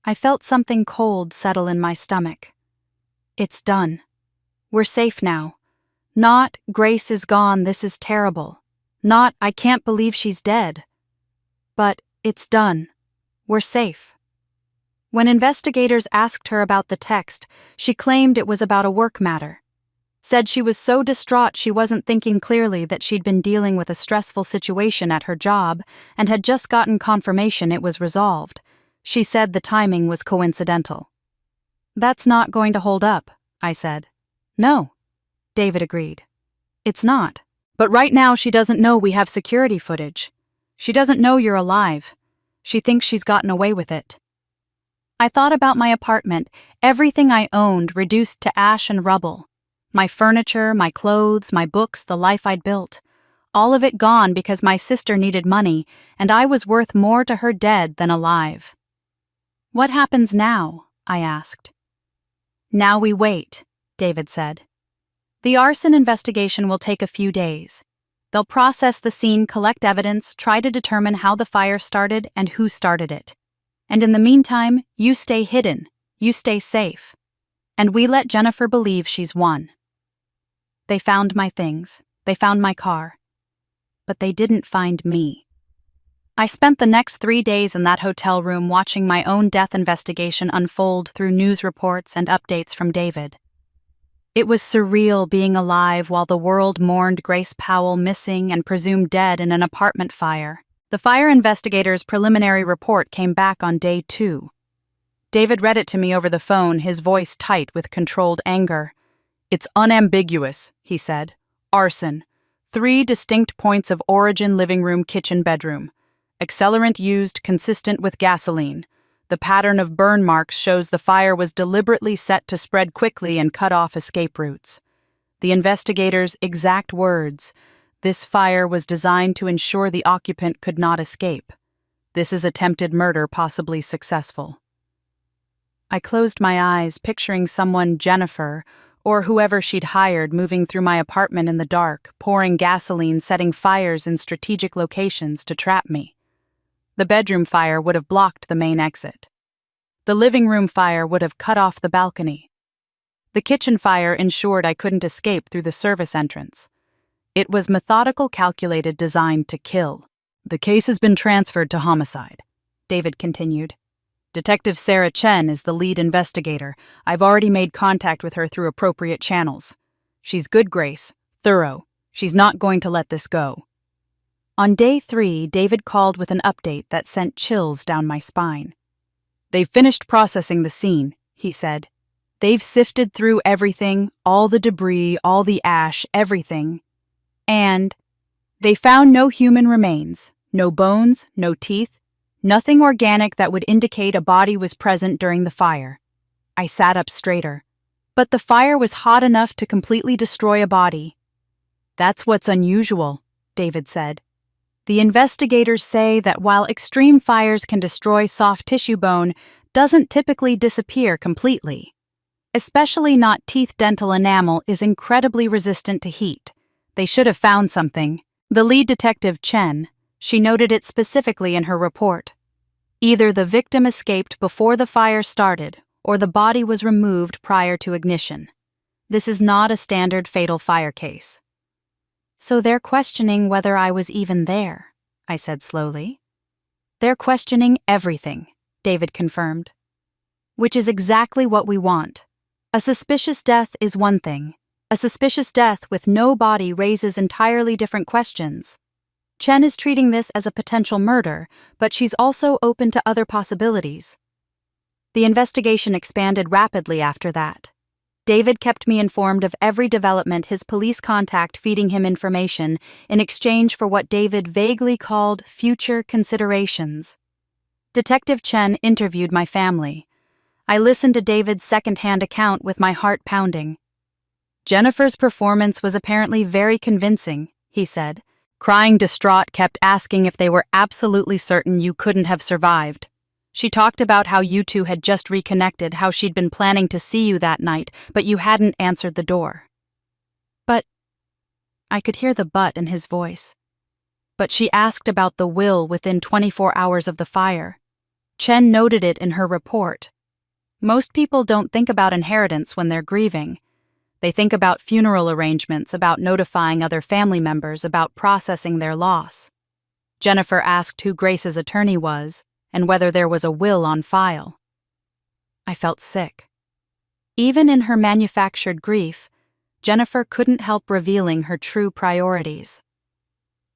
I felt something cold settle in my stomach. It's done. We're safe now. Not, Grace is gone, this is terrible. Not, I can't believe she's dead. But, it's done. We're safe. When investigators asked her about the text, she claimed it was about a work matter. Said she was so distraught she wasn't thinking clearly, that she'd been dealing with a stressful situation at her job and had just gotten confirmation it was resolved. She said the timing was coincidental. That's not going to hold up, I said. No, David agreed. It's not. But right now she doesn't know we have security footage. She doesn't know you're alive. She thinks she's gotten away with it. I thought about my apartment, everything I owned reduced to ash and rubble. My furniture, my clothes, my books, the life I'd built. All of it gone because my sister needed money, and I was worth more to her dead than alive. What happens now? I asked. Now we wait, David said. The arson investigation will take a few days. They'll process the scene, collect evidence, try to determine how the fire started and who started it. And in the meantime, you stay hidden, you stay safe. And we let Jennifer believe she's won. They found my things, they found my car. But they didn't find me. I spent the next 3 days in that hotel room watching my own death investigation unfold through news reports and updates from David. It was surreal being alive while the world mourned Grace Powell missing and presumed dead in an apartment fire. The fire investigators' preliminary report came back on day 2. David read it to me over the phone, his voice tight with controlled anger. It's unambiguous, he said. Arson. 3 distinct points of origin: living room, kitchen, bedroom. Accelerant used consistent with gasoline. The pattern of burn marks shows the fire was deliberately set to spread quickly and cut off escape routes. The investigators' exact words: this fire was designed to ensure the occupant could not escape. This is attempted murder, possibly successful. I closed my eyes, picturing someone, Jennifer, or whoever she'd hired, moving through my apartment in the dark, pouring gasoline, setting fires in strategic locations to trap me. The bedroom fire would have blocked the main exit. The living room fire would have cut off the balcony. The kitchen fire ensured I couldn't escape through the service entrance. It was methodical, calculated, designed to kill. The case has been transferred to homicide, David continued. Detective Sarah Chen is the lead investigator. I've already made contact with her through appropriate channels. She's good, Grace, thorough. She's not going to let this go. On day 3, David called with an update that sent chills down my spine. They've finished processing the scene, he said. They've sifted through everything, all the debris, all the ash, everything. And they found no human remains, no bones, no teeth, nothing organic that would indicate a body was present during the fire. I sat up straighter. But the fire was hot enough to completely destroy a body. That's what's unusual, David said. The investigators say that while extreme fires can destroy soft tissue, bone doesn't typically disappear completely. Especially not teeth. Dental enamel is incredibly resistant to heat. They should have found something. The lead detective, Chen, she noted it specifically in her report. Either the victim escaped before the fire started, or the body was removed prior to ignition. This is not a standard fatal fire case. So they're questioning whether I was even there, I said slowly. They're questioning everything, David confirmed. Which is exactly what we want. A suspicious death is one thing. A suspicious death with no body raises entirely different questions. Chen is treating this as a potential murder, but she's also open to other possibilities. The investigation expanded rapidly after that. David kept me informed of every development, his police contact feeding him information in exchange for what David vaguely called future considerations. Detective Chen interviewed my family. I listened to David's second-hand account with my heart pounding. Jennifer's performance was apparently very convincing, he said. Crying distraught, kept asking if they were absolutely certain you couldn't have survived. She talked about how you two had just reconnected, how she'd been planning to see you that night, but you hadn't answered the door. But, I could hear the but in his voice. But she asked about the will within 24 hours of the fire. Chen noted it in her report. Most people don't think about inheritance when they're grieving. They think about funeral arrangements, about notifying other family members, about processing their loss. Jennifer asked who Grace's attorney was, and whether there was a will on file. I felt sick. Even in her manufactured grief, Jennifer couldn't help revealing her true priorities.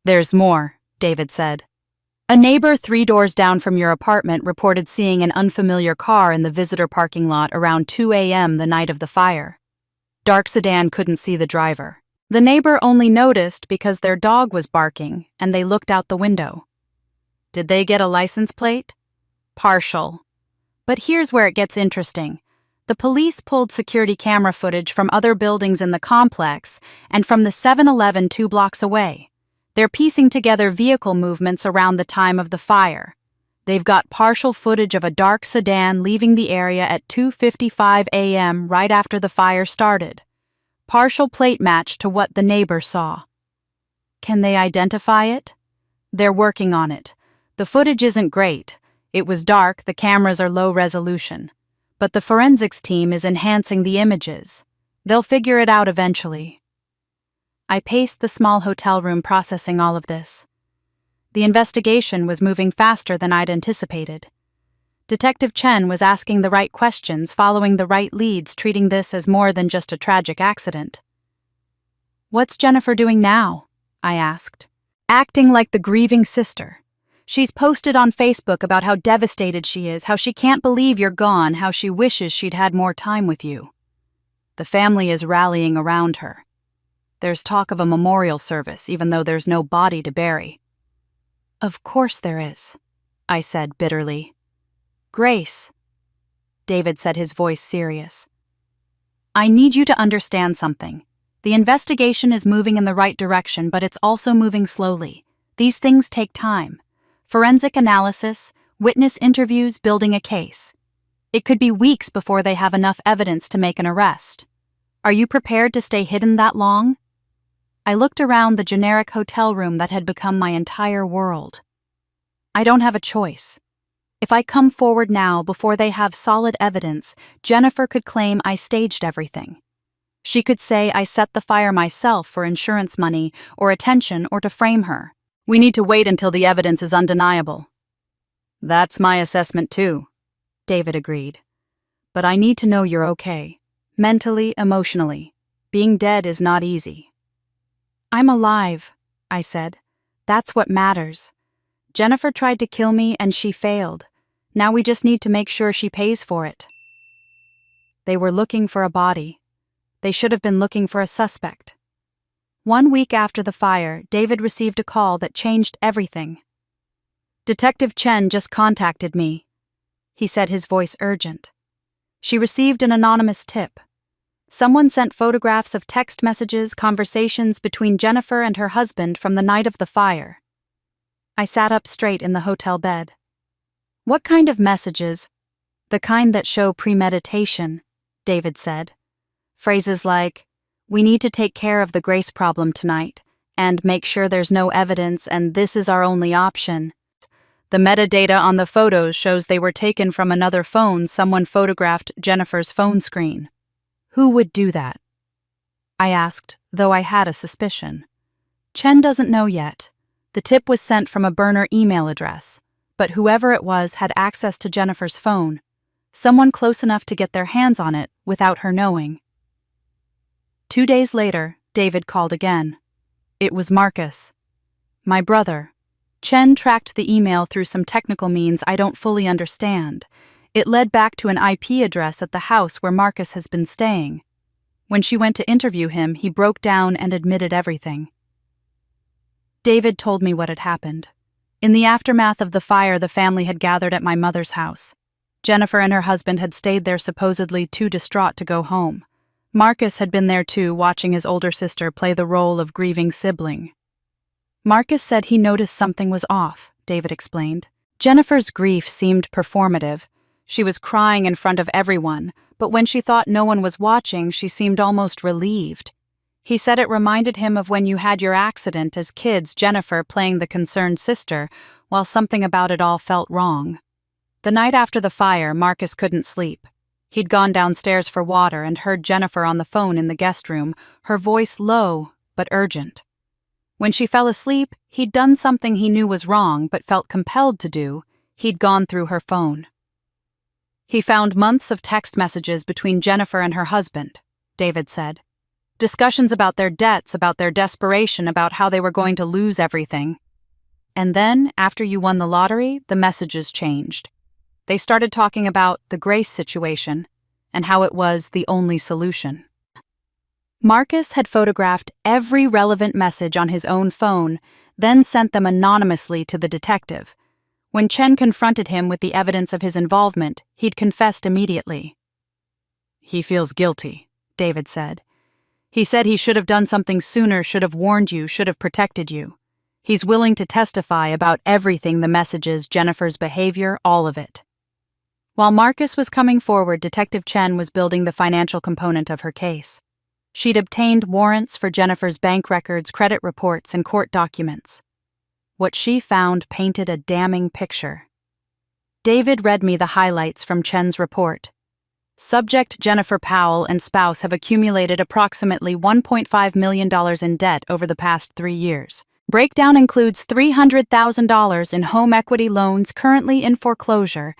There's more, David said. A neighbor 3 doors down from your apartment reported seeing an unfamiliar car in the visitor parking lot around 2 a.m. the night of the fire. Dark sedan couldn't see the driver. The neighbor only noticed because their dog was barking and they looked out the window. Did they get a license plate? Partial. But here's where it gets interesting. The police pulled security camera footage from other buildings in the complex and from the 7-Eleven 2 blocks away. They're piecing together vehicle movements around the time of the fire. They've got partial footage of a dark sedan leaving the area at 2:55 a.m. right after the fire started. Partial plate match to what the neighbor saw. Can they identify it? They're working on it. The footage isn't great. It was dark, the cameras are low resolution. But the forensics team is enhancing the images. They'll figure it out eventually. I paced the small hotel room processing all of this. The investigation was moving faster than I'd anticipated. Detective Chen was asking the right questions, following the right leads, treating this as more than just a tragic accident. What's Jennifer doing now? I asked. Acting like the grieving sister. She's posted on Facebook about how devastated she is, how she can't believe you're gone, how she wishes she'd had more time with you. The family is rallying around her. There's talk of a memorial service, even though there's no body to bury. Of course there is, I said bitterly. Grace, David said, his voice serious. I need you to understand something. The investigation is moving in the right direction, but it's also moving slowly. These things take time. Forensic analysis, witness interviews, building a case. It could be weeks before they have enough evidence to make an arrest. Are you prepared to stay hidden that long? I looked around the generic hotel room that had become my entire world. I don't have a choice. If I come forward now before they have solid evidence, Jennifer could claim I staged everything. She could say I set the fire myself for insurance money or attention or to frame her. We need to wait until the evidence is undeniable. That's my assessment too, David agreed. But I need to know you're okay. Mentally, emotionally. Being dead is not easy. I'm alive, I said. That's what matters. Jennifer tried to kill me and she failed. Now we just need to make sure she pays for it. They were looking for a body. They should have been looking for a suspect. 1 week after the fire, David received a call that changed everything. Detective Chen just contacted me, he said, his voice urgent. She received an anonymous tip. Someone sent photographs of text messages, conversations between Jennifer and her husband from the night of the fire. I sat up straight in the hotel bed. "What kind of messages?" "The kind that show premeditation," David said. Phrases like, "We need to take care of the Grace problem tonight, and make sure there's no evidence, and this is our only option." The metadata on the photos shows they were taken from another phone. Someone photographed Jennifer's phone screen. Who would do that? I asked, though I had a suspicion. Chen doesn't know yet. The tip was sent from a burner email address, but whoever it was had access to Jennifer's phone, someone close enough to get their hands on it without her knowing. 2 days later, David called again. It was Marcus. My brother. Chen tracked the email through some technical means I don't fully understand. It led back to an IP address at the house where Marcus has been staying. When she went to interview him, he broke down and admitted everything. David told me what had happened. In the aftermath of the fire, the family had gathered at my mother's house. Jennifer and her husband had stayed there, supposedly too distraught to go home. Marcus had been there too, watching his older sister play the role of grieving sibling. Marcus said he noticed something was off, David explained. Jennifer's grief seemed performative. She was crying in front of everyone, but when she thought no one was watching, she seemed almost relieved. He said it reminded him of when you had your accident as kids, Jennifer playing the concerned sister, while something about it all felt wrong. The night after the fire, Marcus couldn't sleep. He'd gone downstairs for water and heard Jennifer on the phone in the guest room, her voice low but urgent. When she fell asleep, he'd done something he knew was wrong but felt compelled to do. He'd gone through her phone. He found months of text messages between Jennifer and her husband, David said. Discussions about their debts, about their desperation, about how they were going to lose everything. And then, after you won the lottery, the messages changed. They started talking about the Grace situation and how it was the only solution. Marcus had photographed every relevant message on his own phone, then sent them anonymously to the detective. When Chen confronted him with the evidence of his involvement, he'd confessed immediately. He feels guilty, David said. He said he should have done something sooner, should have warned you, should have protected you. He's willing to testify about everything, the messages, Jennifer's behavior, all of it. While Marcus was coming forward, Detective Chen was building the financial component of her case. She'd obtained warrants for Jennifer's bank records, credit reports, and court documents. What she found painted a damning picture. David read me the highlights from Chen's report. Subject Jennifer Powell and spouse have accumulated approximately $1.5 million in debt over the past 3 years. Breakdown includes $300,000 in home equity loans currently in foreclosure,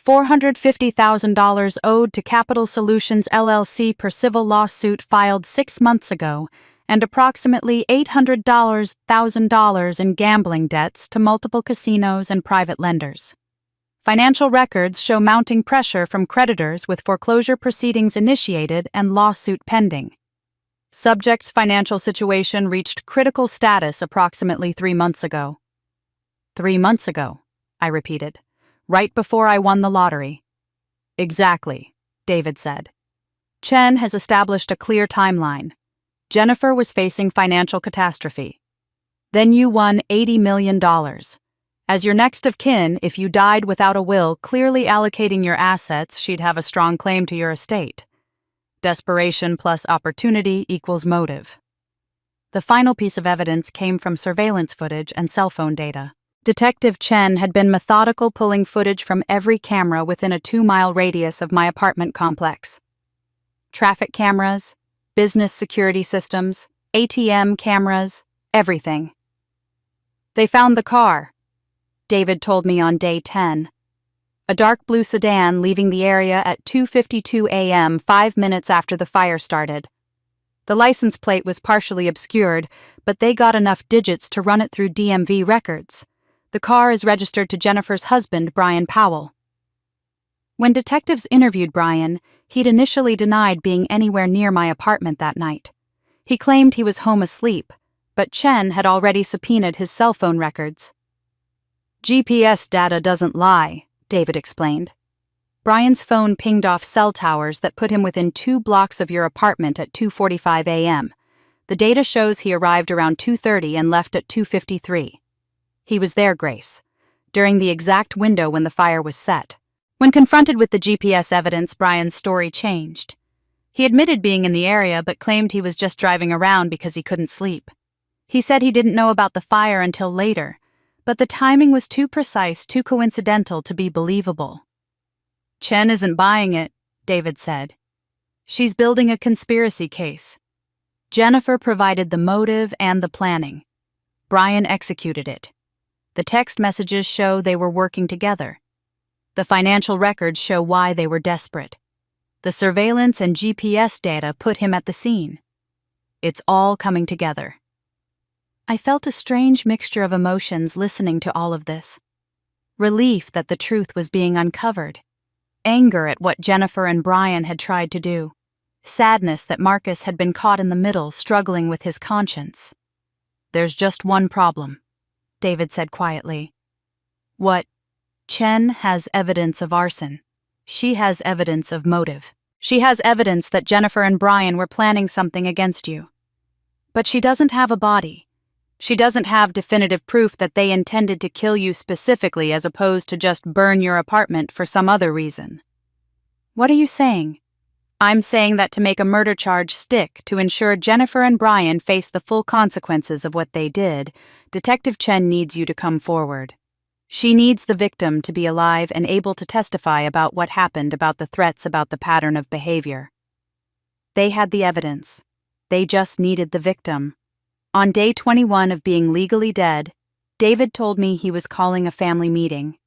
$450,000 owed to Capital Solutions LLC per civil lawsuit filed 6 months ago, and approximately $800,000 in gambling debts to multiple casinos and private lenders. Financial records show mounting pressure from creditors with foreclosure proceedings initiated and lawsuit pending. Subject's financial situation reached critical status approximately 3 months ago. 3 months ago, I repeated. Right before I won the lottery. Exactly, David said. Chen has established a clear timeline. Jennifer was facing financial catastrophe. Then you won $80 million. As your next of kin, if you died without a will clearly allocating your assets, she'd have a strong claim to your estate. Desperation plus opportunity equals motive. The final piece of evidence came from surveillance footage and cell phone data. Detective Chen had been methodical, pulling footage from every camera within a 2-mile radius of my apartment complex. Traffic cameras, business security systems, ATM cameras, everything. They found the car, David told me on day 10. A dark blue sedan leaving the area at 2:52 a.m., 5 minutes after the fire started. The license plate was partially obscured, but they got enough digits to run it through DMV records. The car is registered to Jennifer's husband, Brian Powell. When detectives interviewed Brian, he'd initially denied being anywhere near my apartment that night. He claimed he was home asleep, but Chen had already subpoenaed his cell phone records. GPS data doesn't lie, David explained. Brian's phone pinged off cell towers that put him within 2 blocks of your apartment at 2:45 a.m. The data shows he arrived around 2:30 and left at 2:53. He was there, Grace, during the exact window when the fire was set. When confronted with the GPS evidence, Brian's story changed. He admitted being in the area but claimed he was just driving around because he couldn't sleep. He said he didn't know about the fire until later, but the timing was too precise, too coincidental to be believable. Chen isn't buying it, David said. She's building a conspiracy case. Jennifer provided the motive and the planning. Brian executed it. The text messages show they were working together. The financial records show why they were desperate. The surveillance and GPS data put him at the scene. It's all coming together. I felt a strange mixture of emotions listening to all of this. Relief that the truth was being uncovered. Anger at what Jennifer and Brian had tried to do. Sadness that Marcus had been caught in the middle, struggling with his conscience. There's just one problem, David said quietly. What? Chen has evidence of arson. She has evidence of motive. She has evidence that Jennifer and Brian were planning something against you. But she doesn't have a body. She doesn't have definitive proof that they intended to kill you specifically as opposed to just burn your apartment for some other reason. What are you saying? I'm saying that to make a murder charge stick to ensure Jennifer and Brian face the full consequences of what they did, Detective Chen needs you to come forward. She needs the victim to be alive and able to testify about what happened, about the threats, about the pattern of behavior. They had the evidence. They just needed the victim. On day 21 of being legally dead, David told me he was calling a family meeting.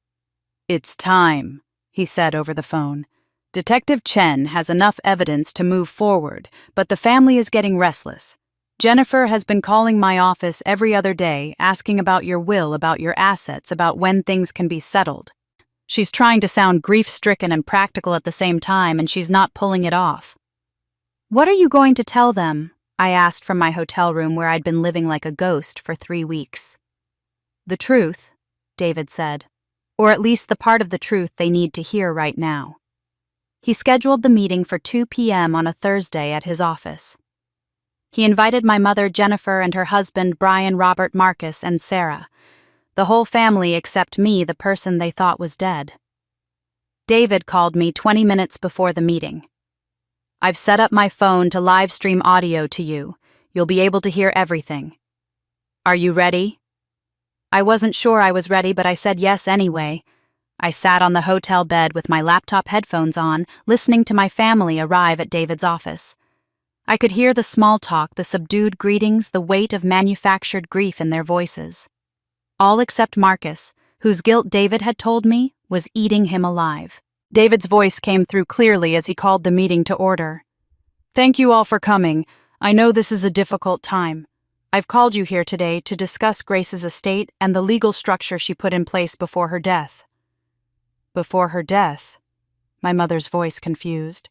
It's time, he said over the phone. Detective Chen has enough evidence to move forward, but the family is getting restless. Jennifer has been calling my office every other day, asking about your will, about your assets, about when things can be settled. She's trying to sound grief-stricken and practical at the same time, and she's not pulling it off. What are you going to tell them? I asked from my hotel room where I'd been living like a ghost for 3 weeks. The truth, David said, or at least the part of the truth they need to hear right now. He scheduled the meeting for 2 p.m. on a Thursday at his office. He invited my mother Jennifer and her husband Brian, Robert, Marcus, and Sarah, the whole family except me, the person they thought was dead. David called me 20 minutes before the meeting. I've set up my phone to live stream audio to you. You'll be able to hear everything. Are you ready? I wasn't sure I was ready, but I said yes anyway. I sat on the hotel bed with my laptop headphones on, listening to my family arrive at David's office. I could hear the small talk, the subdued greetings, the weight of manufactured grief in their voices. All except Marcus, whose guilt David had told me was eating him alive. David's voice came through clearly as he called the meeting to order. Thank you all for coming. I know this is a difficult time. I've called you here today to discuss Grace's estate and the legal structure she put in place before her death. Before her death? My mother's voice confused.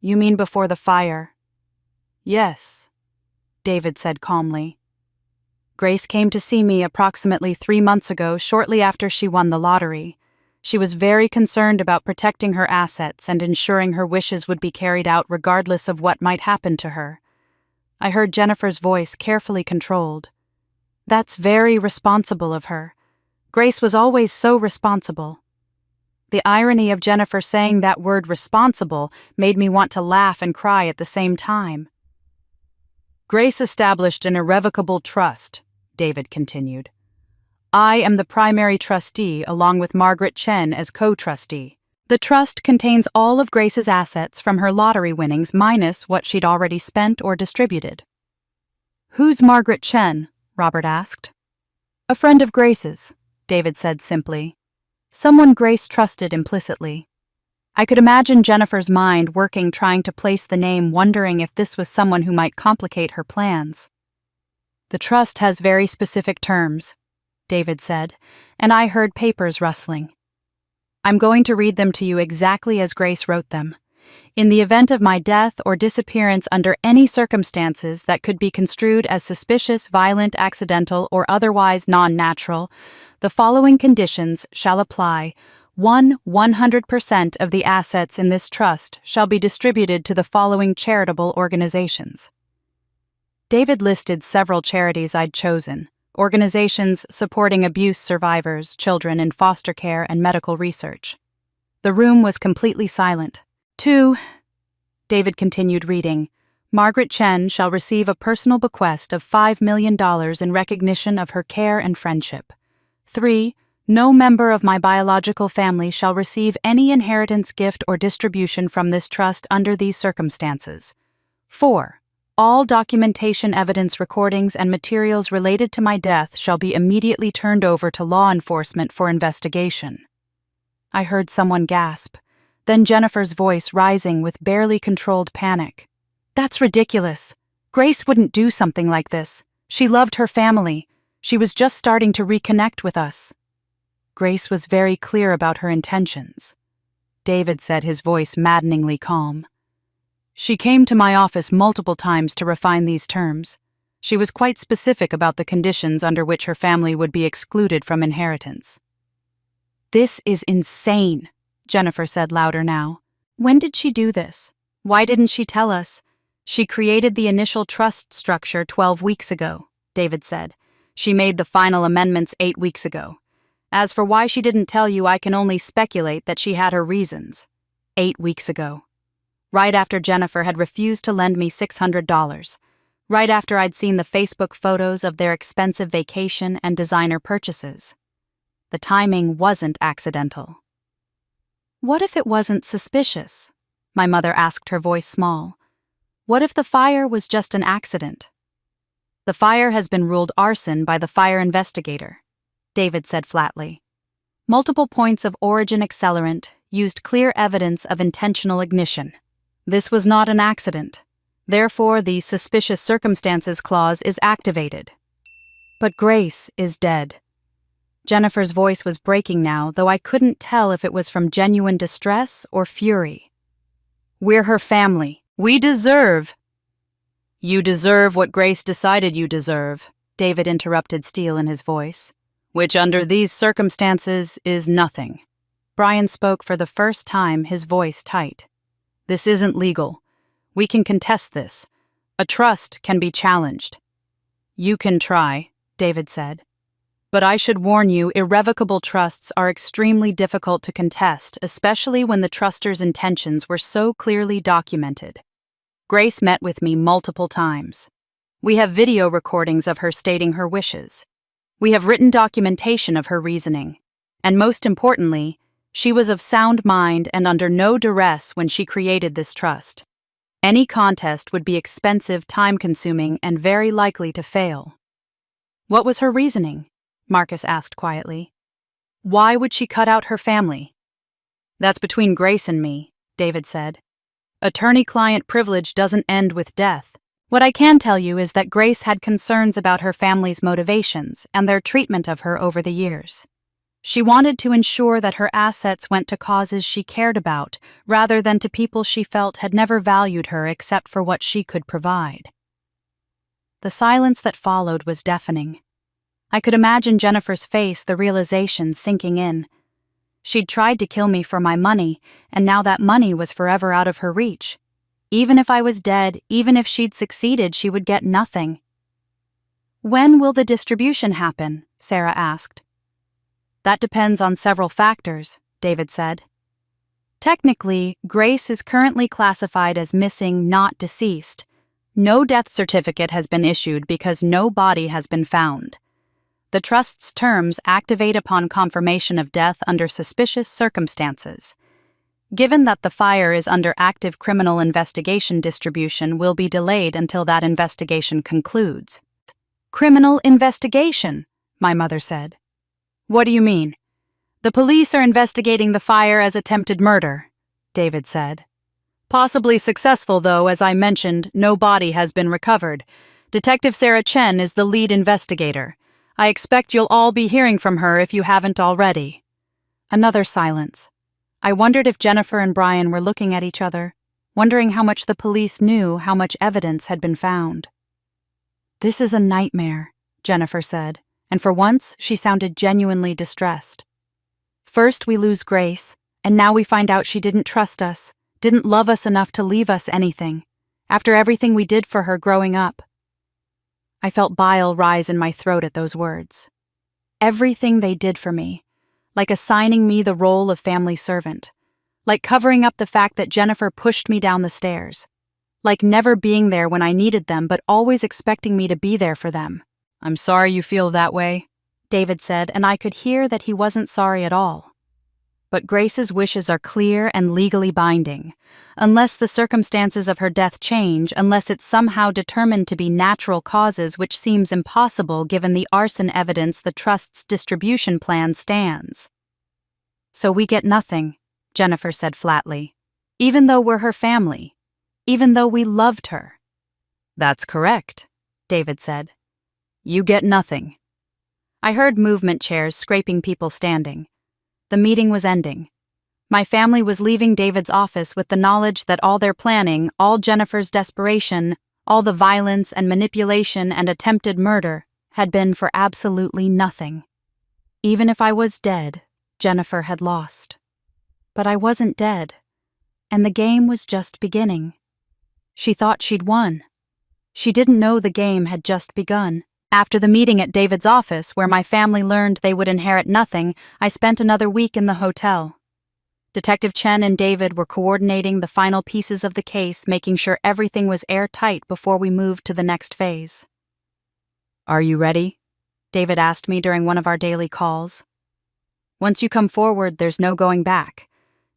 You mean before the fire? Yes, David said calmly. Grace came to see me approximately 3 months ago, shortly after she won the lottery. She was very concerned about protecting her assets and ensuring her wishes would be carried out regardless of what might happen to her. I heard Jennifer's voice, carefully controlled. That's very responsible of her. Grace was always so responsible. The irony of Jennifer saying that word responsible made me want to laugh and cry at the same time. Grace established an irrevocable trust, David continued. I am the primary trustee along with Margaret Chen as co-trustee. The trust contains all of Grace's assets from her lottery winnings minus what she'd already spent or distributed. Who's Margaret Chen? Robert asked. A friend of Grace's, David said simply. Someone Grace trusted implicitly. I could imagine Jennifer's mind working, trying to place the name, wondering if this was someone who might complicate her plans. The trust has very specific terms, David said, and I heard papers rustling. I'm going to read them to you exactly as Grace wrote them. In the event of my death or disappearance under any circumstances that could be construed as suspicious, violent, accidental, or otherwise non-natural, the following conditions shall apply. 100% of the assets in this trust shall be distributed to the following charitable organizations. David listed several charities I'd chosen, organizations supporting abuse survivors, children in foster care, and medical research. The room was completely silent. 2. David continued reading. Margaret Chen shall receive a personal bequest of $5 million in recognition of her care and friendship. 3. No member of my biological family shall receive any inheritance, gift, or distribution from this trust under these circumstances. 4. All documentation, evidence, recordings, and materials related to my death shall be immediately turned over to law enforcement for investigation. I heard someone gasp, then Jennifer's voice rising with barely controlled panic. That's ridiculous. Grace wouldn't do something like this. She loved her family. She was just starting to reconnect with us. Grace was very clear about her intentions. David said, his voice maddeningly calm. She came to my office multiple times to refine these terms. She was quite specific about the conditions under which her family would be excluded from inheritance. This is insane, Jennifer said louder now. When did she do this? Why didn't she tell us? She created the initial trust structure 12 weeks ago, David said. She made the final amendments 8 weeks ago. As for why she didn't tell you, I can only speculate that she had her reasons. 8 weeks ago. Right after Jennifer had refused to lend me $600. Right after I'd seen the Facebook photos of their expensive vacation and designer purchases. The timing wasn't accidental. What if it wasn't suspicious? My mother asked, her voice small. What if the fire was just an accident? The fire has been ruled arson by the fire investigator, David said flatly. Multiple points of origin accelerant used clear evidence of intentional ignition. This was not an accident. Therefore, the suspicious circumstances clause is activated. But Grace is dead. Jennifer's voice was breaking now, though I couldn't tell if it was from genuine distress or fury. We're her family. We deserve. You deserve what Grace decided you deserve, David interrupted, steel in his voice, which under these circumstances is nothing. Brian spoke for the first time, his voice tight. This isn't legal. We can contest this. A trust can be challenged. You can try, David said. But I should warn you, irrevocable trusts are extremely difficult to contest, especially when the truster's intentions were so clearly documented. Grace met with me multiple times. We have video recordings of her stating her wishes. We have written documentation of her reasoning. And most importantly, she was of sound mind and under no duress when she created this trust. Any contest would be expensive, time-consuming, and very likely to fail. What was her reasoning? Marcus asked quietly. Why would she cut out her family? That's between Grace and me, David said. Attorney-client privilege doesn't end with death. What I can tell you is that Grace had concerns about her family's motivations and their treatment of her over the years. She wanted to ensure that her assets went to causes she cared about, rather than to people she felt had never valued her except for what she could provide. The silence that followed was deafening. I could imagine Jennifer's face, the realization sinking in. She'd tried to kill me for my money, and now that money was forever out of her reach. Even if I was dead, even if she'd succeeded, she would get nothing. When will the distribution happen? Sarah asked. That depends on several factors, David said. Technically, Grace is currently classified as missing, not deceased. No death certificate has been issued because no body has been found. The trust's terms activate upon confirmation of death under suspicious circumstances. Given that the fire is under active criminal investigation, distribution will be delayed until that investigation concludes. Criminal investigation, my mother said. What do you mean? The police are investigating the fire as attempted murder, David said. Possibly successful, though, as I mentioned, no body has been recovered. Detective Sarah Chen is the lead investigator. I expect you'll all be hearing from her if you haven't already. Another silence. I wondered if Jennifer and Brian were looking at each other, wondering how much the police knew, how much evidence had been found. This is a nightmare, Jennifer said, and for once she sounded genuinely distressed. First we lose Grace, and now we find out she didn't trust us, didn't love us enough to leave us anything, after everything we did for her growing up. I felt bile rise in my throat at those words. Everything they did for me, like assigning me the role of family servant, like covering up the fact that Jennifer pushed me down the stairs, like never being there when I needed them but always expecting me to be there for them. "I'm sorry you feel that way," David said, and I could hear that he wasn't sorry at all. "But Grace's wishes are clear and legally binding. Unless the circumstances of her death change, unless it's somehow determined to be natural causes, which seems impossible given the arson evidence the trust's distribution plan stands." "So we get nothing," Jennifer said flatly, "even though we're her family, even though we loved her." "That's correct," David said. "You get nothing." I heard movement chairs scraping people standing. The meeting was ending. My family was leaving David's office with the knowledge that all their planning, all Jennifer's desperation, all the violence and manipulation and attempted murder had been for absolutely nothing. Even if I was dead, Jennifer had lost. But I wasn't dead, and the game was just beginning. She thought she'd won. She didn't know the game had just begun. After the meeting at David's office, where my family learned they would inherit nothing, I spent another week in the hotel. Detective Chen and David were coordinating the final pieces of the case, making sure everything was airtight before we moved to the next phase. "Are you ready?" David asked me during one of our daily calls. "Once you come forward, there's no going back.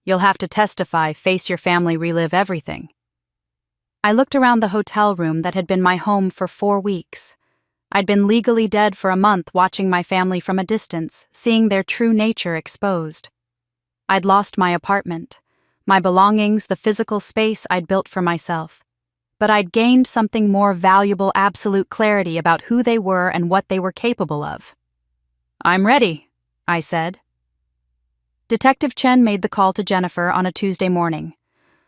You'll have to testify, face your family, relive everything." I looked around the hotel room that had been my home for 4 weeks. I'd been legally dead for a month, watching my family from a distance, seeing their true nature exposed. I'd lost my apartment, my belongings, the physical space I'd built for myself. But I'd gained something more valuable: absolute clarity about who they were and what they were capable of. "I'm ready," I said. Detective Chen made the call to Jennifer on a Tuesday morning.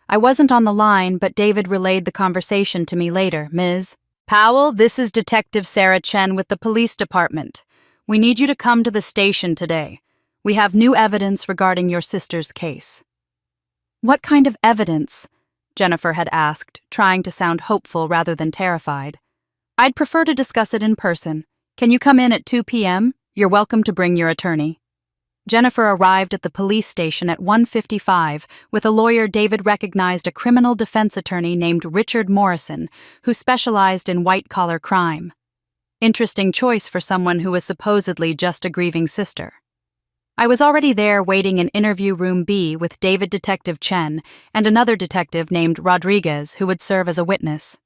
I wasn't on the line, but David relayed the conversation to me later. "Ms. Powell, this is Detective Sarah Chen with the police department. We need you to come to the station today. We have new evidence regarding your sister's case." "What kind of evidence?" Jennifer had asked, trying to sound hopeful rather than terrified. "I'd prefer to discuss it in person. Can you come in at 2 p.m.? You're welcome to bring your attorney." Jennifer arrived at the police station at 1:55 with a lawyer David recognized, a criminal defense attorney named Richard Morrison, who specialized in white-collar crime. Interesting choice for someone who was supposedly just a grieving sister. I was already there, waiting in interview room B with David Detective Chen and another detective named Rodriguez who would serve as a witness.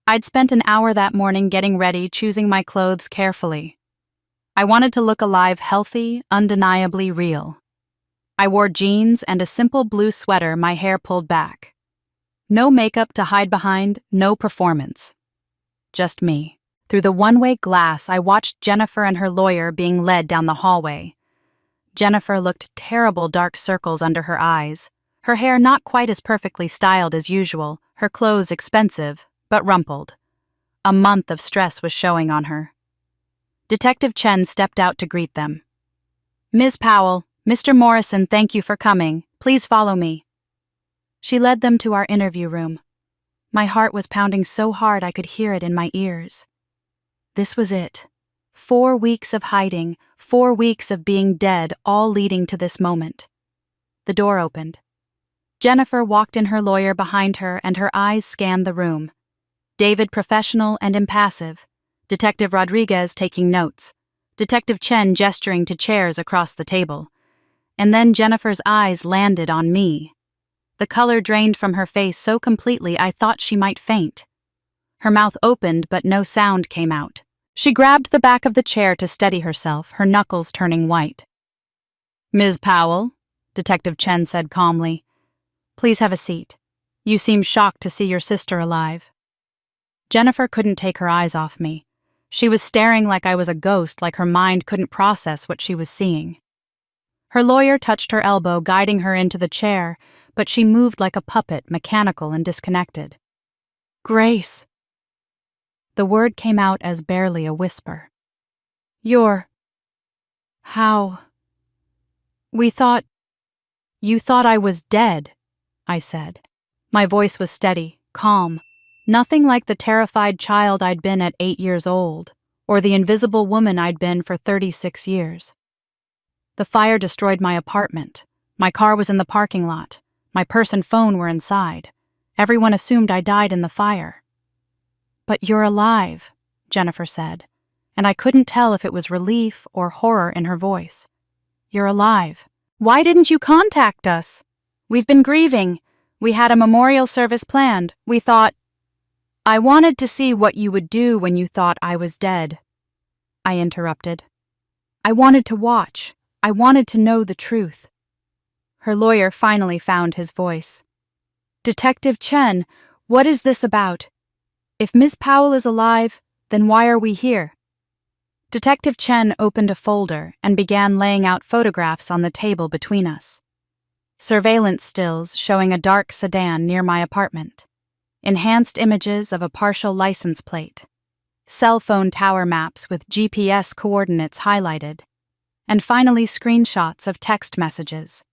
I'd spent an hour that morning getting ready, choosing my clothes carefully. I wanted to look alive, healthy, undeniably real. I wore jeans and a simple blue sweater, my hair pulled back. No makeup to hide behind, no performance. Just me. Through the one-way glass, I watched Jennifer and her lawyer being led down the hallway. Jennifer looked terrible, dark circles under her eyes. Her hair not quite as perfectly styled as usual, her clothes expensive, but rumpled. A month of stress was showing on her. Detective Chen stepped out to greet them. "Ms. Powell, Mr. Morrison, thank you for coming. Please follow me." She led them to our interview room. My heart was pounding so hard I could hear it in my ears. This was it. 4 weeks of hiding, 4 weeks of being dead, all leading to this moment. The door opened. Jennifer walked in, her lawyer behind her, and her eyes scanned the room. David professional and impassive. Detective Rodriguez taking notes. Detective Chen gesturing to chairs across the table. And then Jennifer's eyes landed on me. The color drained from her face so completely I thought she might faint. Her mouth opened, but no sound came out. She grabbed the back of the chair to steady herself, her knuckles turning white. "Ms. Powell," Detective Chen said calmly, "please have a seat. You seem shocked to see your sister alive." Jennifer couldn't take her eyes off me. She was staring like I was a ghost, like her mind couldn't process what she was seeing. Her lawyer touched her elbow, guiding her into the chair, but she moved like a puppet, mechanical and disconnected. "Grace." The word came out as barely a whisper. "You're... How... We thought... You thought I was dead," I said. My voice was steady, calm, Nothing like the terrified child I'd been at 8 years old, or the invisible woman I'd been for 36 years. The fire destroyed my apartment. My car was in the parking lot. My purse and phone were inside. Everyone assumed I died in the fire. "But you're alive," Jennifer said, and I couldn't tell if it was relief or horror in her voice. "You're alive. Why didn't you contact us? We've been grieving. We had a memorial service planned. We thought—" "I wanted to see what you would do when you thought I was dead," I interrupted. "I wanted to watch. I wanted to know the truth." Her lawyer finally found his voice. "Detective Chen, what is this about? If Ms. Powell is alive, then why are we here?" Detective Chen opened a folder and began laying out photographs on the table between us. Surveillance stills showing a dark sedan near my apartment. Enhanced images of a partial license plate. Cell phone tower maps with GPS coordinates highlighted. And finally screenshots of text messages.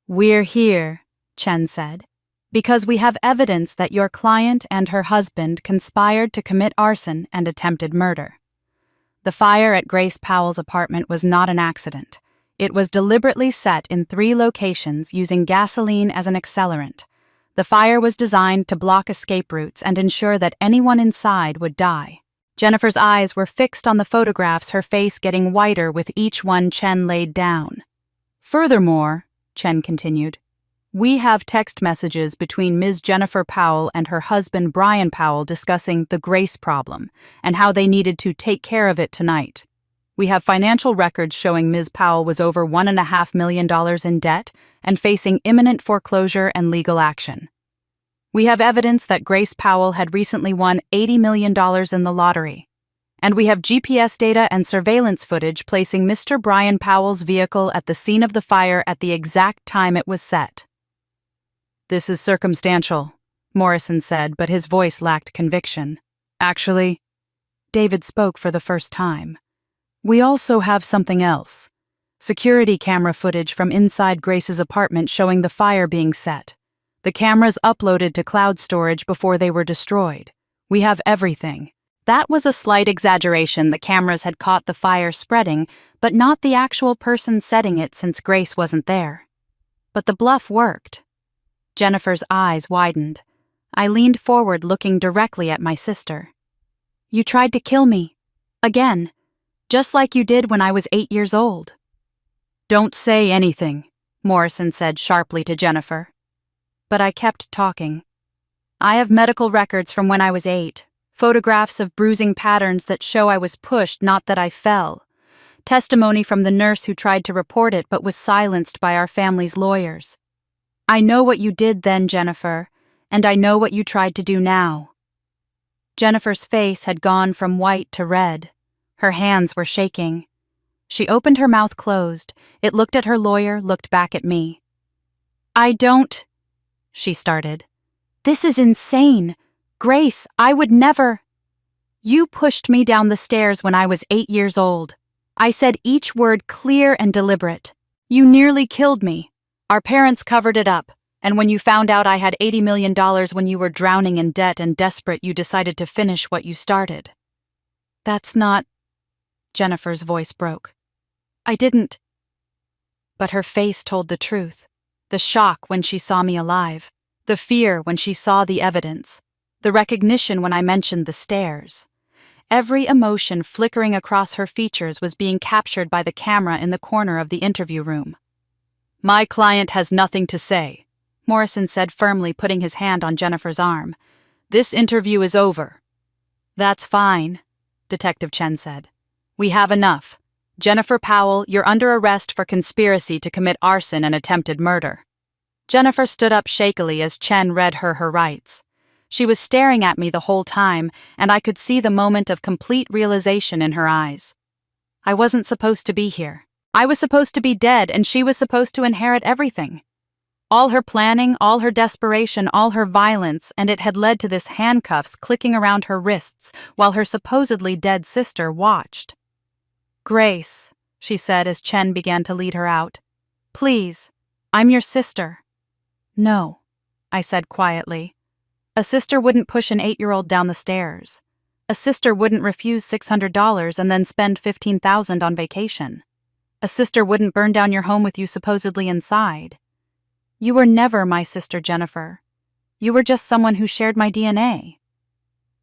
"We're here," Chen said, "because we have evidence that your client and her husband conspired to commit arson and attempted murder. The fire at Grace Powell's apartment was not an accident. It was deliberately set in 3 locations using gasoline as an accelerant. The fire was designed to block escape routes and ensure that anyone inside would die." Jennifer's eyes were fixed on the photographs, her face getting whiter with each one Chen laid down. "Furthermore," Chen continued, "we have text messages between Ms. Jennifer Powell and her husband Brian Powell discussing the Grace problem and how they needed to take care of it tonight. We have financial records showing Ms. Powell was over $1.5 million in debt and facing imminent foreclosure and legal action. We have evidence that Grace Powell had recently won $80 million in the lottery. And we have GPS data and surveillance footage placing Mr. Brian Powell's vehicle at the scene of the fire at the exact time it was set." "This is circumstantial," Morrison said, but his voice lacked conviction. "Actually," David spoke for the first time, "we also have something else. Security camera footage from inside Grace's apartment showing the fire being set. The cameras uploaded to cloud storage before they were destroyed. We have everything." That was a slight exaggeration. The cameras had caught the fire spreading, but not the actual person setting it since Grace wasn't there. But the bluff worked. Jennifer's eyes widened. I leaned forward, looking directly at my sister. "You tried to kill me. Again. Just like you did when I was 8 years old." "Don't say anything," Morrison said sharply to Jennifer. But I kept talking. "I have medical records from when I was 8. Photographs of bruising patterns that show I was pushed, not that I fell. Testimony from the nurse who tried to report it but was silenced by our family's lawyers. I know what you did then, Jennifer, and I know what you tried to do now." Jennifer's face had gone from white to red. Her hands were shaking. She opened her mouth closed. It looked at her lawyer, looked back at me. "I don't—" she started. "This is insane. Grace, I would never—" "You pushed me down the stairs when I was 8 years old. I said each word clear and deliberate. You nearly killed me. Our parents covered it up, and when you found out I had $80 million when you were drowning in debt and desperate, you decided to finish what you started." "That's not—" Jennifer's voice broke. "I didn't—" But her face told the truth. The shock when she saw me alive. The fear when she saw the evidence. The recognition when I mentioned the stairs. Every emotion flickering across her features was being captured by the camera in the corner of the interview room. "My client has nothing to say," Morrison said firmly, putting his hand on Jennifer's arm. "This interview is over." "That's fine," Detective Chen said. "We have enough. Jennifer Powell, you're under arrest for conspiracy to commit arson and attempted murder." Jennifer stood up shakily as Chen read her rights. She was staring at me the whole time, and I could see the moment of complete realization in her eyes. I wasn't supposed to be here. I was supposed to be dead, and she was supposed to inherit everything. All her planning, all her desperation, all her violence, and it had led to this handcuffs clicking around her wrists while her supposedly dead sister watched. "Grace," she said as Chen began to lead her out. "Please, I'm your sister." "No," I said quietly. A sister wouldn't push an 8-year-old down the stairs. A sister wouldn't refuse $600 and then spend $15,000 on vacation. A sister wouldn't burn down your home with you supposedly inside. You were never my sister, Jennifer. You were just someone who shared my DNA.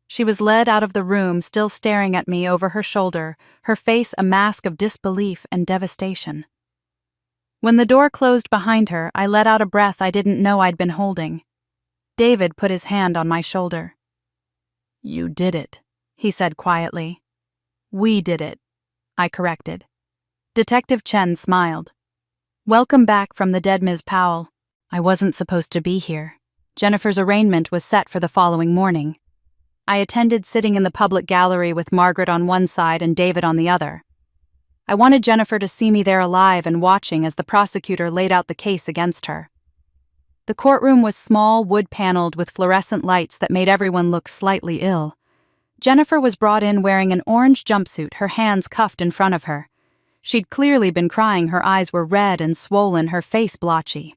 She was led out of the room, still staring at me over her shoulder, her face a mask of disbelief and devastation. When the door closed behind her, I let out a breath I didn't know I'd been holding. David put his hand on my shoulder. "You did it," he said quietly. "We did it," I corrected. Detective Chen smiled. "Welcome back from the dead Ms. Powell. I wasn't supposed to be here. Jennifer's arraignment was set for the following morning. I attended sitting in the public gallery with Margaret on one side and David on the other. I wanted Jennifer to see me there alive and watching as the prosecutor laid out the case against her. The courtroom was small, wood-paneled with fluorescent lights that made everyone look slightly ill. Jennifer was brought in wearing an orange jumpsuit, her hands cuffed in front of her. She'd clearly been crying, her eyes were red and swollen, her face blotchy.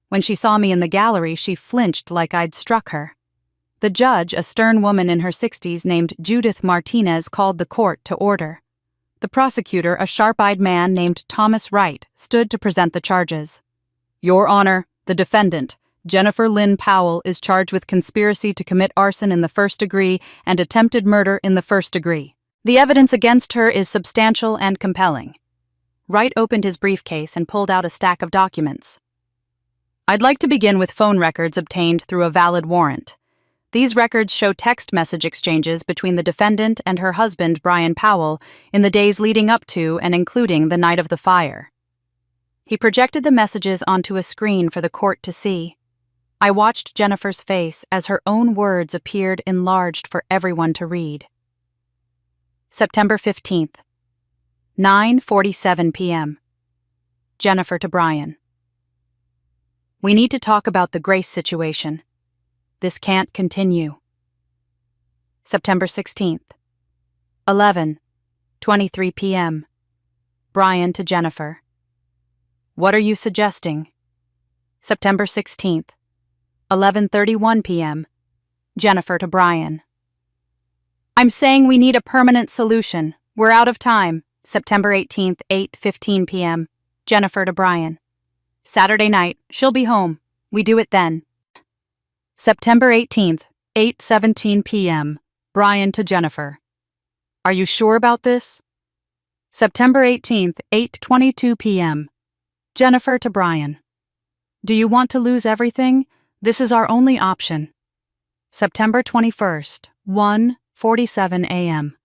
When she saw me in the gallery, she flinched like I'd struck her. The judge, a stern woman in her 60s named Judith Martinez, called the court to order. The prosecutor, a sharp-eyed man named Thomas Wright, stood to present the charges. "Your Honor, the defendant, Jennifer Lynn Powell, is charged with conspiracy to commit arson in the first degree and attempted murder in the first degree. The evidence against her is substantial and compelling." Wright opened his briefcase and pulled out a stack of documents. "I'd like to begin with phone records obtained through a valid warrant. These records show text message exchanges between the defendant and her husband, Brian Powell, in the days leading up to and including the night of the fire." He projected the messages onto a screen for the court to see. I watched Jennifer's face as her own words appeared enlarged for everyone to read. September 15th, 9:47 p.m. Jennifer to Brian. "We need to talk about the Grace situation. This can't continue." September 16th, 11:23 p.m. Brian to Jennifer. "What are you suggesting?" September 16th, 11:31 p.m. Jennifer to Brian. "I'm saying we need a permanent solution. We're out of time." September 18th, 8:15 p.m. Jennifer to Brian. "Saturday night. She'll be home. We do it then." September 18th, 8:17 p.m. Brian to Jennifer. "Are you sure about this?" September 18th, 8:22 p.m. Jennifer to Brian. "Do you want to lose everything? This is our only option." September 21st, 1:47 a.m.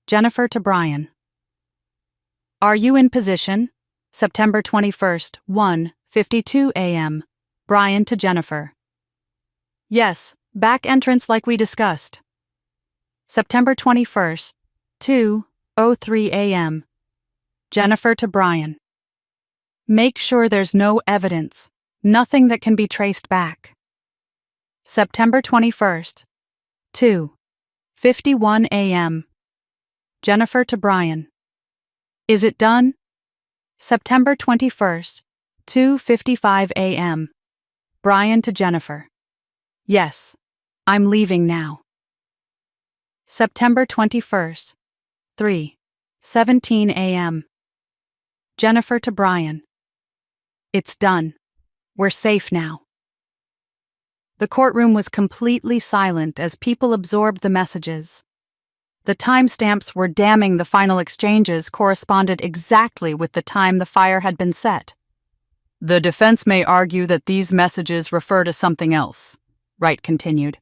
Jennifer to Brian. "Are you in position?" September 21st, 1:52 a.m. Brian to Jennifer. "Yes, back entrance like we discussed." September 21st, 2:03 a.m. Jennifer to Brian. "Make sure there's no evidence, nothing that can be traced back." September 21st, 2:51 a.m. Jennifer to Brian. "Is it done?" September 21st, 2:55 a.m. Brian to Jennifer. "Yes, I'm leaving now." September 21st, 3:17 a.m. Jennifer to Brian. "It's done. We're safe now." The courtroom was completely silent as people absorbed the messages. The timestamps were damning. The final exchanges corresponded exactly with the time the fire had been set. "The defense may argue that these messages refer to something else," Wright continued.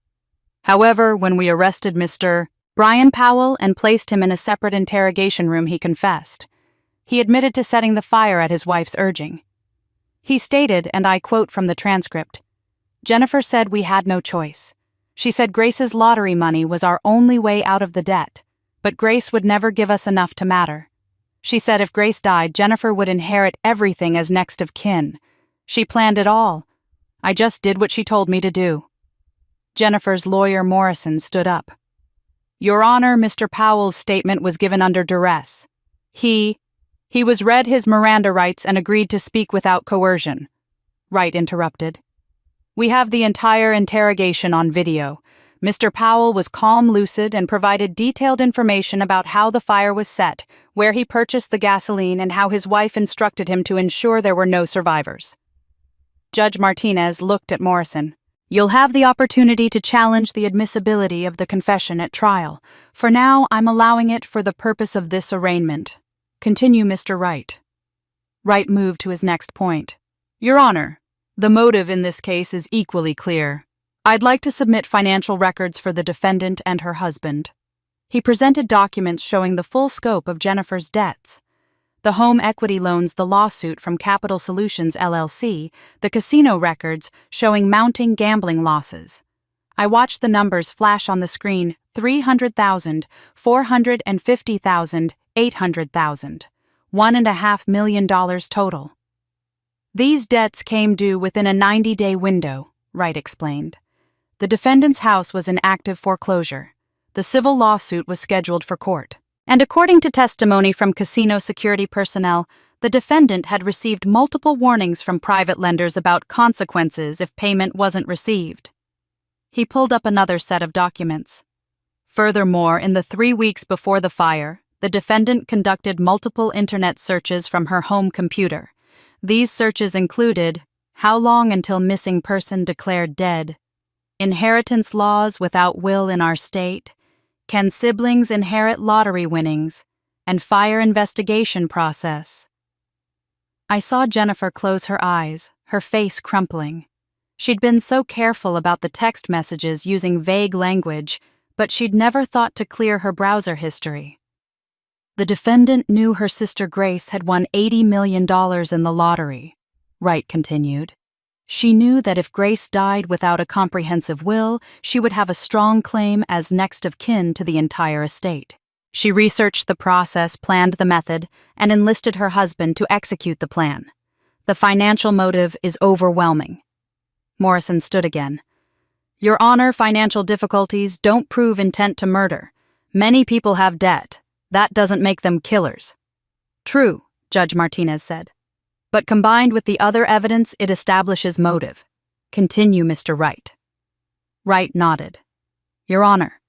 "However, when we arrested Mr. Brian Powell and placed him in a separate interrogation room, he confessed. He admitted to setting the fire at his wife's urging. He stated, and I quote from the transcript, "Jennifer said we had no choice. She said Grace's lottery money was our only way out of the debt, but Grace would never give us enough to matter. She said if Grace died, Jennifer would inherit everything as next of kin. She planned it all. I just did what she told me to do." Jennifer's lawyer Morrison stood up. "Your Honor, Mr. Powell's statement was given under duress. He was read his Miranda rights and agreed to speak without coercion." Wright interrupted. We have the entire interrogation on video. Mr. Powell was calm, lucid, and provided detailed information about how the fire was set, where he purchased the gasoline, and how his wife instructed him to ensure there were no survivors. Judge Martinez looked at Morrison. You'll have the opportunity to challenge the admissibility of the confession at trial. For now, I'm allowing it for the purpose of this arraignment. Continue, Mr. Wright. Wright moved to his next point. Your Honor, the motive in this case is equally clear. I'd like to submit financial records for the defendant and her husband. He presented documents showing the full scope of Jennifer's debts. The home equity loans, the lawsuit from Capital Solutions LLC, the casino records showing mounting gambling losses. I watched the numbers flash on the screen: 300,000, 450,000, 800,000, $1.5 million total. These debts came due within a 90-day window, Wright explained. The defendant's house was in active foreclosure. The civil lawsuit was scheduled for court. And according to testimony from casino security personnel, the defendant had received multiple warnings from private lenders about consequences if payment wasn't received. He pulled up another set of documents. Furthermore, in the 3 weeks before the fire, the defendant conducted multiple internet searches from her home computer. These searches included: how long until missing person declared dead, inheritance laws without will in our state, can siblings inherit lottery winnings, and fire investigation process. I saw Jennifer close her eyes, her face crumpling. She'd been so careful about the text messages using vague language, but she'd never thought to clear her browser history. The defendant knew her sister Grace had won $80 million in the lottery, Wright continued. She knew that if Grace died without a comprehensive will, she would have a strong claim as next of kin to the entire estate. She researched the process, planned the method, and enlisted her husband to execute the plan. The financial motive is overwhelming. Morrison stood again. Your Honor, financial difficulties don't prove intent to murder. Many people have debt. That doesn't make them killers. True, Judge Martinez said. But combined with the other evidence, it establishes motive. Continue, Mr. Wright. Wright nodded. Your Honor,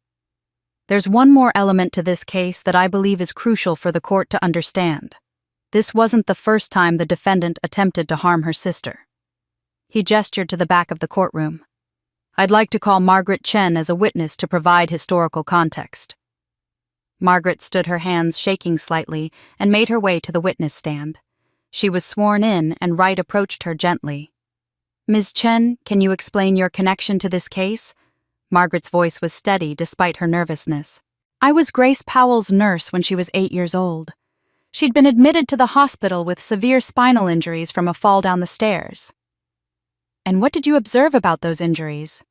there's one more element to this case that I believe is crucial for the court to understand. This wasn't the first time the defendant attempted to harm her sister. He gestured to the back of the courtroom. I'd like to call Margaret Chen as a witness to provide historical context. Margaret stood, her hands shaking slightly, and made her way to the witness stand. She was sworn in, and Wright approached her gently. Ms. Chen, can you explain your connection to this case? Margaret's voice was steady despite her nervousness. I was Grace Powell's nurse when she was 8 years old. She'd been admitted to the hospital with severe spinal injuries from a fall down the stairs. And what did you observe about those injuries?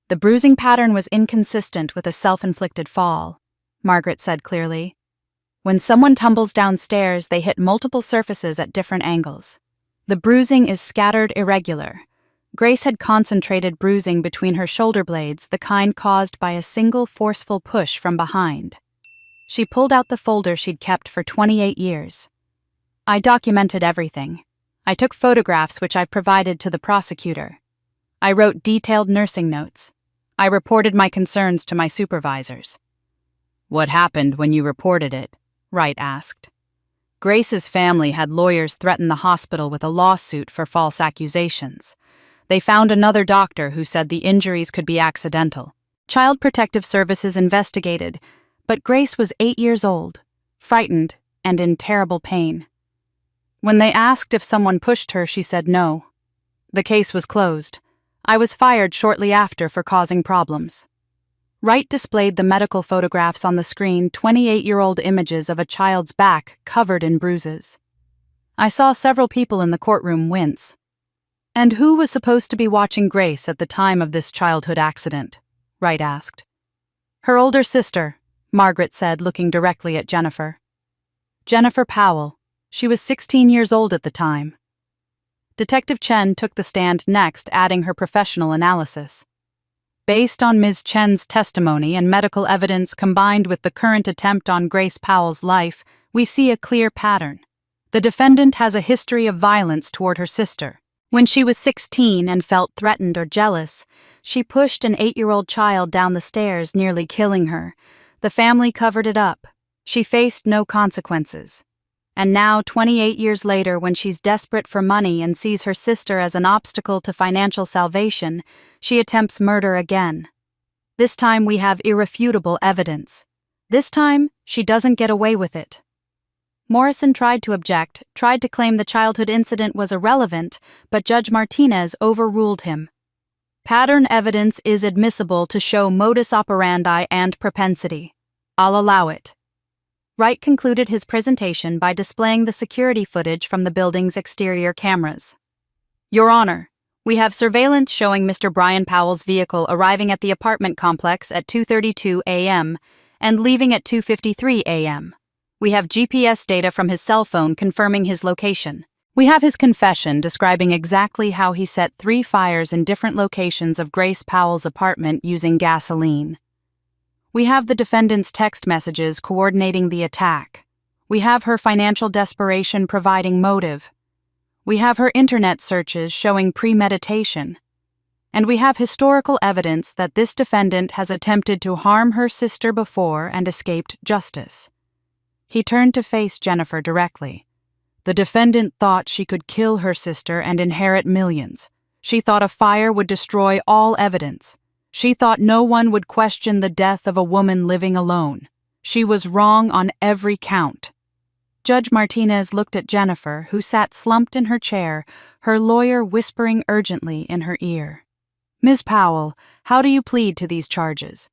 The bruising pattern was inconsistent with a self-inflicted fall, Margaret said clearly. When someone tumbles downstairs, they hit multiple surfaces at different angles. The bruising is scattered, irregular. Grace had concentrated bruising between her shoulder blades, the kind caused by a single forceful push from behind. She pulled out the folder she'd kept for 28 years. I documented everything. I took photographs which I provided to the prosecutor. I wrote detailed nursing notes. I reported my concerns to my supervisors. What happened when you reported it? Wright asked. Grace's family had lawyers threaten the hospital with a lawsuit for false accusations. They found another doctor who said the injuries could be accidental. Child Protective Services investigated, but Grace was 8 years old, frightened, and in terrible pain. When they asked if someone pushed her, she said no. The case was closed. I was fired shortly after for causing problems. Wright displayed the medical photographs on the screen, 28-year-old images of a child's back covered in bruises. I saw several people in the courtroom wince. And who was supposed to be watching Grace at the time of this childhood accident? Wright asked. Her older sister, Margaret said, looking directly at Jennifer. Jennifer Powell. She was 16 years old at the time. Detective Chen took the stand next, adding her professional analysis. Based on Ms. Chen's testimony and medical evidence combined with the current attempt on Grace Powell's life, we see a clear pattern. The defendant has a history of violence toward her sister, When she was 16 and felt threatened or jealous, she pushed an 8-year-old child down the stairs, nearly killing her. The family covered it up. She faced no consequences. And now, 28 years later, when she's desperate for money and sees her sister as an obstacle to financial salvation, she attempts murder again. This time we have irrefutable evidence. This time, she doesn't get away with it. Morrison tried to object, tried to claim the childhood incident was irrelevant, but Judge Martinez overruled him. Pattern evidence is admissible to show modus operandi and propensity. I'll allow it. Wright concluded his presentation by displaying the security footage from the building's exterior cameras. Your Honor, we have surveillance showing Mr. Brian Powell's vehicle arriving at the apartment complex at 2:32 a.m. and leaving at 2:53 a.m. We have GPS data from his cell phone confirming his location. We have his confession describing exactly how he set 3 fires in different locations of Grace Powell's apartment using gasoline. We have the defendant's text messages coordinating the attack. We have her financial desperation providing motive. We have her internet searches showing premeditation. And we have historical evidence that this defendant has attempted to harm her sister before and escaped justice. He turned to face Jennifer directly. The defendant thought she could kill her sister and inherit millions. She thought a fire would destroy all evidence. She thought no one would question the death of a woman living alone. She was wrong on every count. Judge Martinez looked at Jennifer, who sat slumped in her chair, her lawyer whispering urgently in her ear. Ms. Powell, how do you plead to these charges?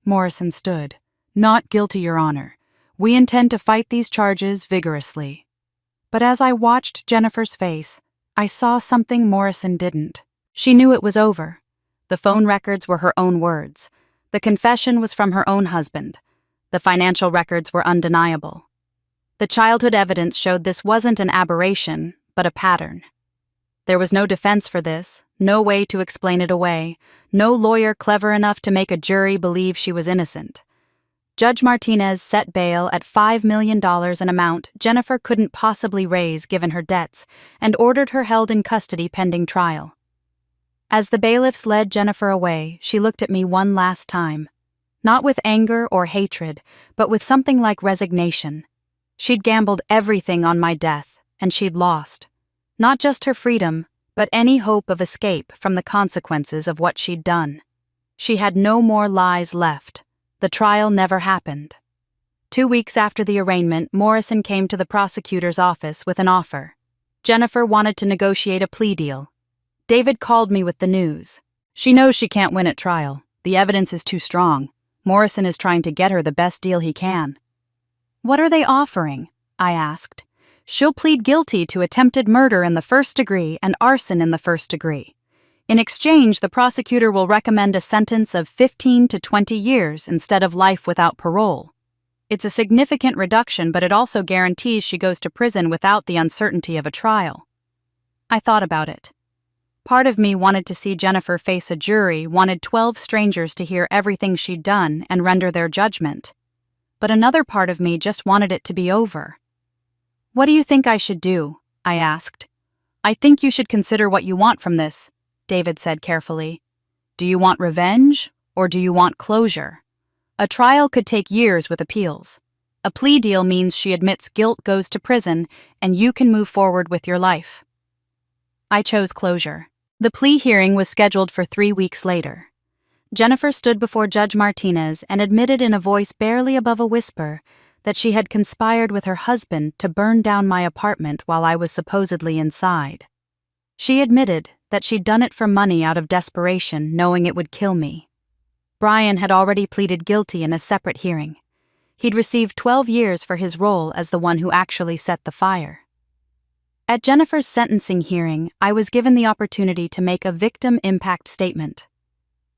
Morrison stood. Not guilty, Your Honor. We intend to fight these charges vigorously. But as I watched Jennifer's face, I saw something Morrison didn't. She knew it was over. The phone records were her own words. The confession was from her own husband. The financial records were undeniable. The childhood evidence showed this wasn't an aberration, but a pattern. There was no defense for this, no way to explain it away, no lawyer clever enough to make a jury believe she was innocent. Judge Martinez set bail at $5 million, an amount Jennifer couldn't possibly raise given her debts, and ordered her held in custody pending trial. As the bailiffs led Jennifer away, she looked at me one last time. Not with anger or hatred, but with something like resignation. She'd gambled everything on my death, and she'd lost. Not just her freedom, but any hope of escape from the consequences of what she'd done. She had no more lies left. The trial never happened. 2 weeks after the arraignment, Morrison came to the prosecutor's office with an offer. Jennifer wanted to negotiate a plea deal. David called me with the news. She knows she can't win at trial. The evidence is too strong. Morrison is trying to get her the best deal he can. What are they offering? I asked. She'll plead guilty to attempted murder in the first degree and arson in the first degree. In exchange, the prosecutor will recommend a sentence of 15 to 20 years instead of life without parole. It's a significant reduction, but it also guarantees she goes to prison without the uncertainty of a trial. I thought about it. Part of me wanted to see Jennifer face a jury, wanted 12 strangers to hear everything she'd done and render their judgment. But another part of me just wanted it to be over. What do you think I should do? I asked. I think you should consider what you want from this, David said carefully. Do you want revenge, or do you want closure? A trial could take years with appeals. A plea deal means she admits guilt, goes to prison, and you can move forward with your life. I chose closure. The plea hearing was scheduled for 3 weeks later. Jennifer stood before Judge Martinez and admitted in a voice barely above a whisper that she had conspired with her husband to burn down my apartment while I was supposedly inside. She admitted that she'd done it for money out of desperation, knowing it would kill me. Brian had already pleaded guilty in a separate hearing. He'd received 12 years for his role as the one who actually set the fire. At Jennifer's sentencing hearing, I was given the opportunity to make a victim impact statement.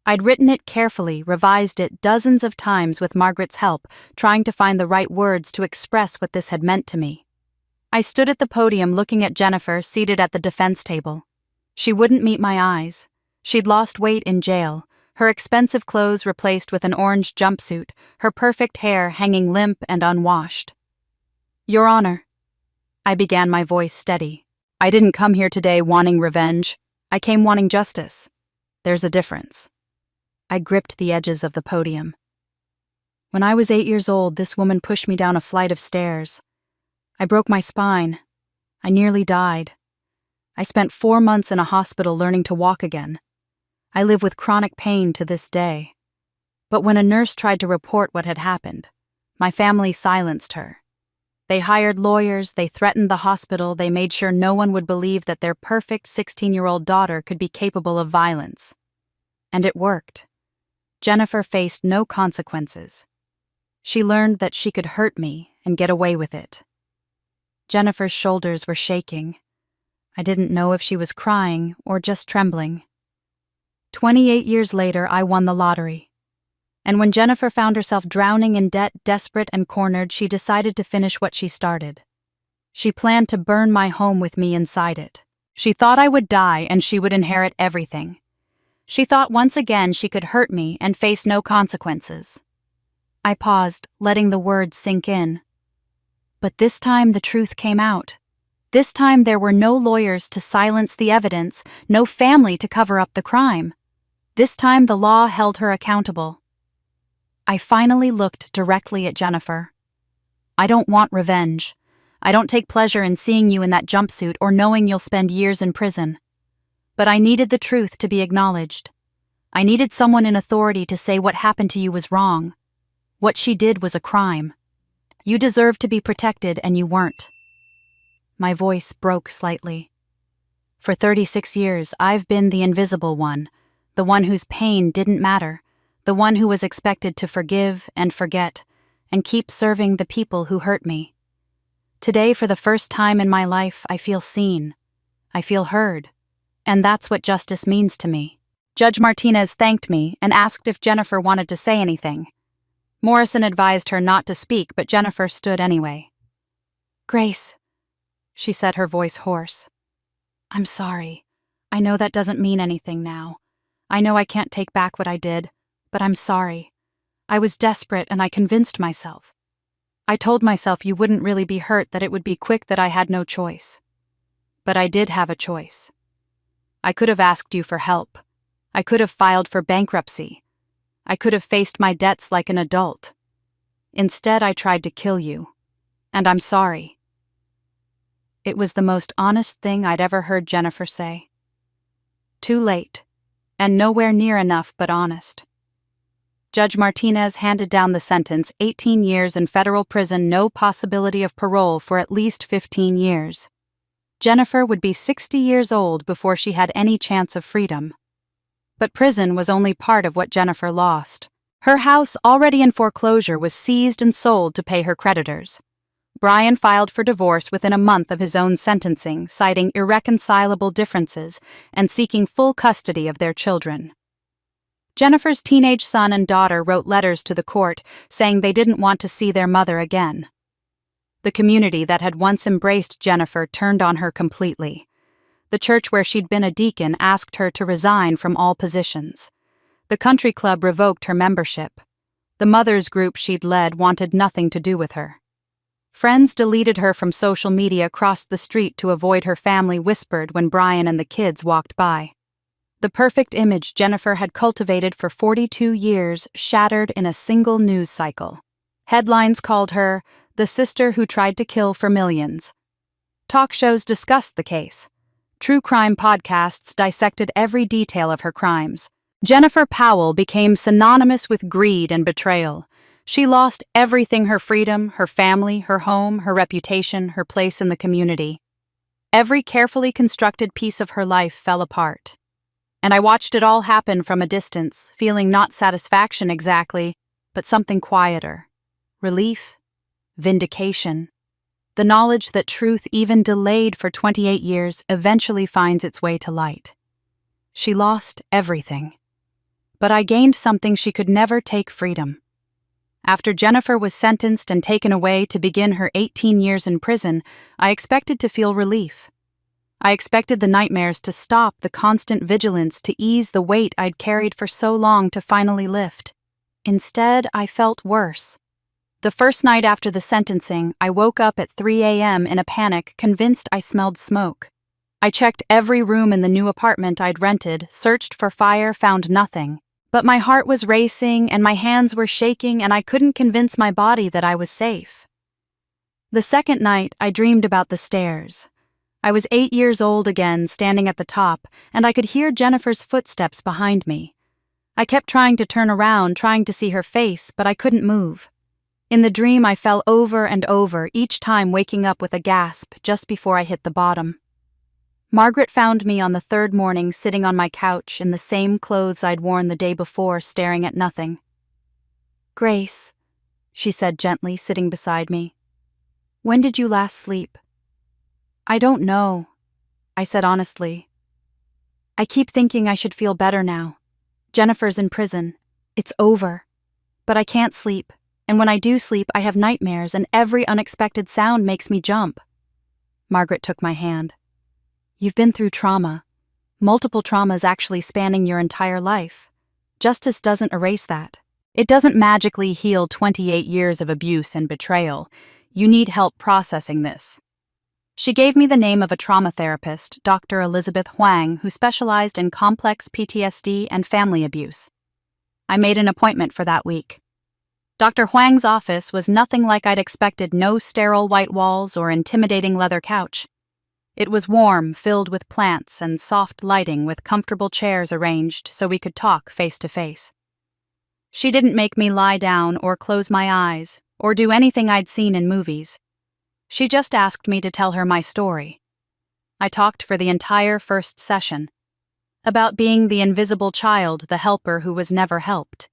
I'd written it carefully, revised it dozens of times with Margaret's help, trying to find the right words to express what this had meant to me. I stood at the podium looking at Jennifer seated at the defense table. She wouldn't meet my eyes. She'd lost weight in jail, her expensive clothes replaced with an orange jumpsuit, her perfect hair hanging limp and unwashed. Your Honor, I began, my voice steady. I didn't come here today wanting revenge. I came wanting justice. There's a difference. I gripped the edges of the podium. When I was 8 years old, this woman pushed me down a flight of stairs. I broke my spine. I nearly died. I spent 4 months in a hospital learning to walk again. I live with chronic pain to this day. But when a nurse tried to report what had happened, my family silenced her. They hired lawyers, they threatened the hospital, they made sure no one would believe that their perfect 16-year-old daughter could be capable of violence. And it worked. Jennifer faced no consequences. She learned that she could hurt me and get away with it. Jennifer's shoulders were shaking. I didn't know if she was crying or just trembling. 28 years later, I won the lottery. And when Jennifer found herself drowning in debt, desperate and cornered, she decided to finish what she started. She planned to burn my home with me inside it. She thought I would die and she would inherit everything. She thought once again she could hurt me and face no consequences. I paused, letting the words sink in. But this time the truth came out. This time there were no lawyers to silence the evidence, no family to cover up the crime. This time the law held her accountable. I finally looked directly at Jennifer. I don't want revenge. I don't take pleasure in seeing you in that jumpsuit or knowing you'll spend years in prison. But I needed the truth to be acknowledged. I needed someone in authority to say what happened to you was wrong. What she did was a crime. You deserved to be protected and you weren't. My voice broke slightly. For 36 years, I've been the invisible one, the one whose pain didn't matter, the one who was expected to forgive and forget, and keep serving the people who hurt me. Today, for the first time in my life, I feel seen. I feel heard. And that's what justice means to me. Judge Martinez thanked me and asked if Jennifer wanted to say anything. Morrison advised her not to speak, but Jennifer stood anyway. "Grace," she said, her voice hoarse. "I'm sorry. I know that doesn't mean anything now. I know I can't take back what I did, but I'm sorry. I was desperate and I convinced myself. I told myself you wouldn't really be hurt, that it would be quick, that I had no choice. But I did have a choice. I could have asked you for help. I could have filed for bankruptcy. I could have faced my debts like an adult. Instead, I tried to kill you. And I'm sorry." It was the most honest thing I'd ever heard Jennifer say. Too late, and nowhere near enough but honest. Judge Martinez handed down the sentence: 18 years in federal prison, no possibility of parole for at least 15 years. Jennifer would be 60 years old before she had any chance of freedom. But prison was only part of what Jennifer lost. Her house, already in foreclosure, was seized and sold to pay her creditors. Brian filed for divorce within a month of his own sentencing, citing irreconcilable differences and seeking full custody of their children. Jennifer's teenage son and daughter wrote letters to the court saying they didn't want to see their mother again. The community that had once embraced Jennifer turned on her completely. The church where she'd been a deacon asked her to resign from all positions. The country club revoked her membership. The mothers group she'd led wanted nothing to do with her. Friends deleted her from social media, across the street to avoid her family whispered when Brian and the kids walked by. The perfect image Jennifer had cultivated for 42 years shattered in a single news cycle. Headlines called her the sister who tried to kill for millions. Talk shows discussed the case. True crime podcasts dissected every detail of her crimes. Jennifer Powell became synonymous with greed and betrayal. She lost everything: her freedom, her family, her home, her reputation, her place in the community. Every carefully constructed piece of her life fell apart. And I watched it all happen from a distance, feeling not satisfaction exactly, but something quieter. Relief, vindication. The knowledge that truth, even delayed for 28 years, eventually finds its way to light. She lost everything. But I gained something she could never take: freedom. After Jennifer was sentenced and taken away to begin her 18 years in prison, I expected to feel relief. I expected the nightmares to stop, the constant vigilance to ease, the weight I'd carried for so long to finally lift. Instead, I felt worse. The first night after the sentencing, I woke up at 3 a.m. in a panic, convinced I smelled smoke. I checked every room in the new apartment I'd rented, searched for fire, found nothing. But my heart was racing and my hands were shaking and I couldn't convince my body that I was safe. The second night, I dreamed about the stairs. I was 8 years old again, standing at the top, and I could hear Jennifer's footsteps behind me. I kept trying to turn around, trying to see her face, but I couldn't move. In the dream, I fell over and over, each time waking up with a gasp just before I hit the bottom. Margaret found me on the third morning sitting on my couch in the same clothes I'd worn the day before, staring at nothing. "Grace," she said gently, sitting beside me. "When did you last sleep?" "I don't know," I said honestly. "I keep thinking I should feel better now. Jennifer's in prison. It's over. But I can't sleep, and when I do sleep, I have nightmares, and every unexpected sound makes me jump." Margaret took my hand. "You've been through trauma. Multiple traumas actually spanning your entire life. Justice doesn't erase that. It doesn't magically heal 28 years of abuse and betrayal. You need help processing this." She gave me the name of a trauma therapist, Dr. Elizabeth Huang, who specialized in complex PTSD and family abuse. I made an appointment for that week. Dr. Huang's office was nothing like I'd expected, no sterile white walls or intimidating leather couch. It was warm, filled with plants and soft lighting with comfortable chairs arranged so we could talk face to face. She didn't make me lie down or close my eyes or do anything I'd seen in movies. She just asked me to tell her my story. I talked for the entire first session. About being the invisible child, the helper who was never helped.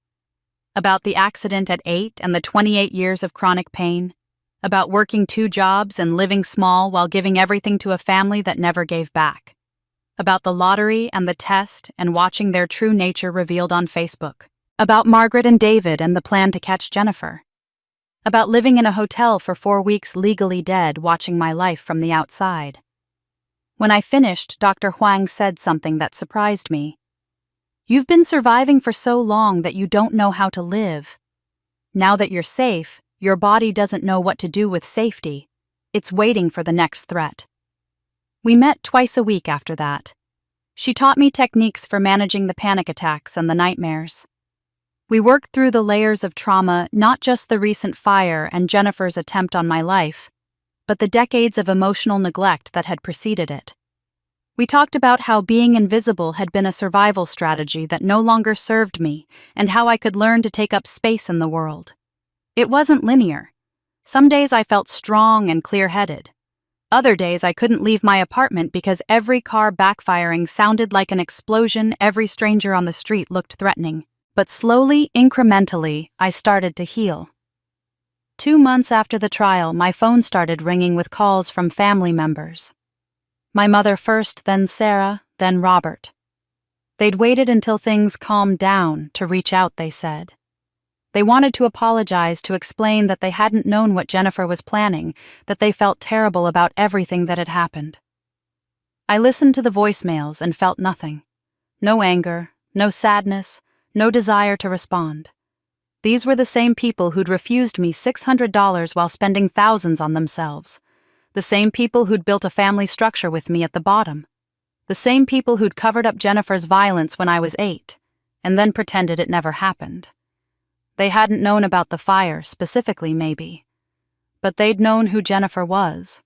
About the accident at 8 and the 28 years of chronic pain. About working 2 jobs and living small while giving everything to a family that never gave back. About the lottery and the test and watching their true nature revealed on Facebook. About Margaret and David and the plan to catch Jennifer. About living in a hotel for 4 weeks legally dead, watching my life from the outside. When I finished, Dr. Huang said something that surprised me. "You've been surviving for so long that you don't know how to live. Now that you're safe, your body doesn't know what to do with safety. It's waiting for the next threat." We met twice a week after that. She taught me techniques for managing the panic attacks and the nightmares. We worked through the layers of trauma, not just the recent fire and Jennifer's attempt on my life, but the decades of emotional neglect that had preceded it. We talked about how being invisible had been a survival strategy that no longer served me, and how I could learn to take up space in the world. It wasn't linear. Some days I felt strong and clear-headed. Other days I couldn't leave my apartment because every car backfiring sounded like an explosion, every stranger on the street looked threatening. But slowly, incrementally, I started to heal. 2 months after the trial, my phone started ringing with calls from family members. My mother first, then Sarah, then Robert. They'd waited until things calmed down to reach out, they said. They wanted to apologize, to explain that they hadn't known what Jennifer was planning, that they felt terrible about everything that had happened. I listened to the voicemails and felt nothing. No anger, no sadness, no desire to respond. These were the same people who'd refused me $600 while spending thousands on themselves. The same people who'd built a family structure with me at the bottom. The same people who'd covered up Jennifer's violence when I was 8, and then pretended it never happened. They hadn't known about the fire, specifically maybe. But they'd known who Jennifer was.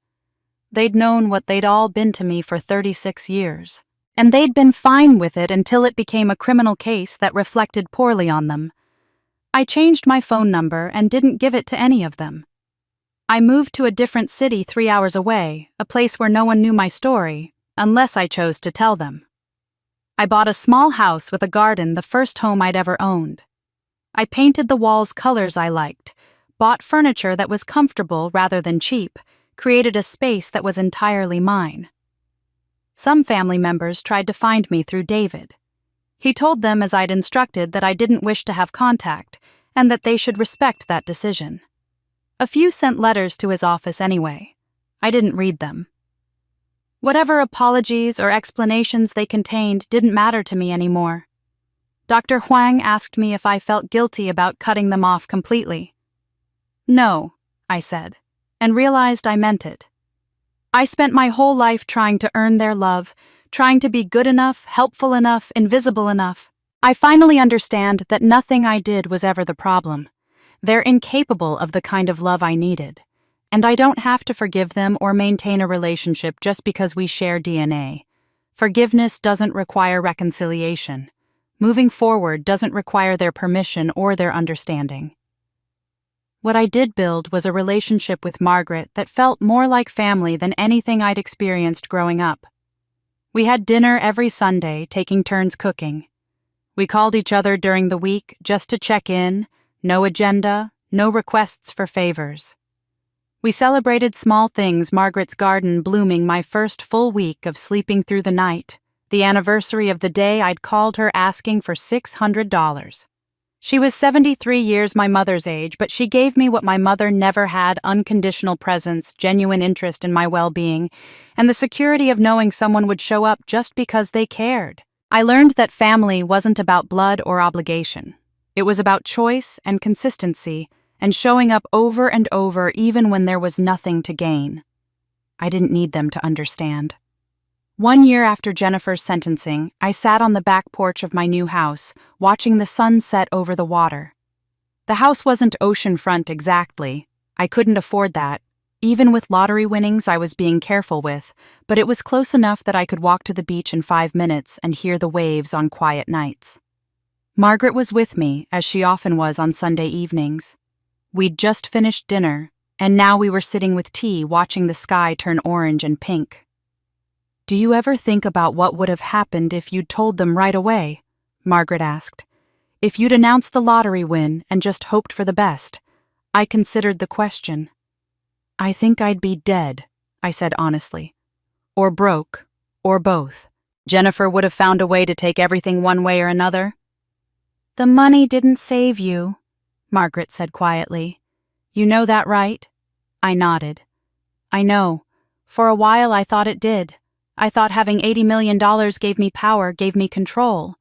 They'd known what they'd all been to me for 36 years. And they'd been fine with it until it became a criminal case that reflected poorly on them. I changed my phone number and didn't give it to any of them. I moved to a different city 3 hours away, a place where no one knew my story, unless I chose to tell them. I bought a small house with a garden, the first home I'd ever owned. I painted the walls colors I liked, bought furniture that was comfortable rather than cheap, created a space that was entirely mine. Some family members tried to find me through David. He told them, as I'd instructed, that I didn't wish to have contact, and that they should respect that decision. A few sent letters to his office anyway. I didn't read them. Whatever apologies or explanations they contained didn't matter to me anymore. Dr. Huang asked me if I felt guilty about cutting them off completely. "No," I said, and realized I meant it. I spent my whole life trying to earn their love, trying to be good enough, helpful enough, invisible enough. I finally understand that nothing I did was ever the problem. They're incapable of the kind of love I needed. And I don't have to forgive them or maintain a relationship just because we share DNA. Forgiveness doesn't require reconciliation. Moving forward doesn't require their permission or their understanding. What I did build was a relationship with Margaret that felt more like family than anything I'd experienced growing up. We had dinner every Sunday, taking turns cooking. We called each other during the week just to check in, no agenda, no requests for favors. We celebrated small things, Margaret's garden blooming my first full week of sleeping through the night, the anniversary of the day I'd called her asking for $600. She was 73 years my mother's age, but she gave me what my mother never had: unconditional presence, genuine interest in my well-being, and the security of knowing someone would show up just because they cared. I learned that family wasn't about blood or obligation. It was about choice and consistency, and showing up over and over even when there was nothing to gain. I didn't need them to understand. 1 year after Jennifer's sentencing, I sat on the back porch of my new house, watching the sun set over the water. The house wasn't oceanfront exactly. I couldn't afford that. Even with lottery winnings I was being careful with, but it was close enough that I could walk to the beach in 5 minutes and hear the waves on quiet nights. Margaret was with me, as she often was on Sunday evenings. We'd just finished dinner, and now we were sitting with tea watching the sky turn orange and pink. "Do you ever think about what would have happened if you'd told them right away?" Margaret asked. "If you'd announced the lottery win and just hoped for the best?" I considered the question. "I think I'd be dead," I said honestly. "Or broke, or both. Jennifer would have found a way to take everything one way or another." "The money didn't save you," Margaret said quietly. "You know that, right?" I nodded. "I know. For a while I thought it did. I thought having $80 million gave me power, gave me control.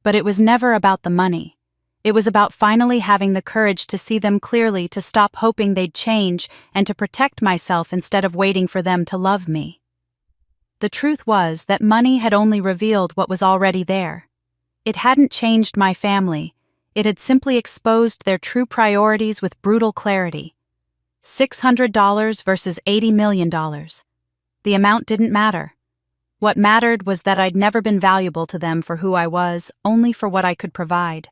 But it was never about the money. It was about finally having the courage to see them clearly, to stop hoping they'd change, and to protect myself instead of waiting for them to love me." The truth was that money had only revealed what was already there. It hadn't changed my family. It had simply exposed their true priorities with brutal clarity. $600 versus $80 million. The amount didn't matter. What mattered was that I'd never been valuable to them for who I was, only for what I could provide.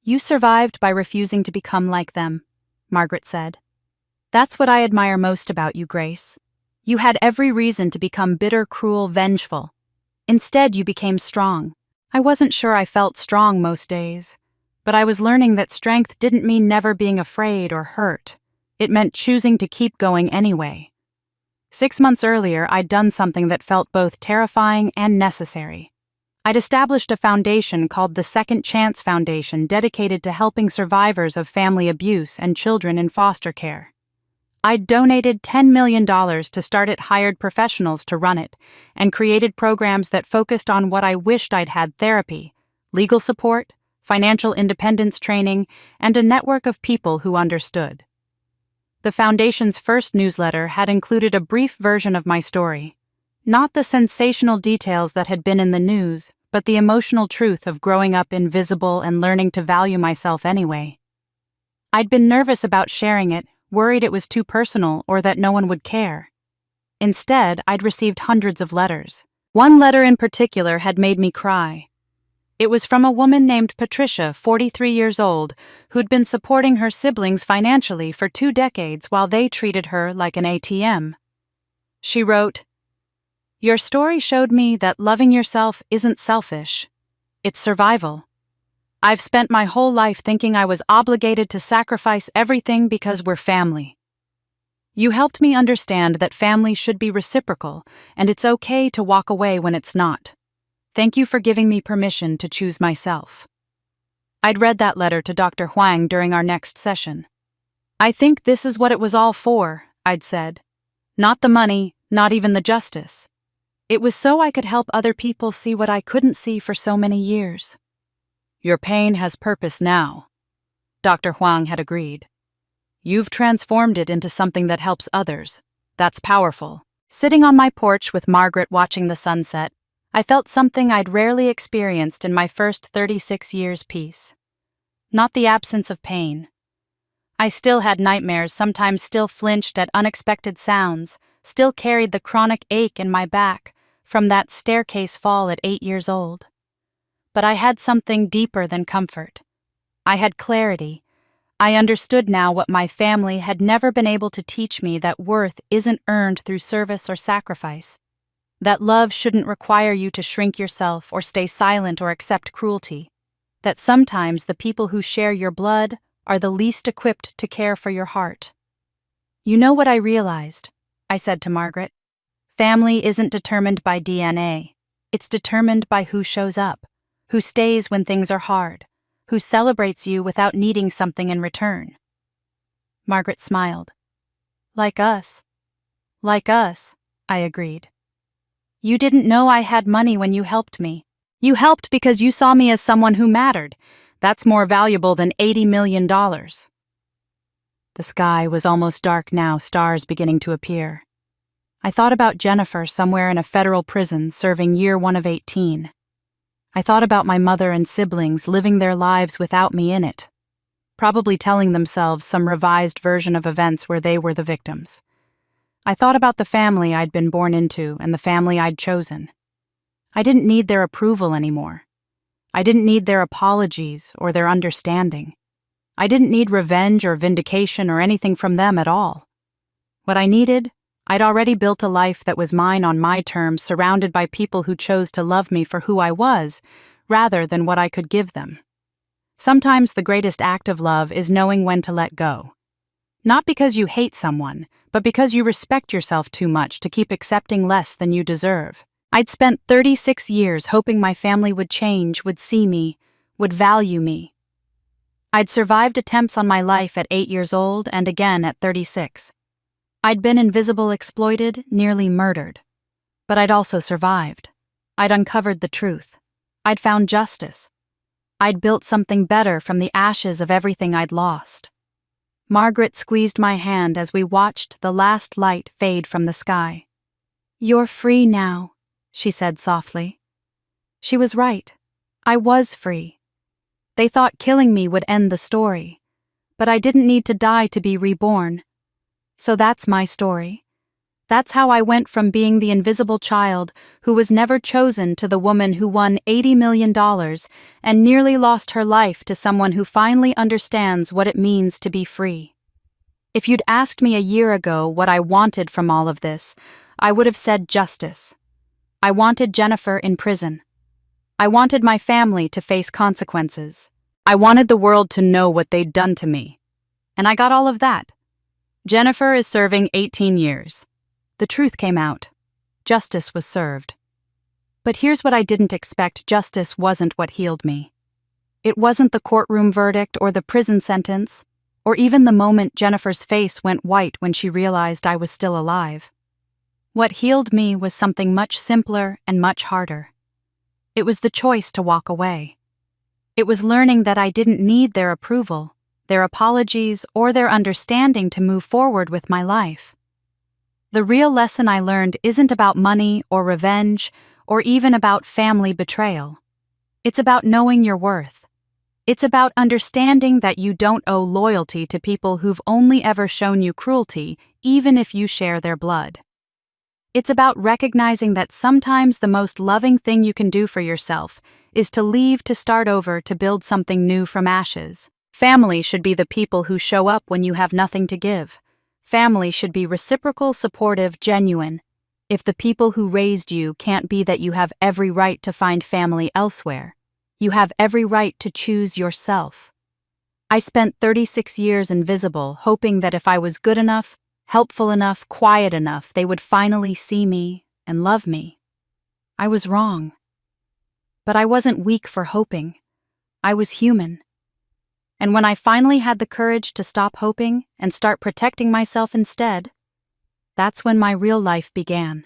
"You survived by refusing to become like them," Margaret said. "That's what I admire most about you, Grace. You had every reason to become bitter, cruel, vengeful. Instead, you became strong. I wasn't sure I felt strong most days, but I was learning that strength didn't mean never being afraid or hurt. It meant choosing to keep going anyway. 6 months earlier, I'd done something that felt both terrifying and necessary. I'd established a foundation called the Second Chance Foundation, dedicated to helping survivors of family abuse and children in foster care. I'd donated $10 million to start it, hired professionals to run it, and created programs that focused on what I wished I'd had: therapy, legal support, financial independence training, and a network of people who understood. The foundation's first newsletter had included a brief version of my story. Not the sensational details that had been in the news, but the emotional truth of growing up invisible and learning to value myself anyway. I'd been nervous about sharing it, worried it was too personal or that no one would care. Instead, I'd received hundreds of letters. One letter in particular had made me cry. It was from a woman named Patricia, 43 years old, who'd been supporting her siblings financially for 2 decades while they treated her like an ATM. She wrote, "Your story showed me that loving yourself isn't selfish. It's survival. I've spent my whole life thinking I was obligated to sacrifice everything because we're family. You helped me understand that family should be reciprocal, and it's okay to walk away when it's not. Thank you for giving me permission to choose myself." I'd read that letter to Dr. Huang during our next session. "I think this is what it was all for," I'd said. "Not the money, not even the justice. It was so I could help other people see what I couldn't see for so many years." "Your pain has purpose now," Dr. Huang had agreed. "You've transformed it into something that helps others. That's powerful. Sitting on my porch with Margaret watching the sunset, I felt something I'd rarely experienced in my first 36 years' peace. Not the absence of pain. I still had nightmares, sometimes still flinched at unexpected sounds, still carried the chronic ache in my back from that staircase fall at 8 years old. But I had something deeper than comfort. I had clarity. I understood now what my family had never been able to teach me, that worth isn't earned through service or sacrifice, that love shouldn't require you to shrink yourself or stay silent or accept cruelty, that sometimes the people who share your blood are the least equipped to care for your heart. You know what I realized? I said to Margaret. Family isn't determined by DNA. It's determined by who shows up, who stays when things are hard, who celebrates you without needing something in return. Margaret smiled. Like us. Like us, I agreed. You didn't know I had money when you helped me. You helped because you saw me as someone who mattered. That's more valuable than $80 million. The sky was almost dark now, stars beginning to appear. I thought about Jennifer somewhere in a federal prison serving year 1 of 18. I thought about my mother and siblings living their lives without me in it, probably telling themselves some revised version of events where they were the victims. I thought about the family I'd been born into and the family I'd chosen. I didn't need their approval anymore. I didn't need their apologies or their understanding. I didn't need revenge or vindication or anything from them at all. What I needed, I'd already built a life that was mine on my terms, surrounded by people who chose to love me for who I was, rather than what I could give them. Sometimes the greatest act of love is knowing when to let go. Not because you hate someone, but because you respect yourself too much to keep accepting less than you deserve. I'd spent 36 years hoping my family would change, would see me, would value me. I'd survived attempts on my life at 8 years old and again at 36. I'd been invisible, exploited, nearly murdered. But I'd also survived. I'd uncovered the truth. I'd found justice. I'd built something better from the ashes of everything I'd lost. Margaret squeezed my hand as we watched the last light fade from the sky. "You're free now," she said softly. She was right. I was free. They thought killing me would end the story, but I didn't need to die to be reborn. So that's my story. That's how I went from being the invisible child who was never chosen to the woman who won $80 million and nearly lost her life to someone who finally understands what it means to be free. If you'd asked me a year ago what I wanted from all of this, I would have said justice. I wanted Jennifer in prison. I wanted my family to face consequences. I wanted the world to know what they'd done to me. And I got all of that. Jennifer is serving 18 years. The truth came out. Justice was served. But here's what I didn't expect: justice wasn't what healed me. It wasn't the courtroom verdict or the prison sentence, or even the moment Jennifer's face went white when she realized I was still alive. What healed me was something much simpler and much harder. It was the choice to walk away. It was learning that I didn't need their approval, their apologies, or their understanding to move forward with my life. The real lesson I learned isn't about money or revenge or even about family betrayal. It's about knowing your worth. It's about understanding that you don't owe loyalty to people who've only ever shown you cruelty, even if you share their blood. It's about recognizing that sometimes the most loving thing you can do for yourself is to leave to start over, to build something new from ashes. Family should be the people who show up when you have nothing to give. Family should be reciprocal, supportive, genuine. If the people who raised you can't be, that you have every right to find family elsewhere. You have every right to choose yourself. I spent 36 years invisible, hoping that if I was good enough, helpful enough, quiet enough, they would finally see me and love me. I was wrong. But I wasn't weak for hoping. I was human. And when I finally had the courage to stop hoping and start protecting myself instead, that's when my real life began.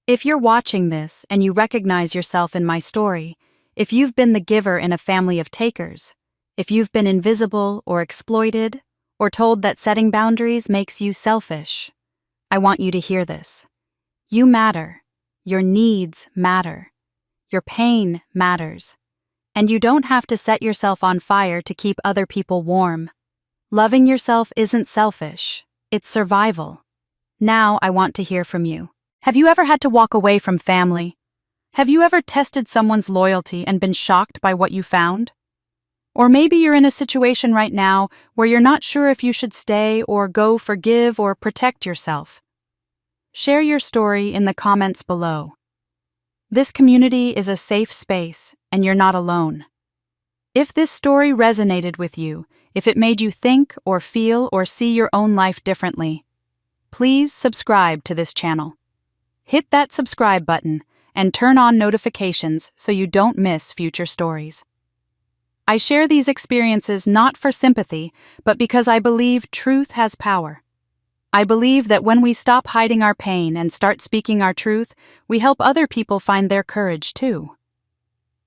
If you're watching this and you recognize yourself in my story, if you've been the giver in a family of takers, if you've been invisible or exploited, or told that setting boundaries makes you selfish, I want you to hear this. You matter. Your needs matter. Your pain matters. And you don't have to set yourself on fire to keep other people warm. Loving yourself isn't selfish. It's survival. Now I want to hear from you. Have you ever had to walk away from family? Have you ever tested someone's loyalty and been shocked by what you found? Or maybe you're in a situation right now where you're not sure if you should stay or go, forgive or protect yourself. Share your story in the comments below. This community is a safe space, and you're not alone. If this story resonated with you, if it made you think or feel or see your own life differently, please subscribe to this channel. Hit that subscribe button and turn on notifications so you don't miss future stories. I share these experiences not for sympathy, but because I believe truth has power. I believe that when we stop hiding our pain and start speaking our truth, we help other people find their courage too.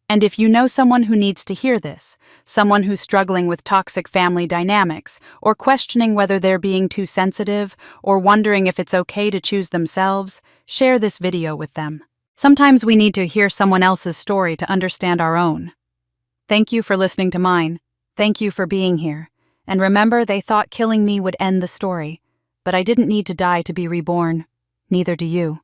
And if you know someone who needs to hear this, someone who's struggling with toxic family dynamics, or questioning whether they're being too sensitive, or wondering if it's okay to choose themselves, share this video with them. Sometimes we need to hear someone else's story to understand our own. Thank you for listening to mine. Thank you for being here. And remember, they thought killing me would end the story. But I didn't need to die to be reborn. Neither do you.